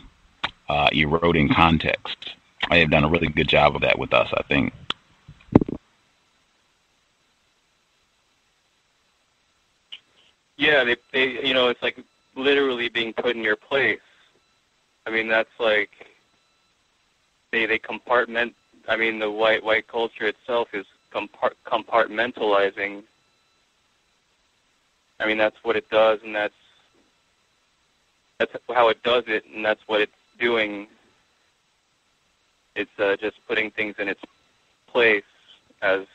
eroding context. I have done a really good job of that with us, I think. Yeah, they it's like literally being put in your place. I mean, that's like they compartment. I mean, the white culture itself is compartmentalizing. I mean, that's what it does, and that's how it does it, and that's what it's doing. It's just putting things in its place, as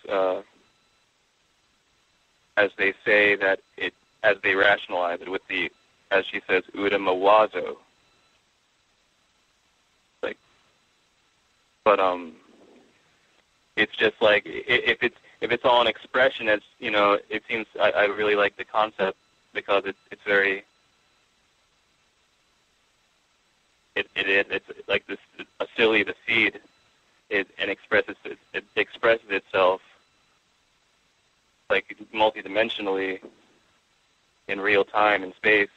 they say that it, as they rationalize it with the, as she says, Udamawazo. Like, but it's just like if it's all an expression, as it seems. I really like the concept because it's very. It's like this Asili, the seed, it expresses itself like multidimensionally in real time and space.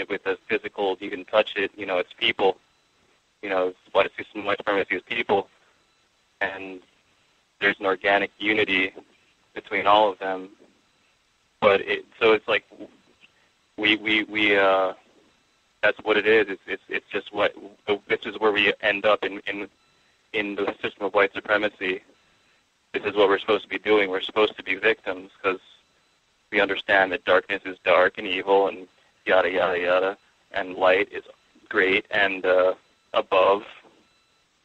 With a physical, you can touch it. It's people. White supremacy is people, and there's an organic unity between all of them. But so it's like we that's what it is. It's just this is where we end up in the system of white supremacy. This is what we're supposed to be doing. We're supposed to be victims because we understand that darkness is dark and evil and yada yada yada, and light is great, and above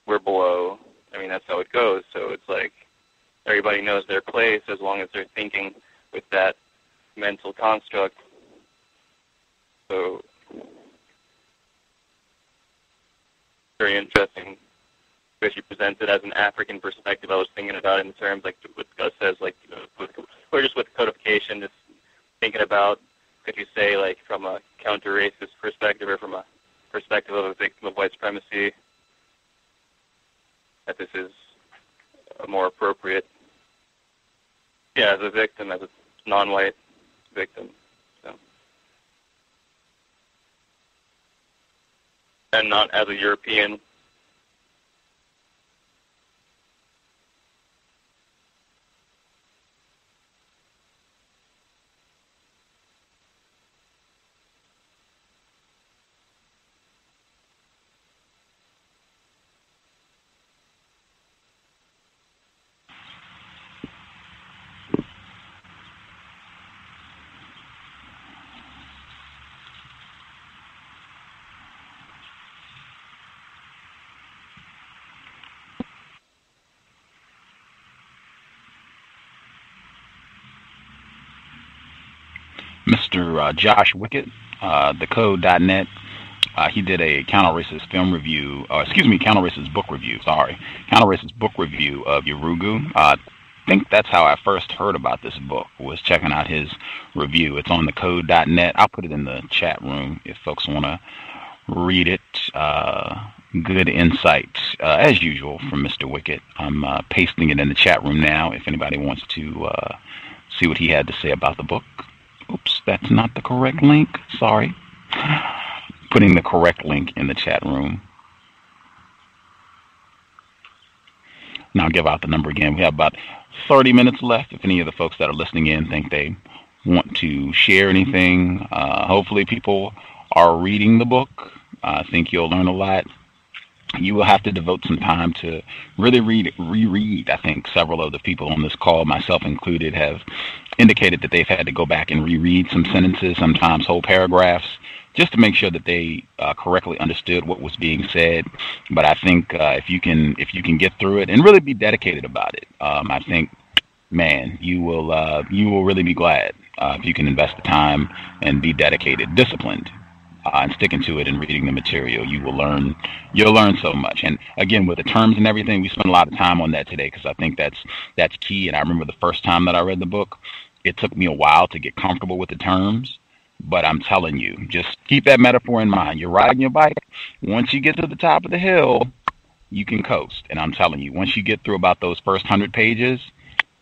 we're below. I mean, that's how it goes. So it's like everybody knows their place as long as they're thinking with that mental construct. So very interesting. Because you present it as an African perspective. I was thinking about it in terms like what Gus says, like or just with codification, just thinking about, could you say, like from a counter-racist perspective or from a perspective of a victim of white supremacy, that this is a more appropriate, as a victim, as a non-white victim. So. And not as a European Mr. Josh Wickett, the Code.net. He did a counter-racist film review, counter-racist book review, counter-racist book review of Yurugu. I think that's how I first heard about this book, was checking out his review. It's on the Code.net. I'll put it in the chat room if folks want to read it. Good insight, as usual, from Mr. Wickett. I'm pasting it in the chat room now if anybody wants to see what he had to say about the book. Oops, that's not the correct link. Sorry. Putting the correct link in the chat room. Now I'll give out the number again. We have about 30 minutes left. If any of the folks that are listening in think they want to share anything, hopefully people are reading the book. I think you'll learn a lot. You will have to devote some time to really reread. I think several of the people on this call, myself included, have indicated that they've had to go back and reread some sentences, sometimes whole paragraphs, just to make sure that they correctly understood what was being said. But I think if you can get through it and really be dedicated about it, I think, man, you will really be glad if you can invest the time and be dedicated, disciplined, and sticking to it and reading the material. You'll learn so much. And again, with the terms and everything, we spent a lot of time on that today because I think that's key. And I remember the first time that I read the book, it took me a while to get comfortable with the terms. But I'm telling you, just keep that metaphor in mind. You're riding your bike. Once you get to the top of the hill, you can coast. And I'm telling you, once you get through about those first 100 pages,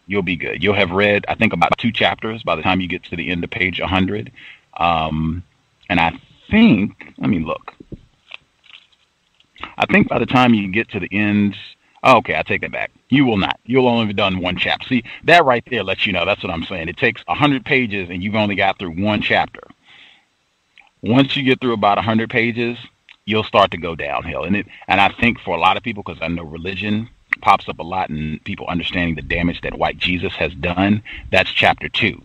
you'll be good. You'll have read, I think, about 2 chapters by the time you get to the end of page 100. And I think, let me look. I think by the time you get to the end, okay, I take that back. You will not. You'll only have done 1 chapter. See, that right there lets you know. That's what I'm saying. It takes 100 pages and you've only got through 1 chapter. Once you get through about 100 pages, you'll start to go downhill. And I think for a lot of people, because I know religion pops up a lot and people understanding the damage that white Jesus has done, that's chapter 2,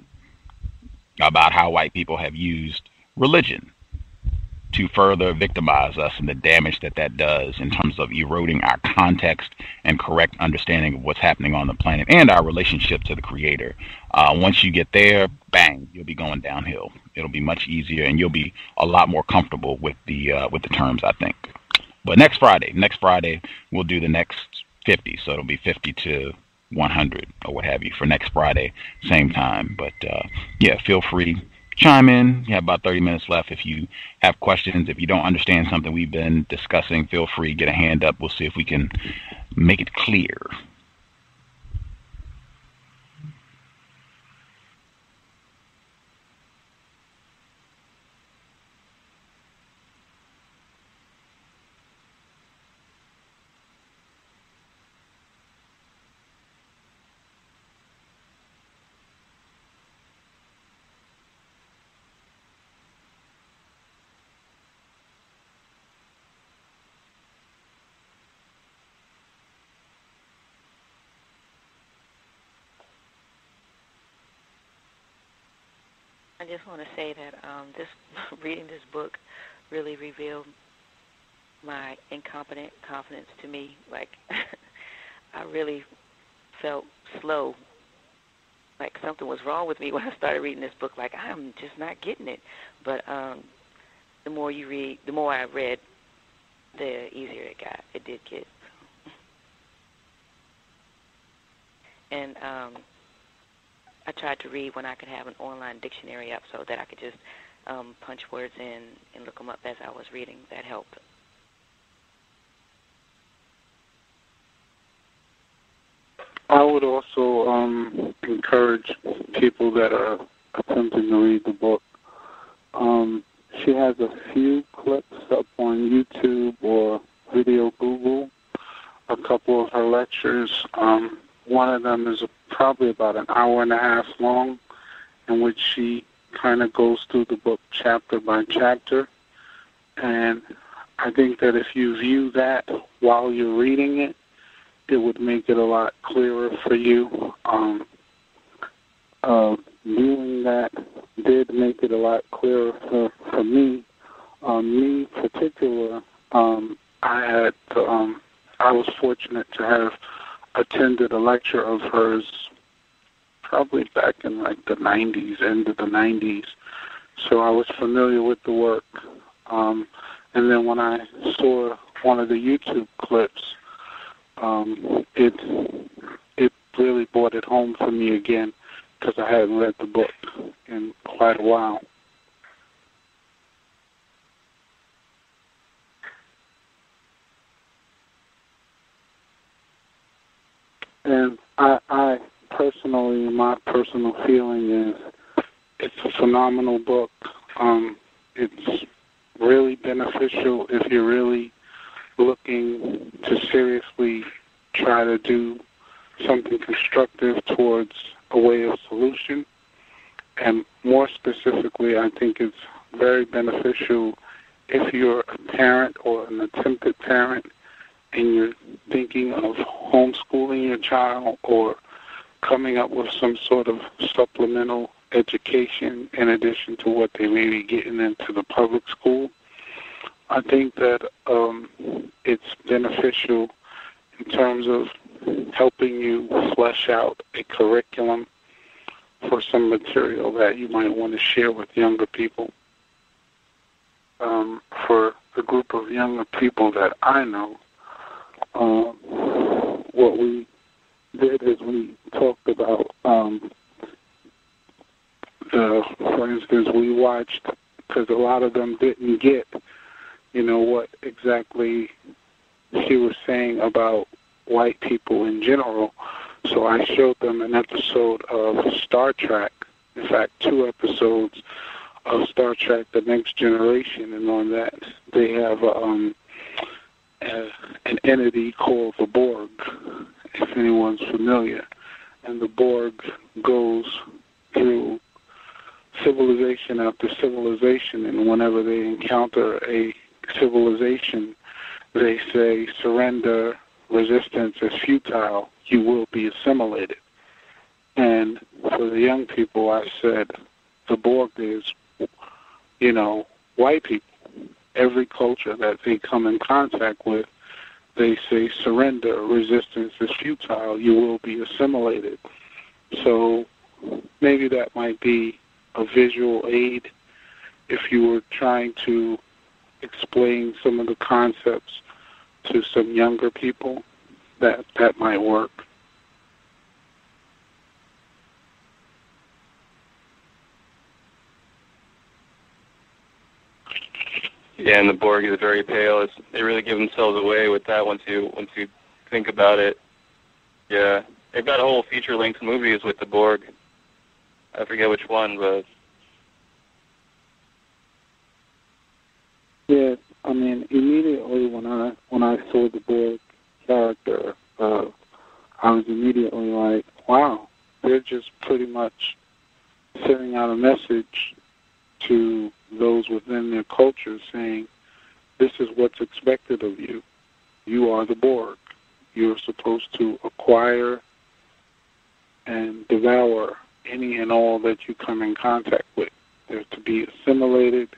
about how white people have used religion to further victimize us and the damage that does in terms of eroding our context and correct understanding of what's happening on the planet and our relationship to the Creator. Once you get there, bang, you'll be going downhill. It'll be much easier and you'll be a lot more comfortable with the terms, I think. But next Friday, we'll do the next 50. So it'll be 50 to 100 or what have you for next Friday, same time. But yeah, feel free. Chime in. You have about 30 minutes left. If you have questions, if you don't understand something we've been discussing, feel free, get a hand up. We'll see if we can make it clear. I just want to say that reading this book really revealed my incompetent confidence to me. Like, I really felt slow, like something was wrong with me when I started reading this book. Like, I'm just not getting it. But the more you read, the more I read, the easier it got. It did get. And I tried to read when I could have an online dictionary up so that I could just punch words in and look them up as I was reading. That helped. I would also encourage people that are attempting to read the book. She has a few clips up on YouTube or Video Google, a couple of her lectures. One of them is probably about an hour and a half long, in which she kind of goes through the book chapter by chapter. And I think that if you view that while you're reading it, it would make it a lot clearer for you. Viewing that did make it a lot clearer for me. Me in particular, I was fortunate to have attended a lecture of hers probably back in like the 90s, end of the 90s, so I was familiar with the work. And then when I saw one of the YouTube clips, it really brought it home for me again, because I hadn't read the book in quite a while. And I personally, my personal feeling is it's a phenomenal book. It's really beneficial if you're really looking to seriously try to do something constructive towards a way of solution. And more specifically, I think it's very beneficial if you're a parent or an attempted parent and you're thinking of homeschooling your child or coming up with some sort of supplemental education in addition to what they may be getting into the public school. I think that it's beneficial in terms of helping you flesh out a curriculum for some material that you might want to share with younger people. For the group of younger people that I know, what we did is we talked about, for instance, we watched, because a lot of them didn't get, what exactly she was saying about white people in general. So I showed them an episode of Star Trek, in fact, 2 episodes of Star Trek The Next Generation, and on that they have an entity called the Borg, if anyone's familiar. And the Borg goes through civilization after civilization, and whenever they encounter a civilization, they say, surrender, resistance is futile, you will be assimilated. And for the young people, I said, the Borg is, white people. Every culture that they come in contact with, they say, surrender, resistance is futile, you will be assimilated. So maybe that might be a visual aid if you were trying to explain some of the concepts to some younger people. That might work. Yeah, and the Borg is very pale. They really give themselves away with that once you think about it. Yeah, they've got a whole feature-length movies with the Borg. I forget which one, but yeah, I mean, immediately when I saw the Borg character, I was immediately like, wow, they're just pretty much sending out a message to those within their culture saying, this is what's expected of you. You are the Borg. You're supposed to acquire and devour any and all that you come in contact with. They're to be assimilated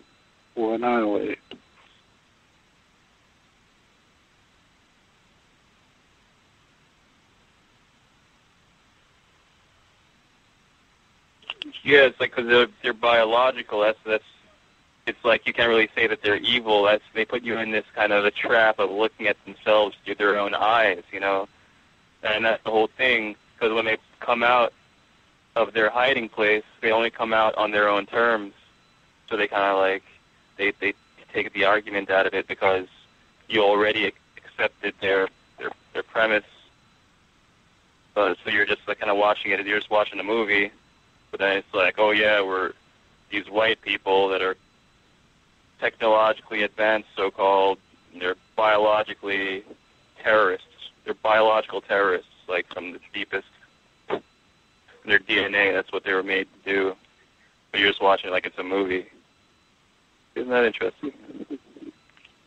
or annihilated. yeah, it's like because they're biological. It's like you can't really say that they're evil. They put you in this kind of a trap of looking at themselves through their own eyes, and that's the whole thing. Because when they come out of their hiding place, they only come out on their own terms. So they kind of like they take the argument out of it because you already accepted their premise. So you're just like kind of watching it. You're just watching a movie, but then it's like, oh yeah, we're these white people that are technologically advanced, so-called. They're biologically terrorists. They're biological terrorists, like from the deepest. Their DNA, that's what they were made to do. But you're just watching it like it's a movie. Isn't that interesting?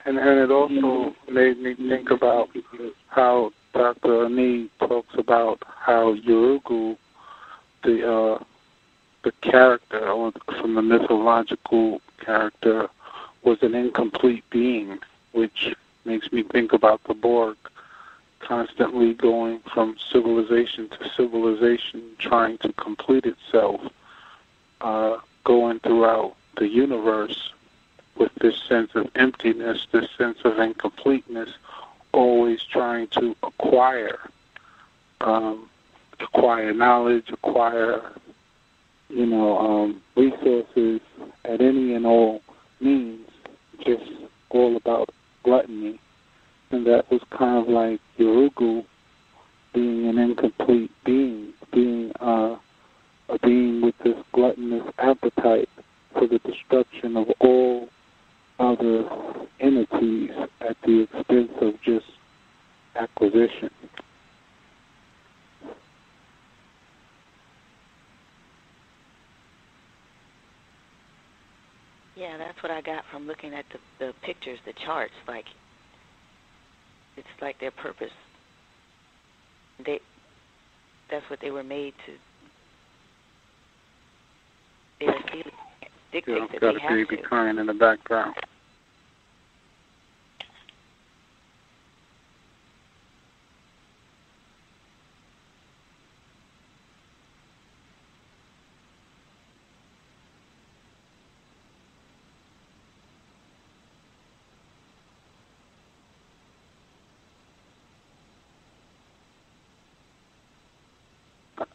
And it also made me think about how Dr. Ani talks about how Yurugu, the character, or from the mythological character, was an incomplete being, which makes me think about the Borg constantly going from civilization to civilization, trying to complete itself, going throughout the universe with this sense of emptiness, this sense of incompleteness, always trying to acquire knowledge, acquire, resources at any and all means, just all about gluttony. And that was kind of like Yurugu being an incomplete being, being a being with this gluttonous appetite for the destruction of all other entities at the expense of just acquisition. Yeah, that's what I got from looking at the pictures, the charts. Like, it's like their purpose. That's what they were made to. Their Asili dictates that they have to. Got a baby crying in the background.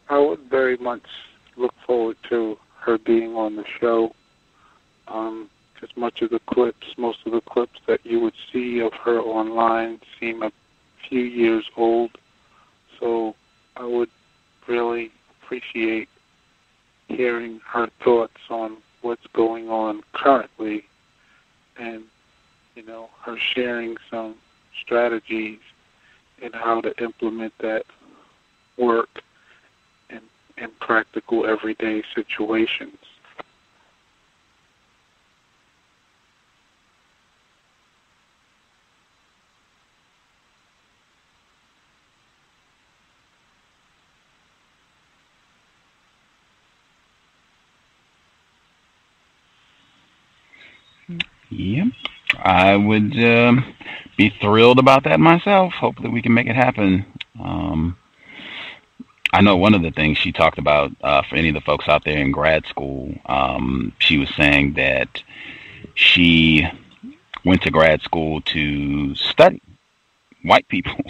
I would very much look forward to her being on the show. As much of the clips, most of the clips that you would see of her online seem a few years old. So I would really appreciate hearing her thoughts on what's going on currently and, her sharing some strategies in how to implement that work in practical everyday situations. Yep. I would be thrilled about that myself. Hopefully we can make it happen. I know one of the things she talked about for any of the folks out there in grad school, she was saying that she went to grad school to study white people,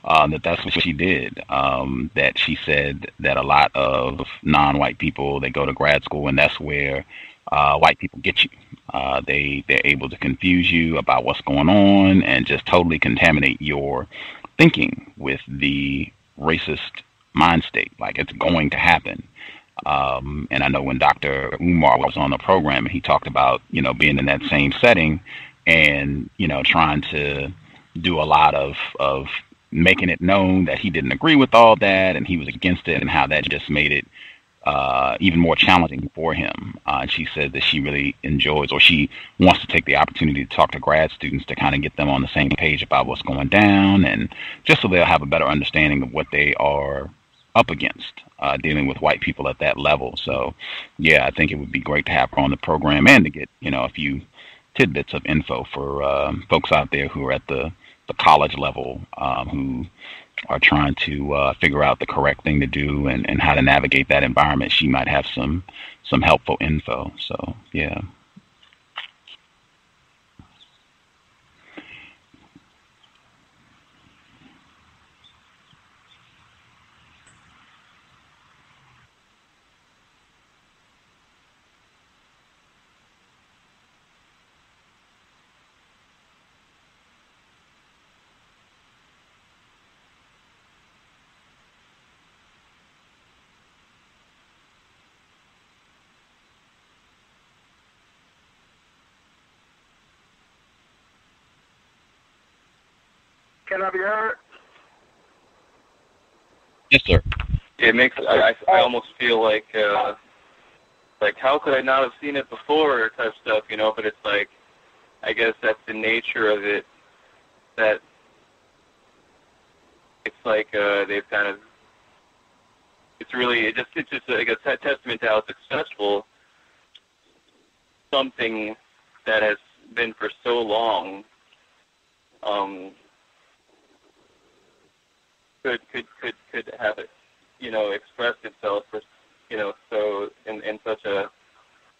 that's what she did, that she said that a lot of non-white people, they go to grad school and that's where white people get you. They're able to confuse you about what's going on and just totally contaminate your thinking with the racist mind state. Like, it's going to happen. And I know when Dr. Umar was on the program, he talked about, being in that same setting and, trying to do a lot of making it known that he didn't agree with all that and he was against it, and how that just made it even more challenging for him. And she said that she really enjoys, or she wants to take the opportunity to talk to grad students to kind of get them on the same page about what's going down, and just so they'll have a better understanding of what they are up against, dealing with white people at that level. So, yeah, I think it would be great to have her on the program and to get, a few tidbits of info for folks out there who are at the college level, who are trying to figure out the correct thing to do and how to navigate that environment. She might have some helpful info. So, yeah. Can I be heard? Yes, sir. It makes I almost feel like how could I not have seen it before type stuff, but it's like, I guess that's the nature of it, that it's like they've kind of, it's just like a testament to how successful something that has been for so long could have it, expressed itself for, so in such a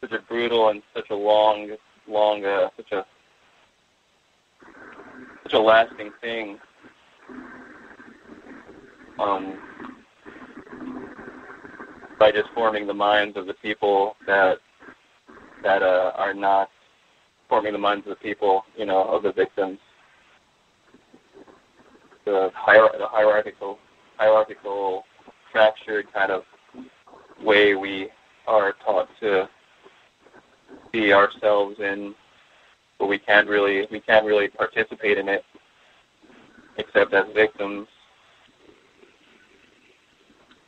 such a brutal and such a long, such a lasting thing. By just forming the minds of the people that are not forming the minds of the people, of the victims. The hierarchical, fractured kind of way we are taught to see ourselves in, but we can't really participate in it except as victims.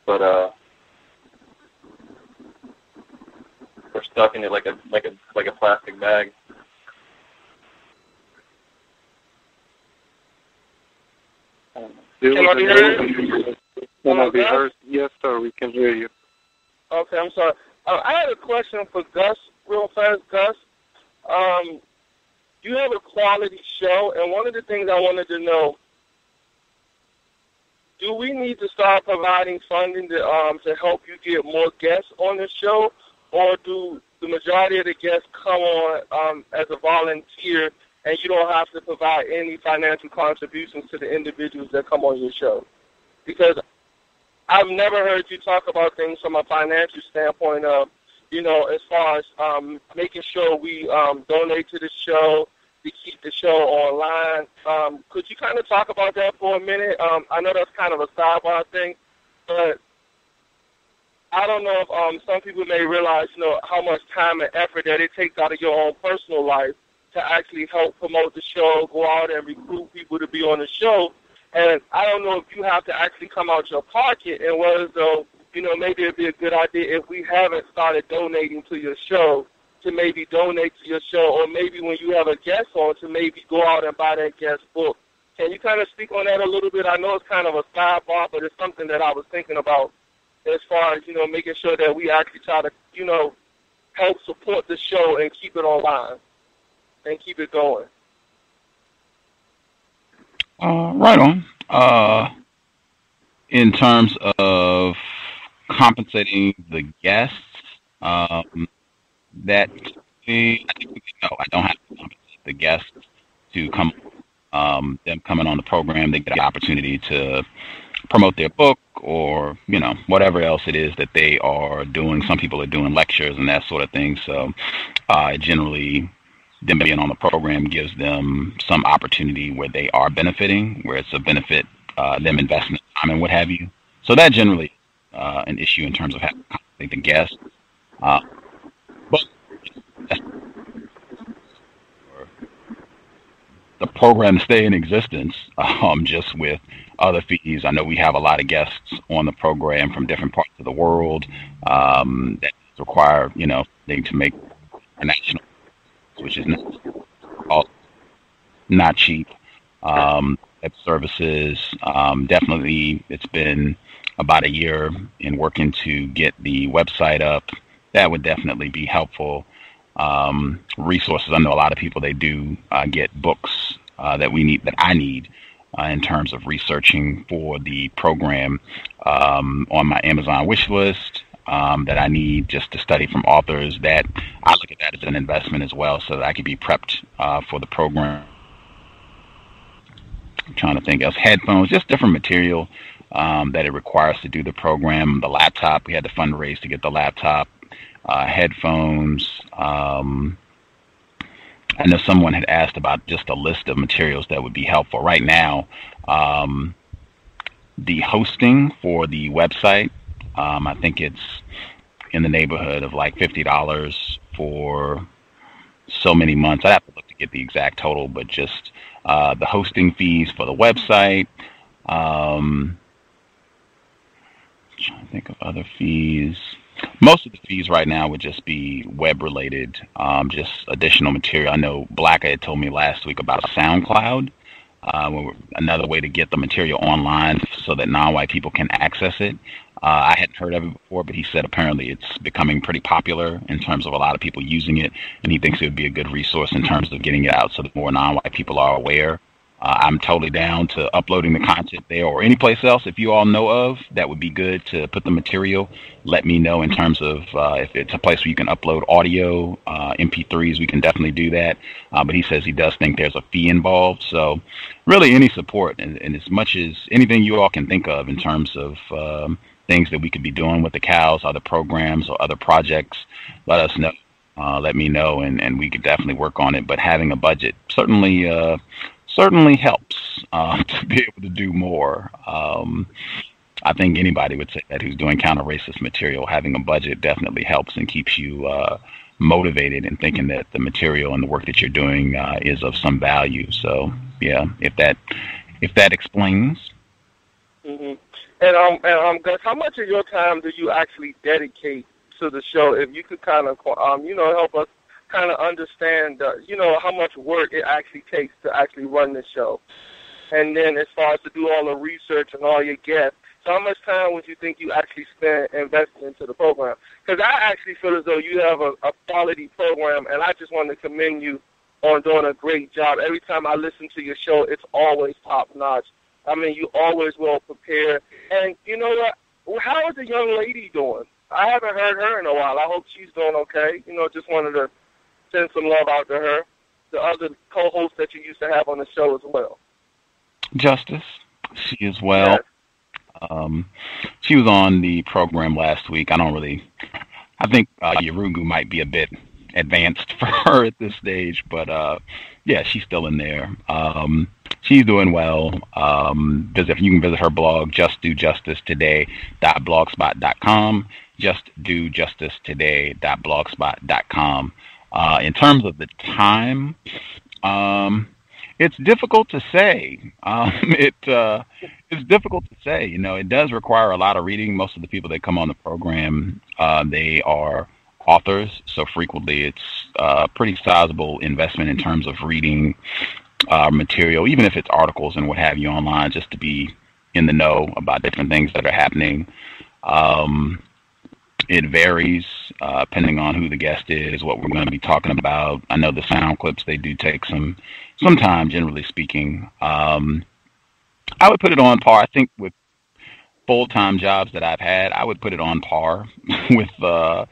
But we're stuck in it like a plastic bag. Can I be heard? Can I be heard? Yes, sir. We can hear you. Okay, I'm sorry. I had a question for Gus, real fast. Gus, you have a quality show, and one of the things I wanted to know, do we need to start providing funding to help you get more guests on the show, or do the majority of the guests come on as a volunteer and you don't have to provide any financial contributions to the individuals that come on your show? Because I've never heard you talk about things from a financial standpoint of, as far as making sure we donate to the show, to keep the show online. Could you kind of talk about that for a minute? I know that's kind of a sidebar thing, but I don't know if some people may realize, how much time and effort that it takes out of your own personal life to actually help promote the show, go out and recruit people to be on the show. And I don't know if you have to actually come out your pocket, and whether though, maybe it'd be a good idea if we haven't started donating to your show, to maybe donate to your show, or maybe when you have a guest on, to maybe go out and buy that guest book. Can you kind of speak on that a little bit? I know it's kind of a sidebar, but it's something that I was thinking about as far as, making sure that we actually try to, help support the show and keep it online and keep it going. Right on. In terms of compensating the guests, I think I don't have to compensate the guests to come. Them coming on the program, they get the opportunity to promote their book or, whatever else it is that they are doing. Some people are doing lectures and that sort of thing. So generally, them being on the program gives them some opportunity where they are benefiting, where it's a benefit, them investing time and what have you. So that generally an issue in terms of having to compensate the guests. But the program stay in existence, just with other fees. I know we have a lot of guests on the program from different parts of the world that require, they to make international, which is not cheap. Services, definitely it's been about a year in working to get the website up. That would definitely be helpful. Resources. I know a lot of people, they do get books that I need in terms of researching for the program on my Amazon wish list that I need just to study from authors. That I look at that as an investment as well, so that I can be prepped for the program. I'm trying to think else. Headphones, just different material that it requires to do the program. The laptop, we had to fundraise to get the laptop. Headphones. I know someone had asked about just a list of materials that would be helpful. Right now, the hosting for the website, I think it's in the neighborhood of like $50 for so many months. I'd have to look to get the exact total, but just the hosting fees for the website. Trying to think of other fees. Most of the fees right now would just be web-related, just additional material. I know Blacka had told me last week about SoundCloud, another way to get the material online so that non-white people can access it. I hadn't heard of it before, but he said apparently it's becoming pretty popular in terms of a lot of people using it, and he thinks it would be a good resource in terms of getting it out so that more non-white people are aware. I'm totally down to uploading the content there or any place else. If you all know of, that would be good to put the material. Let me know in terms of if it's a place where you can upload audio, MP3s, we can definitely do that. But he says he does think there's a fee involved. So really any support and as much as anything you all can think of in terms of things that we could be doing with the cows, other programs or other projects, let us know. Let me know, and we could definitely work on it. But having a budget certainly helps to be able to do more. I think anybody would say that who's doing counter-racist material, having a budget definitely helps and keeps you motivated and thinking that the material and the work that you're doing is of some value. So, yeah, if that explains. Mm-hmm. And Gus, how much of your time do you actually dedicate to the show? If you could kind of, help us kind of understand, how much work it actually takes to actually run the show. And then as far as to do all the research and all your guests, so how much time would you think you actually spend investing into the program? Because I actually feel as though you have a quality program, and I just want to commend you on doing a great job. Every time I listen to your show, it's always top-notch. I mean, you always well prepared. And you know what? How is the young lady doing? I haven't heard her in a while. I hope she's doing okay. Just wanted to send some love out to her, the other co-hosts that you used to have on the show as well. Justice, she is well. Yes. She was on the program last week. I think Yurugu might be a bit advanced for her at this stage, but yeah, she's still in there. She's doing well. You can visit her blog, justdojusticetoday.blogspot.com, justdojusticetoday.blogspot.com. In terms of the time, it's difficult to say. It's difficult to say. It does require a lot of reading. Most of the people that come on the program, they are authors, so frequently it's a pretty sizable investment in terms of reading material, even if it's articles and what have you online, just to be in the know about different things that are happening. It varies depending on who the guest is, what we're going to be talking about. I know the sound clips, they do take some time, generally speaking. I would put it on par, I think, with full-time jobs that I've had. I would put it on par with a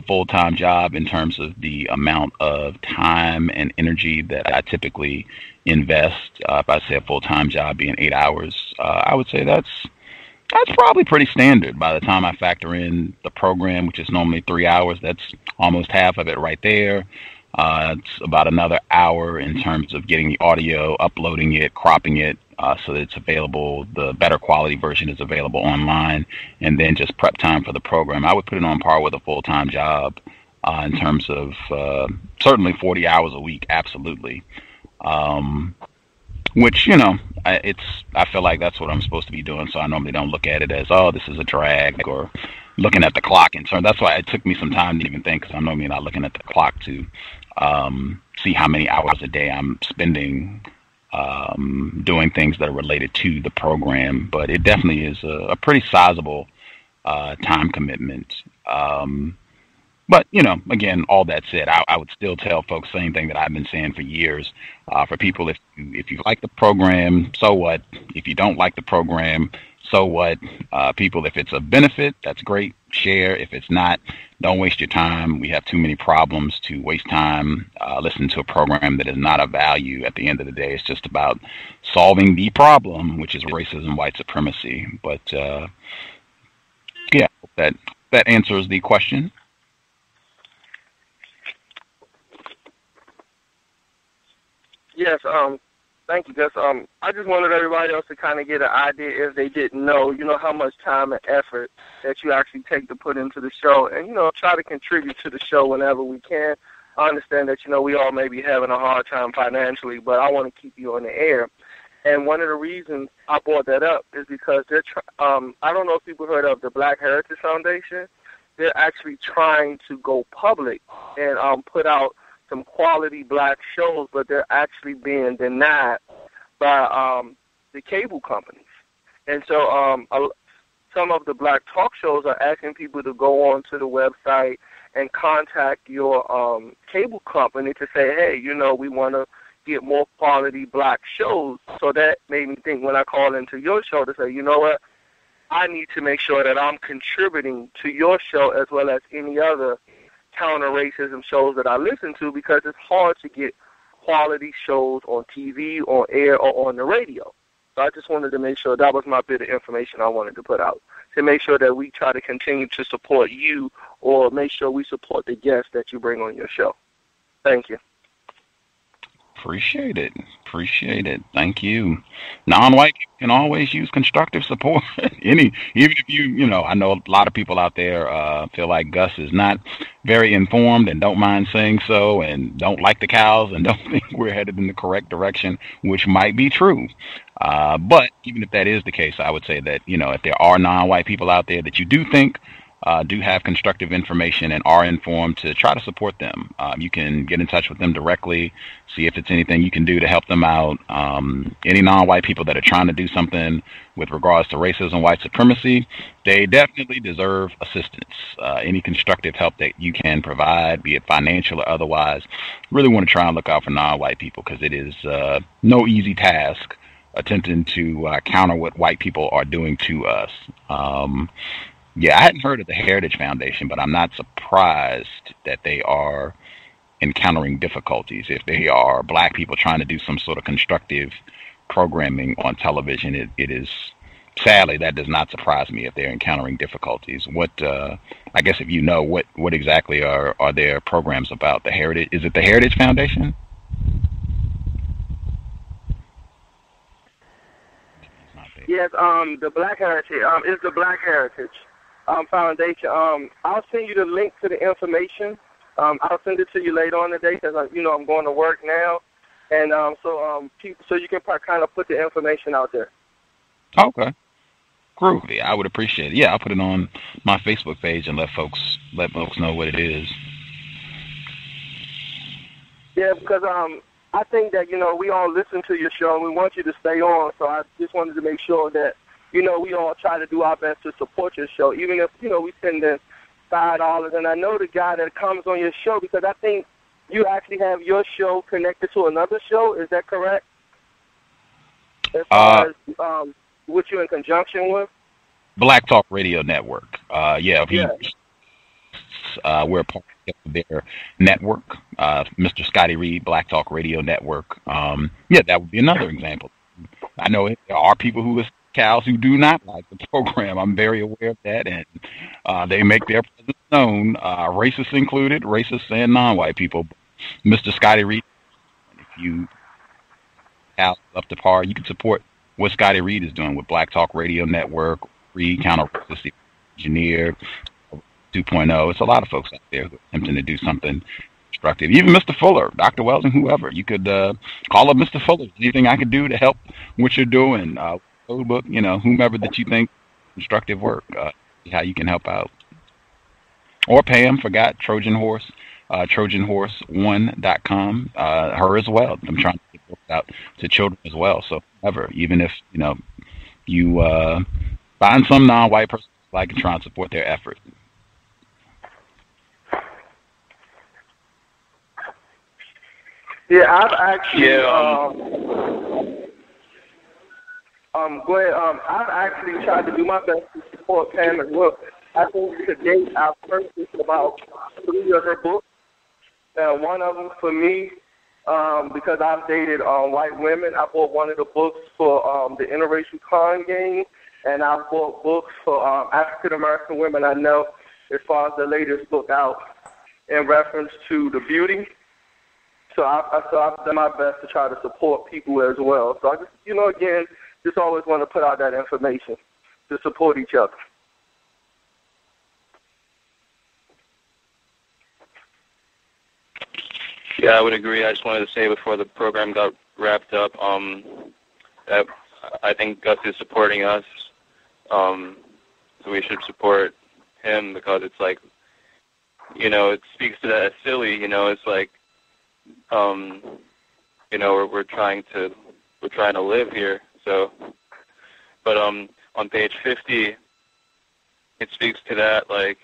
full-time job in terms of the amount of time and energy that I typically invest. If I say a full-time job being 8 hours, I would say that's probably pretty standard. By the time I factor in the program, which is normally 3 hours, that's almost half of it right there. It's about another hour in terms of getting the audio, uploading it, cropping it, so that it's available. The better quality version is available online, and then just prep time for the program. I would put it on par with a full-time job in terms of certainly 40 hours a week, absolutely. Which, I feel like that's what I'm supposed to be doing, so I normally don't look at it as, oh, this is a drag, or looking at the clock. And so that's why it took me some time to even think, because I'm normally not looking at the clock to see how many hours a day I'm spending doing things that are related to the program. But it definitely is a pretty sizable time commitment. But, again, all that said, I would still tell folks the same thing that I've been saying for years. For people, if you like the program, so what? If you don't like the program, so what? People, if it's a benefit, that's great. Share. If it's not, don't waste your time. We have too many problems to waste time listening to a program that is not of value. At the end of the day, it's just about solving the problem, which is racism, white supremacy. But, yeah, that answers the question. Yes, thank you, Gus. I just wanted everybody else to kind of get an idea, if they didn't know, how much time and effort that you actually take to put into the show, and, try to contribute to the show whenever we can. I understand that, we all may be having a hard time financially, but I want to keep you on the air. And one of the reasons I brought that up is because they're I don't know if people heard of the Black Heritage Foundation. They're actually trying to go public and put out some quality black shows, but they're actually being denied by the cable companies. And so some of the black talk shows are asking people to go on to the website and contact your cable company to say, hey, we want to get more quality black shows. So that made me think when I called into your show to say, you know what, I need to make sure that I'm contributing to your show as well as any other counter-racism shows that I listen to, because it's hard to get quality shows on TV, on air, or on the radio. So I just wanted to make sure that was my bit of information I wanted to put out, to make sure that we try to continue to support you, or make sure we support the guests that you bring on your show. Thank you. Appreciate it. Thank you. Non-white can always use constructive support. Even if I know a lot of people out there feel like Gus is not very informed and don't mind saying so, and don't like the cows and don't think we're headed in the correct direction, which might be true. But even if that is the case, I would say that, if there are non-white people out there that you do think do have constructive information and are informed, to try to support them. You can get in touch with them directly, see if it's anything you can do to help them out. Any non-white people that are trying to do something with regards to racism, white supremacy, they definitely deserve assistance. Any constructive help that you can provide, be it financial or otherwise, really want to try and look out for non-white people, because it is no easy task attempting to counter what white people are doing to us. Yeah, I hadn't heard of the Heritage Foundation, but I'm not surprised that they are encountering difficulties. If they are black people trying to do some sort of constructive programming on television, it is, sadly, that does not surprise me if they're encountering difficulties. What, I guess if you know, what exactly are their programs about? The Heritage, is it the Heritage Foundation? Yes, the Black Heritage, it's the Black Heritage Foundation. I'll send you the link to the information. I'll send it to you later on today, because I'm going to work now, and so you can kind of put the information out there. Okay, groovy. I would appreciate it. Yeah, I'll put it on my Facebook page and let folks know what it is. Yeah, because I think that we all listen to your show and we want you to stay on. So I just wanted to make sure that we all try to do our best to support your show, even if, we send in $5. And I know the guy that comes on your show, because I think you actually have your show connected to another show. Is that correct? As far as what you're in conjunction with? Black Talk Radio Network. We're a part of their network, Mr. Scotty Reed, Black Talk Radio Network. That would be another example. I know there are people who listen to cows who do not like the program. I'm very aware of that, and they make their presence known, racists included, racists and non-white people. Mr. Scotty Reed, if you cows up to par, you can support what Scotty Reed is doing with Black Talk Radio Network, Reed Counter-Racist Engineer 2.0. It's a lot of folks out there who are attempting to do something constructive. Even Mr. Fuller, Dr. Wells, and whoever. You could call up Mr. Fuller. Anything I could do to help what you're doing? Code book, whomever that you think constructive work, how you can help out. Or Pam, forgot Trojan Horse, TrojanHorse1.com, her as well. I'm trying to get books out to children as well. So even if, you find some non-white person like and try and support their effort. Yeah, I've actually go ahead. I've actually tried to do my best to support Pam as well. I think to date I've purchased about 3 of her books. And one of them for me, because I've dated white women, I bought one of the books for the interracial con game, and I bought books for African American women I know, as far as the latest book out in reference to the beauty. So I've done my best to try to support people as well. So I just, again, just always want to put out that information to support each other. Yeah, I would agree. I just wanted to say before the program got wrapped up, that I think Gus is supporting us, so we should support him, because it's like, it speaks to that Asili, it's like, we're trying to live here. So, but on page 50, it speaks to that, like,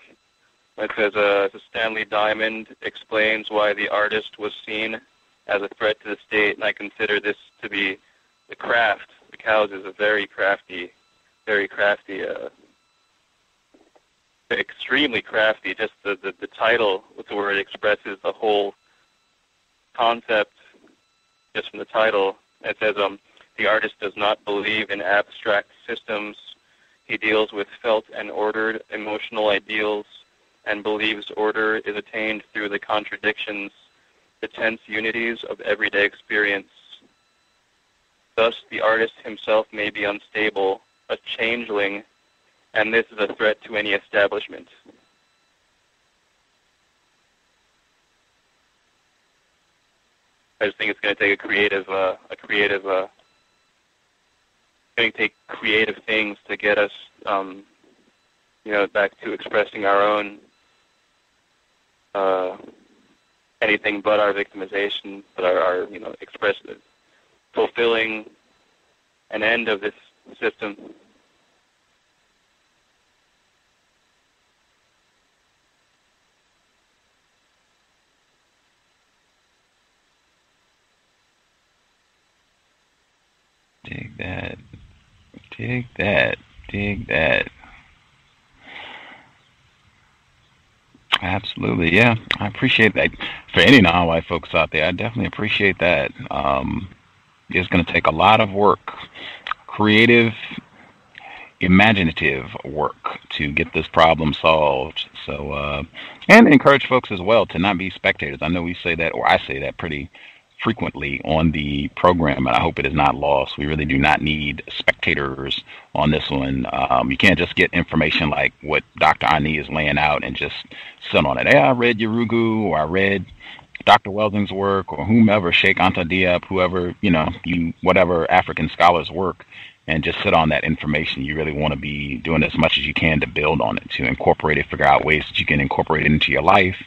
it says, Stanley Diamond explains why the artist was seen as a threat to the state, and I consider this to be the craft. The C.O.W.S is a very crafty, extremely crafty. Just the title, with the word, expresses the whole concept just from the title. It says, the artist does not believe in abstract systems. He deals with felt and ordered emotional ideals and believes order is attained through the contradictions, the tense unities of everyday experience. Thus, the artist himself may be unstable, a changeling, and this is a threat to any establishment. I just think it's going to take creative things to get us, back to expressing our own anything but our victimization, but our fulfilling an end of this system. Dig that. Absolutely, yeah. I appreciate that. For any non-white folks out there, I definitely appreciate that. It's going to take a lot of work, creative, imaginative work to get this problem solved. So, and encourage folks as well to not be spectators. I know we say that, or I say that pretty frequently on the program, and I hope it is not lost. We really do not need spectators on this one. You can't just get information like what Dr. Ani is laying out and just sit on it. Hey, I read Yurugu, or I read Dr. Welsing's work, or whomever, Sheikh Anta Diop, whoever, whatever African scholars' work, and just sit on that information. You really want to be doing as much as you can to build on it, to incorporate it, figure out ways that you can incorporate it into your life,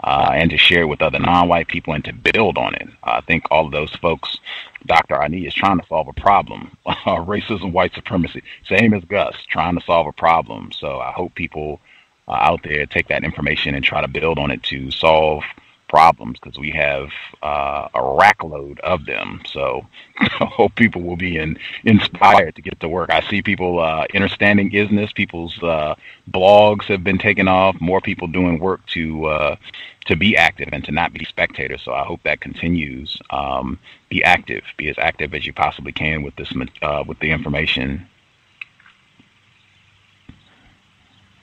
and to share it with other non-white people and to build on it. I think all of those folks, Dr. Ani is trying to solve a problem, racism, white supremacy, same as Gus, trying to solve a problem. So I hope people out there take that information and try to build on it to solve problems, because we have a rackload of them. So I hope people will be inspired to get to work. I see people understanding isness. People's blogs have been taken off. More people doing work to be active and to not be spectators. So I hope that continues. Be active. Be as active as you possibly can with this with the information.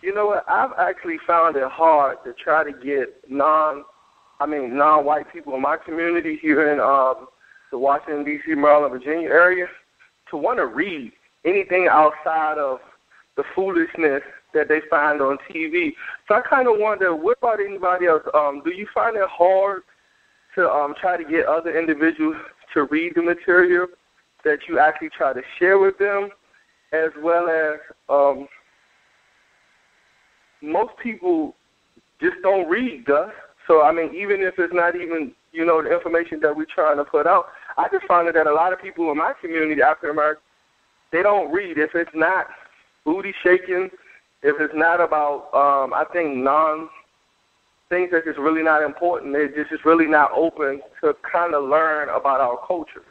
You know what? I've actually found it hard to try to get non-white people in my community here in the Washington, D.C., Maryland, Virginia area to want to read anything outside of the foolishness that they find on TV. So I kind of wonder, what about anybody else? Do you find it hard to try to get other individuals to read the material that you actually try to share with them, as well as most people just don't read, Gus? So, even if it's not even, the information that we're trying to put out, I just found that a lot of people in my community, African American, they don't read. If it's not booty shaking, if it's not about, things that just really not important, they're just really not open to kind of learn about our culture.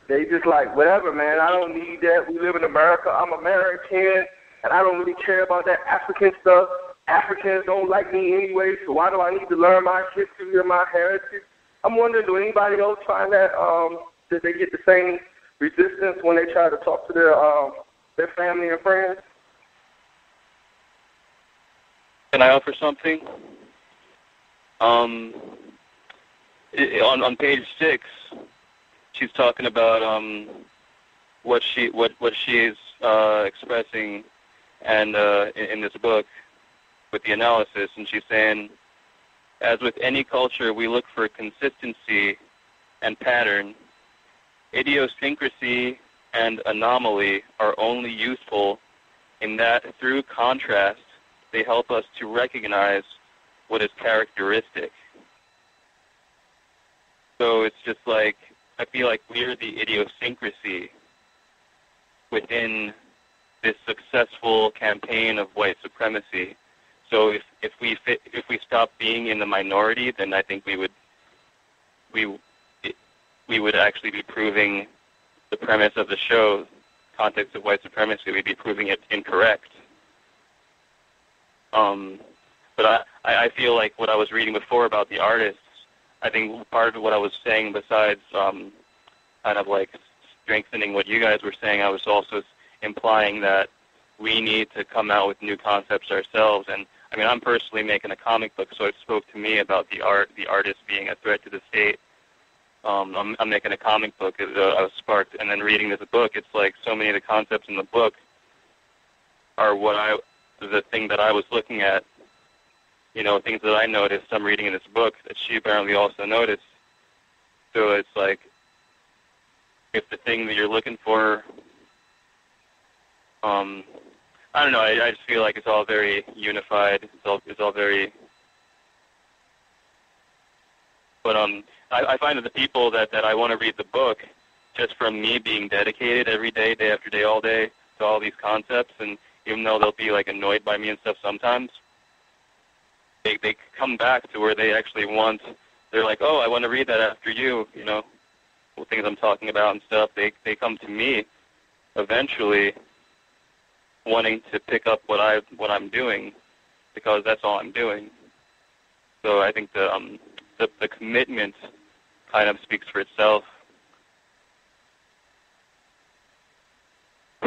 They just like, whatever, man, I don't need that. We live in America. I'm American, and I don't really care about that African stuff. Africans don't like me anyway, so why do I need to learn my history or my heritage? I'm wondering, do anybody else find that that they get the same resistance when they try to talk to their family and friends? Can I offer something? On page 6, she's talking about what she is expressing, and in this book, with the analysis, and she's saying, as with any culture, we look for consistency and pattern. Idiosyncrasy and anomaly are only useful in that through contrast, they help us to recognize what is characteristic. So it's just like, I feel like we're the idiosyncrasy within this successful campaign of white supremacy. So if we stop being in the minority, then I think we we would actually be proving the premise of the show, Context of White Supremacy, we'd be proving it incorrect. But I feel like what I was reading before about the artists, I think part of what I was saying, besides kind of like strengthening what you guys were saying, I was also implying that we need to come out with new concepts ourselves. And I mean, I'm personally making a comic book, so it spoke to me about the artist being a threat to the state. I'm making a comic book. I was sparked, and then reading this book, it's like so many of the concepts in the book are the thing that I was looking at. You know, things that I noticed, I'm reading in this book that she apparently also noticed. So it's like, if the thing that you're looking for, I don't know, I just feel like it's all very unified. It's all very, but I find that the people that I want to read the book, just from me being dedicated every day, day after day, all day, to all these concepts, and even though they'll be like annoyed by me and stuff sometimes, they come back to where they actually want. They're like, oh, I want to read that after you, you know, the things I'm talking about and stuff. They come to me eventually, wanting to pick up what I'm doing, because that's all I'm doing. So I think the commitment kind of speaks for itself.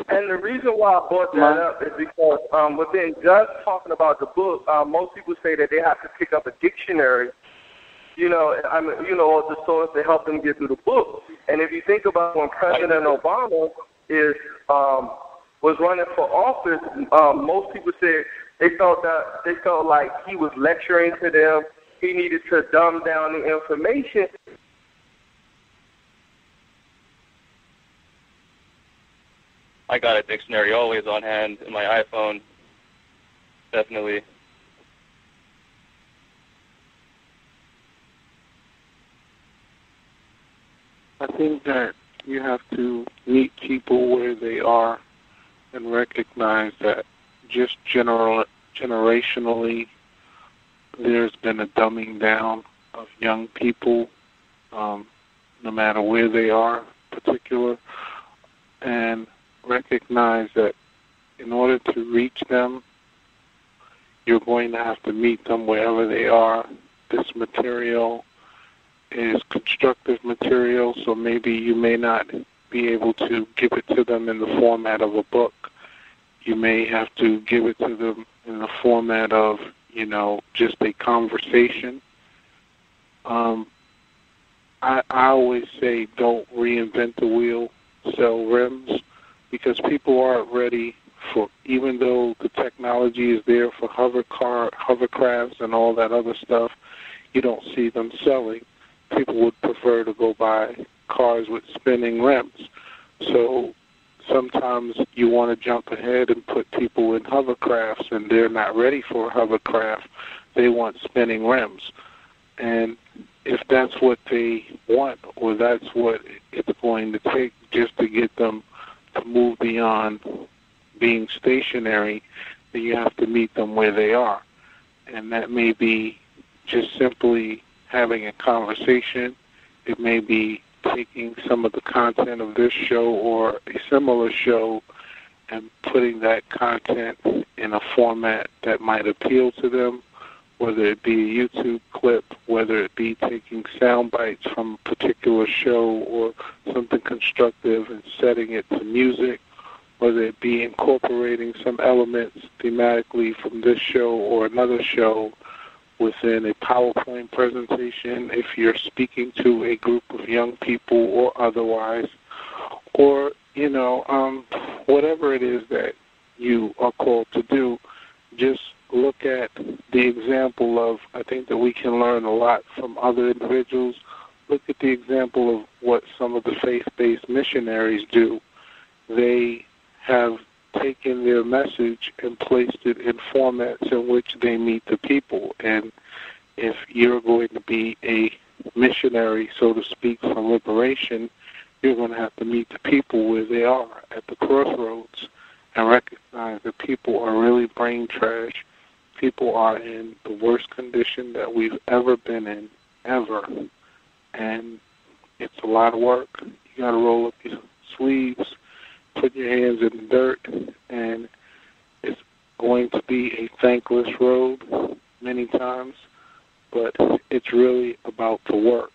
And the reason why I brought that up is because within just talking about the book, most people say that they have to pick up a dictionary, you know, the source to help them get through the book. And if you think about when President Obama was running for office, most people said they felt like he was lecturing to them. He needed to dumb down the information. I got a dictionary always on hand in my iPhone, definitely. I think that you have to meet people where they are and recognize that just generationally there's been a dumbing down of young people, no matter where they are in particular, and recognize that in order to reach them, you're going to have to meet them wherever they are. This material is constructive material, so maybe you may not be able to give it to them in the format of a book. You may have to give it to them in the format of, you know, just a conversation. I always say don't reinvent the wheel, sell rims, because people aren't ready for, even though the technology is there for hovercrafts and all that other stuff, you don't see them selling. People would prefer to go buy cars with spinning rims. So sometimes you want to jump ahead and put people in hovercrafts, and they're not ready for a hovercraft. They want spinning rims. And if that's what they want, or that's what it's going to take just to get them to move beyond being stationary, then you have to meet them where they are. And that may be just simply having a conversation. It may be taking some of the content of this show or a similar show and putting that content in a format that might appeal to them, whether it be a YouTube clip, whether it be taking sound bites from a particular show or something constructive and setting it to music, whether it be incorporating some elements thematically from this show or another show within a PowerPoint presentation, if you're speaking to a group of young people or otherwise, or, you know, whatever it is that you are called to do, just look at the example of, I think that we can learn a lot from other individuals. Look at the example of what some of the faith-based missionaries do. They have taken their message and placed it in formats in which they meet the people. And if you're going to be a missionary, so to speak, for liberation, you're going to have to meet the people where they are at the crossroads and recognize that people are really brain trash. People are in the worst condition that we've ever been in, ever. And it's a lot of work. You got to roll up your sleeves, put your hands in the dirt, and it's going to be a thankless road many times, but it's really about the work.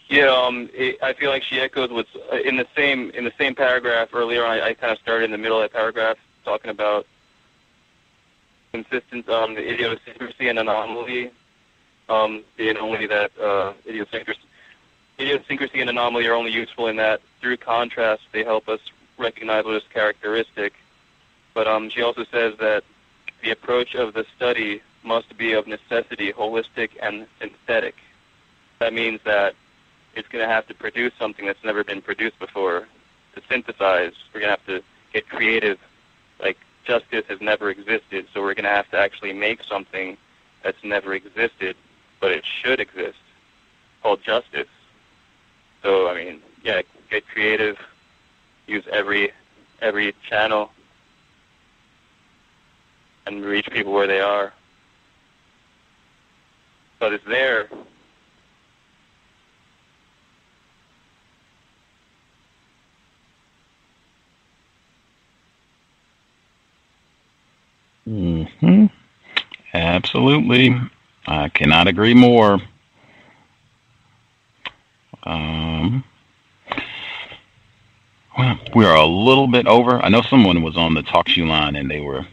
Yeah, I feel like she echoes what's in the same paragraph earlier. I kind of started in the middle of that paragraph talking about consistent the idiosyncrasy and anomaly, being only that idiosyncrasy and anomaly are only useful in that through contrast they help us recognize what is characteristic. But she also says that the approach of the study must be of necessity holistic and synthetic. That means that it's going to have to produce something that's never been produced before. To synthesize, we're going to have to get creative. Like, justice has never existed, so we're going to have to actually make something that's never existed, but it should exist, called justice. So, I mean, yeah, get creative, use every channel, and reach people where they are. But it's there. Mm-hmm. Absolutely. I cannot agree more. Well, we are a little bit over. I know someone was on the talk show line and they were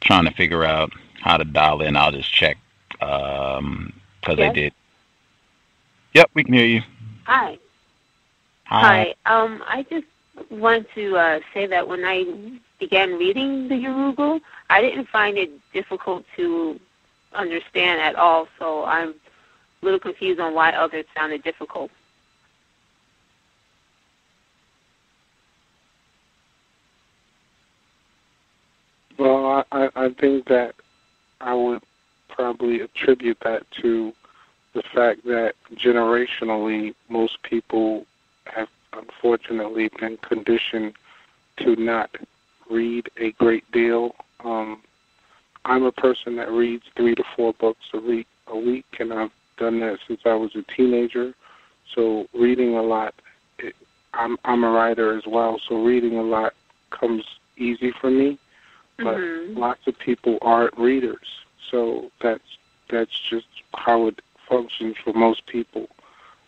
trying to figure out how to dial in. I'll just check because they did. Yep, we can hear you. Hi. Hi. I just want to say that when I began reading the Yurugu, I didn't find it difficult to understand at all, so I'm a little confused on why others sounded difficult. Well, I think that I would probably attribute that to the fact that generationally most people have unfortunately been conditioned to not read a great deal. I'm a person that reads 3 to 4 books a week, and I've done that since I was a teenager. So reading a lot, I'm a writer as well, so reading a lot comes easy for me. But lots of people aren't readers, so that's just how it functions for most people.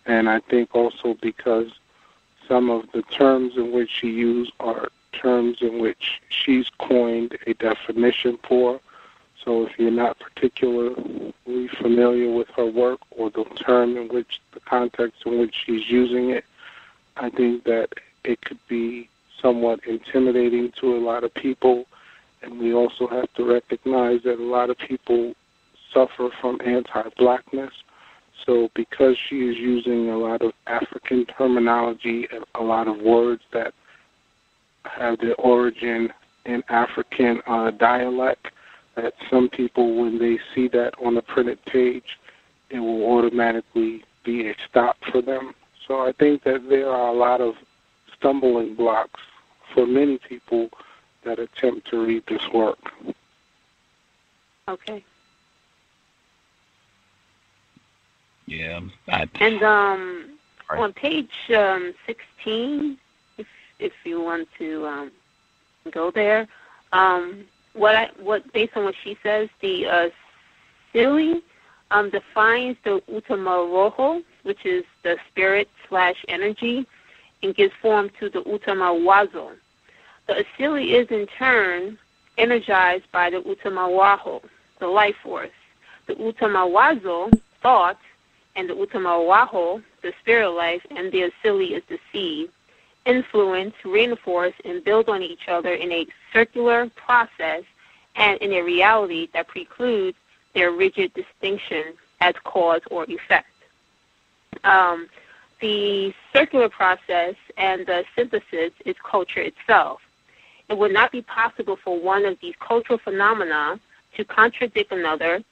And I think also because some of the terms in which she used are terms in which she's coined a definition for. So if you're not particularly familiar with her work or the term in which, the context in which she's using it, I think that it could be somewhat intimidating to a lot of people. And we also have to recognize that a lot of people suffer from anti-blackness. So because she is using a lot of African terminology and a lot of words that have their origin in African dialect, that some people, when they see that on a printed page, it will automatically be a stop for them. So I think that there are a lot of stumbling blocks for many people that attempt to read this work. Okay. Yeah. And on page 16, if you want to go there, what based on what she says, the Asili defines the Utama Rojo, which is the spirit/energy, and gives form to the Utama Wazo. The Asili is in turn energized by the Utama Waho, the life force. The Utama Wazo, thought, and the Utama Waho, the spirit life, and the Asili is the seed, influence, reinforce, and build on each other in a circular process and in a reality that precludes their rigid distinction as cause or effect. The circular process and the synthesis is culture itself. It would not be possible for one of these cultural phenomena to contradict another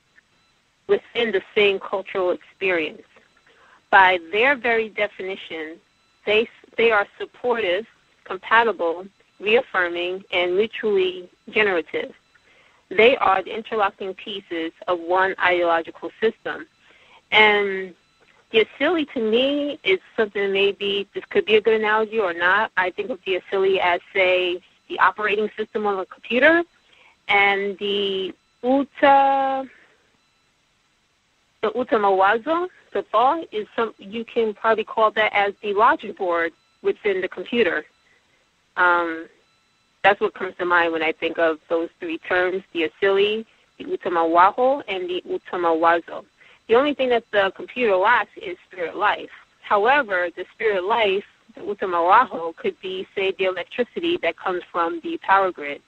within the same cultural experience. By their very definition, they are supportive, compatible, reaffirming, and mutually generative. They are the interlocking pieces of one ideological system. And the Asili, to me, is something maybe this could be a good analogy or not. I think of the Asili as, say, the operating system on a computer, and the Utamawazo, the thought, is you can probably call that as the logic board within the computer. That's what comes to mind when I think of those three terms, the Asili, the Utamawaho, and the Utamawazo. The only thing that the computer lacks is spirit life. However, the spirit life, the Utamawaho, could be, say, the electricity that comes from the power grid.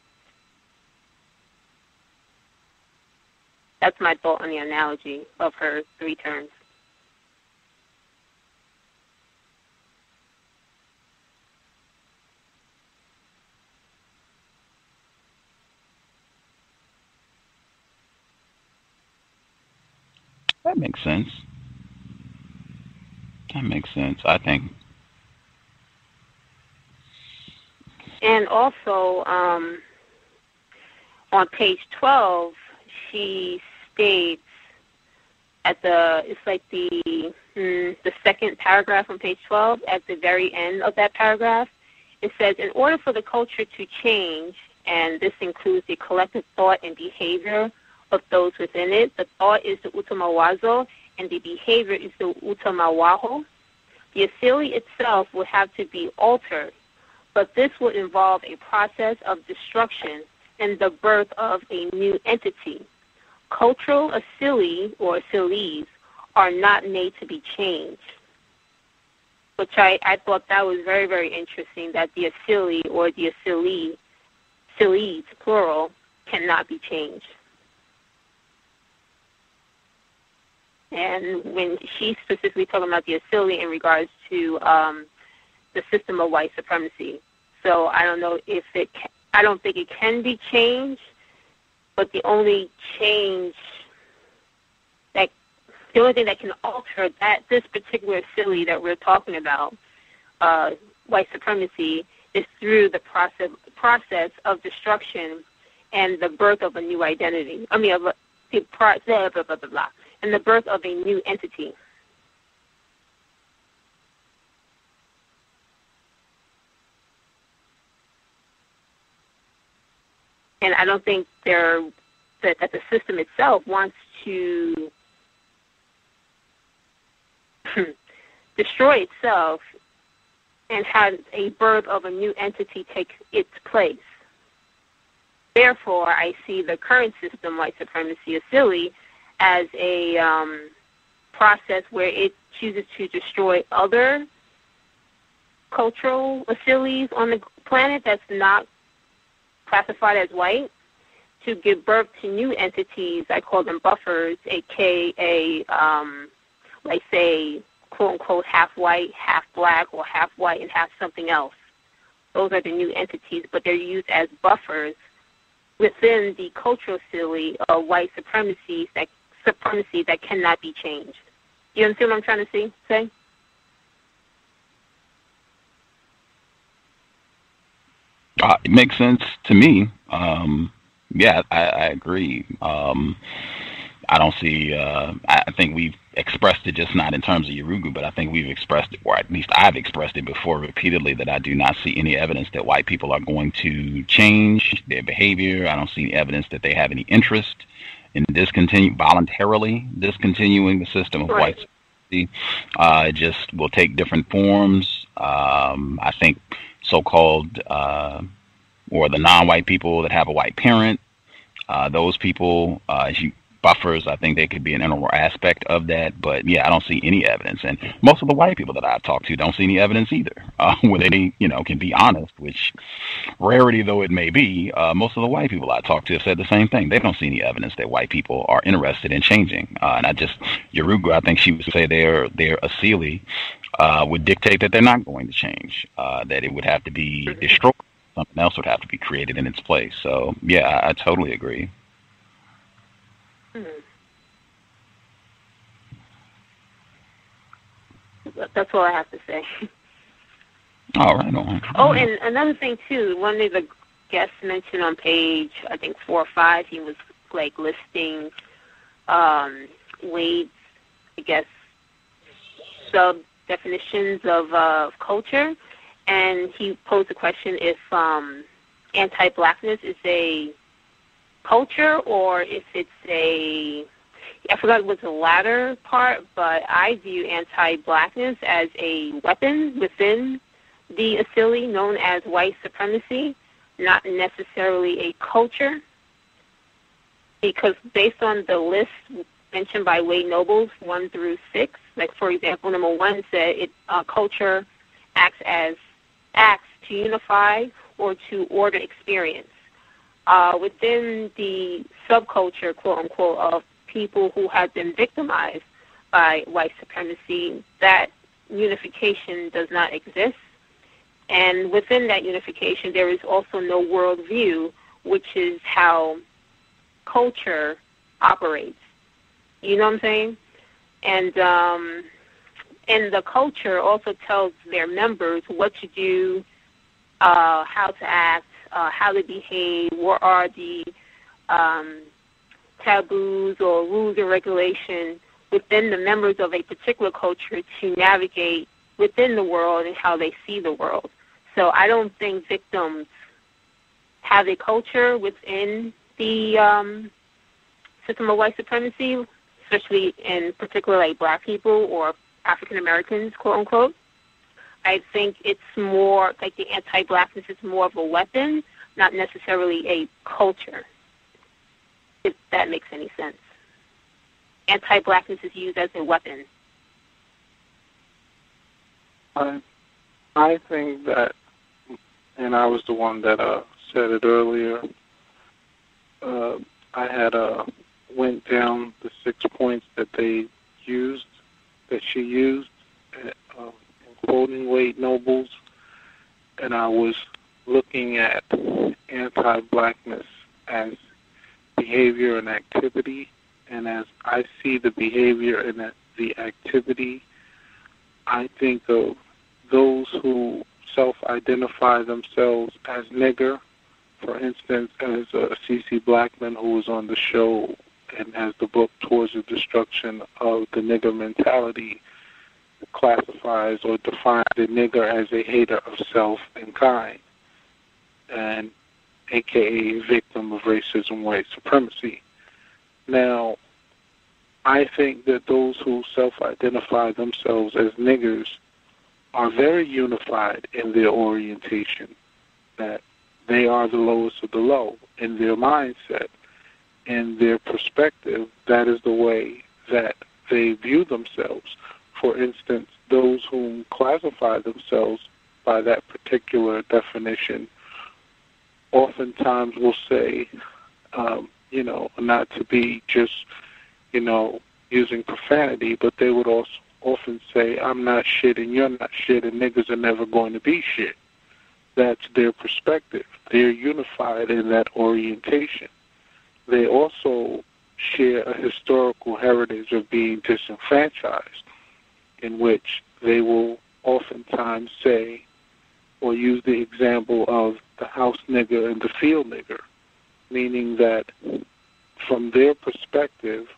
That's my thought on the analogy of her three terms. That makes sense. I think. And also, on page 12, she states it's like the second paragraph on page 12, at the very end of that paragraph, it says, in order for the culture to change, and this includes the collective thought and behavior of those within it, the thought is the Utamawazo, and the behavior is the Utamawaho. The Asili itself will have to be altered, but this will involve a process of destruction and the birth of a new entity. Cultural Asili, or Asilis, are not made to be changed, which I thought that was very, very interesting, that the Asili, or the Asilis, plural, cannot be changed. And when she's specifically talking about the Asili in regards to the system of white supremacy. So I don't know if I don't think it can be changed, but the only thing that can alter this particular Asili that we're talking about, white supremacy, is through the process of destruction and the birth of a new identity. And the birth of a new entity. And I don't think that the system itself wants to destroy itself and have a birth of a new entity take its place. Therefore, I see the current system, white supremacy, Asili, as a process where it chooses to destroy other cultural Asilis on the planet that's not classified as white, to give birth to new entities. I call them buffers, a.k.a., like, say, quote-unquote, half white, half black, or half white and half something else. Those are the new entities, but they're used as buffers within the cultural Asili of white supremacy that cannot be changed. You understand what I'm trying to say? It makes sense to me. Yeah, I agree. I don't see, I think we've expressed it, just not in terms of Yurugu, but I think we've expressed it, or at least I've expressed it before repeatedly, that I do not see any evidence that white people are going to change their behavior. I don't see any evidence that they have any interest in voluntarily discontinuing the system of white supremacy. It just will take different forms. I think so-called, or the non-white people that have a white parent, those people, as you buffers, I think they could be an integral aspect of that. But yeah, I don't see any evidence. And most of the white people that I've talked to don't see any evidence either, where they, can be honest, which rarity though it may be, most of the white people I talked to have said the same thing. They don't see any evidence that white people are interested in changing. And Yurugu, I think she would say their Asili would dictate that they're not going to change, that it would have to be destroyed. Something else would have to be created in its place. So yeah, I totally agree. That's all I have to say. All right. Oh, and another thing too, one of the guests mentioned on page, I think 4 or 5, he was like listing Wade's I guess, sub-definitions of culture. And he posed the question if anti-blackness is a culture or if it's I forgot what the latter part, but I view anti-blackness as a weapon within the Asili known as white supremacy, not necessarily a culture, because based on the list mentioned by Wade Nobles 1 through 6, like for example, number 1 said culture acts to unify or to order experience. Within the subculture, quote unquote, of people who have been victimized by white supremacy, that unification does not exist. And within that unification, there is also no worldview, which is how culture operates. You know what I'm saying? And the culture also tells their members what to do, how to act, how to behave, what are the taboos or rules and regulations within the members of a particular culture to navigate within the world and how they see the world. So I don't think victims have a culture within the system of white supremacy, especially in particular like black people or African Americans, quote unquote. I think it's more like the anti-blackness is more of a weapon, not necessarily a culture, if that makes any sense. Anti-blackness is used as a weapon. I think that, and I was the one that said it earlier, I had went down the 6 points that she used, quoting Wade Nobles, and I was looking at anti-blackness as behavior and activity, and as I see the behavior and the activity, I think of those who self-identify themselves as nigger, for instance, as C.C. Blackman, who was on the show and has the book Towards the Destruction of the Nigger Mentality, classifies or defines the nigger as a hater of self and kind, and a.k.a. a victim of racism, white supremacy. Now, I think that those who self-identify themselves as niggers are very unified in their orientation, that they are the lowest of the low in their mindset, in their perspective. That is the way that they view themselves. For instance, those who classify themselves by that particular definition oftentimes will say, not to be just, using profanity, but they would also often say, I'm not shit and you're not shit and niggas are never going to be shit. That's their perspective. They're unified in that orientation. They also share a historical heritage of being disenfranchised, in which they will oftentimes say or use the example of the house nigger and the field nigger, meaning that from their perspective,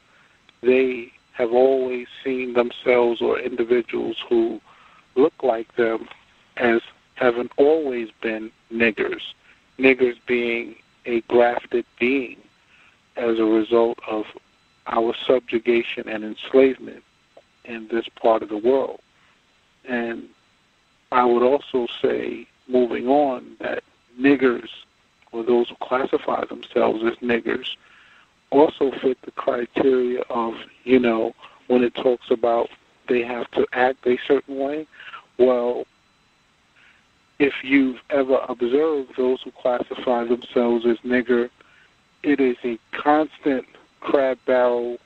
they have always seen themselves or individuals who look like them as having always been niggers, niggers being a grafted being as a result of our subjugation and enslavement in this part of the world. And I would also say, moving on, that niggers, or those who classify themselves as niggers, also fit the criteria of, when it talks about they have to act a certain way. Well, if you've ever observed those who classify themselves as nigger, it is a constant crab barrel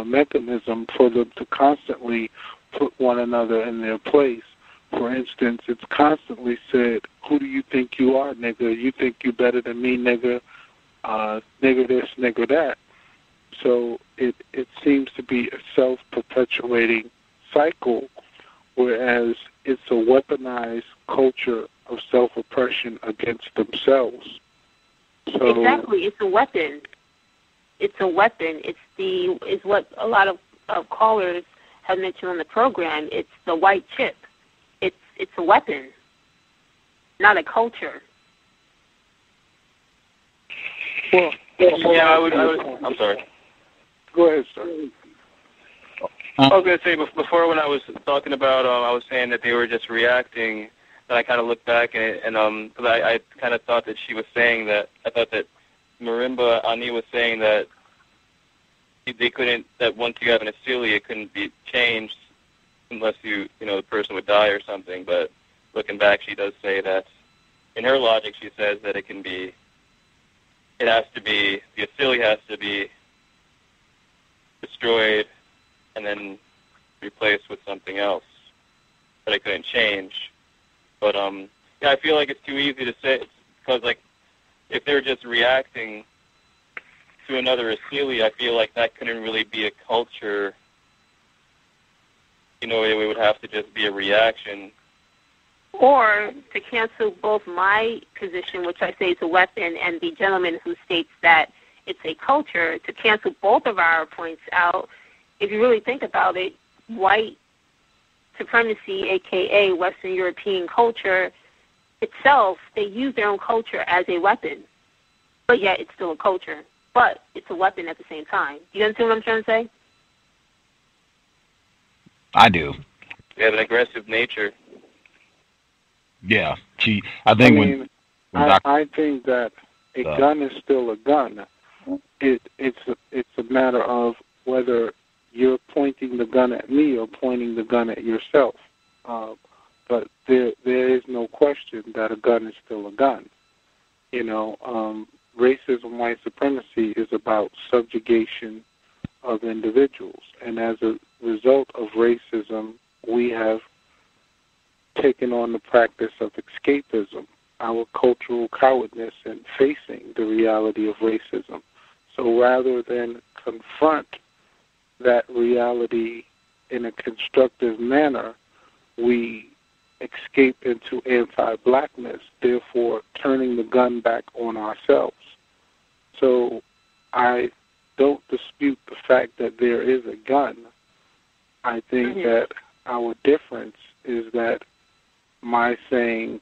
mechanism for them to constantly put one another in their place. For instance, it's constantly said, who do you think you are, nigger? You think you better than me, nigger? Nigger this, nigger that. So it seems to be a self-perpetuating cycle, whereas it's a weaponized culture of self-oppression against themselves. So exactly, it's a weapon. It's a weapon. It's what a lot of callers had mentioned on the program, it's the white chip. It's a weapon, not a culture. Well, yeah, I would. I'm sorry. Go ahead, sir. I was going to say before when I was talking about, I was saying that they were just reacting. Then I kind of looked back and because I kind of thought that she was saying that. I thought that Marimba Ani was saying that they couldn't. That once you have an Asili, it couldn't be changed unless the person would die or something. But looking back, she does say that. In her logic, she says that it can be. It has to be the Asili has to be destroyed and then replaced with something else that I couldn't change. But yeah, I feel like it's too easy to say because like if they're just reacting to another Asili, I feel like that couldn't really be a culture. It would have to just be a reaction. Or to cancel both my position, which I say is a weapon, and the gentleman who states that it's a culture, to cancel both of our points out, if you really think about it, white supremacy, a.k.a. Western European culture itself, they use their own culture as a weapon. But yet it's still a culture. But it's a weapon at the same time. Do you understand what I'm trying to say? I do. They have an aggressive nature. Yeah, I think that a gun is still a gun. It's a matter of whether you're pointing the gun at me or pointing the gun at yourself. But there is no question that a gun is still a gun. Racism, white supremacy is about subjugation of individuals, and as a result of racism, we have taken on the practice of escapism, our cultural cowardness in facing the reality of racism. So rather than confront that reality in a constructive manner, we escape into anti-blackness, therefore turning the gun back on ourselves. So I don't dispute the fact that there is a gun. I think that our difference is that my saying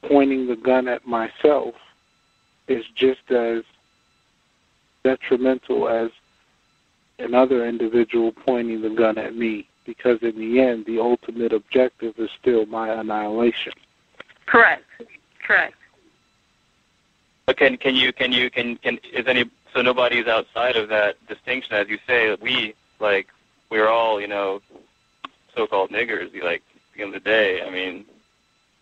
pointing the gun at myself is just as detrimental as another individual pointing the gun at me, because in the end, the ultimate objective is still my annihilation. Correct. But so nobody's outside of that distinction, as you say. We're all, so-called niggers, at the end of the day. I mean,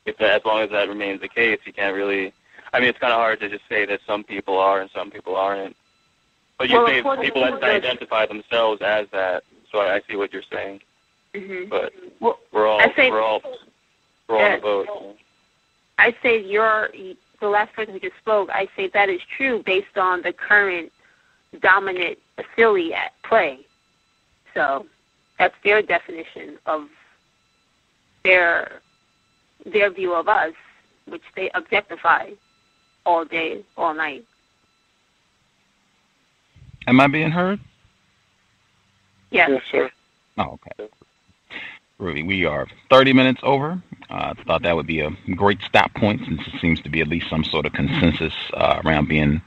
as long as that remains the case, you can't really, it's kind of hard to just say that some people are and some people aren't. But you say people that identify themselves as that, so I see what you're saying. Mm-hmm. But we're all on the boat. I say the last person who just spoke, I say that is true based on the current dominant Asili at play. So that's their definition of their view of us, which they objectify all day, all night. Am I being heard? Yes, sir. Oh, okay. Ruby, we are 30 minutes over. I thought that would be a great stop point, since it seems to be at least some sort of consensus around being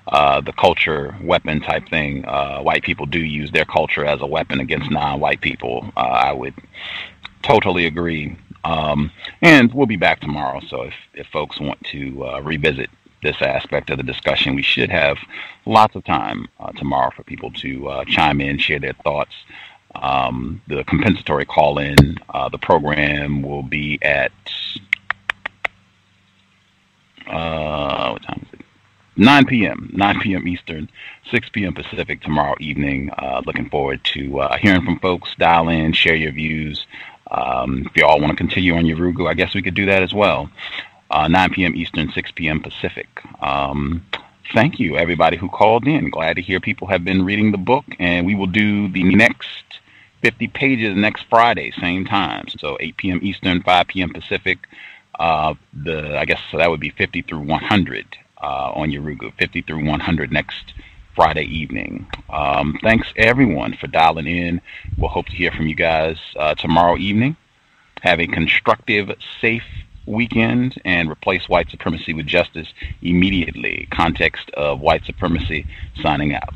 the culture weapon type thing. White people do use their culture as a weapon against non-white people. I would totally agree. And we'll be back tomorrow, so if folks want to revisit this aspect of the discussion, we should have lots of time tomorrow for people to chime in, share their thoughts. The compensatory call-in, the program will be at, what time is it? 9 p.m. Eastern, 6 p.m. Pacific tomorrow evening. Looking forward to hearing from folks. Dial in, share your views. If you all want to continue on Yurugu, I guess we could do that as well. 9 p.m. Eastern, 6 p.m. Pacific. Thank you, everybody who called in. Glad to hear people have been reading the book, and we will do the next 50 pages next Friday, same time. So 8 p.m. Eastern, 5 p.m. Pacific. I guess so that would be 50 through 100 on Yurugu. 50 through 100 next Friday evening. Thanks, everyone, for dialing in. We'll hope to hear from you guys tomorrow evening. Have a constructive, safe weekend, and replace white supremacy with justice immediately. Context of White Supremacy, signing out.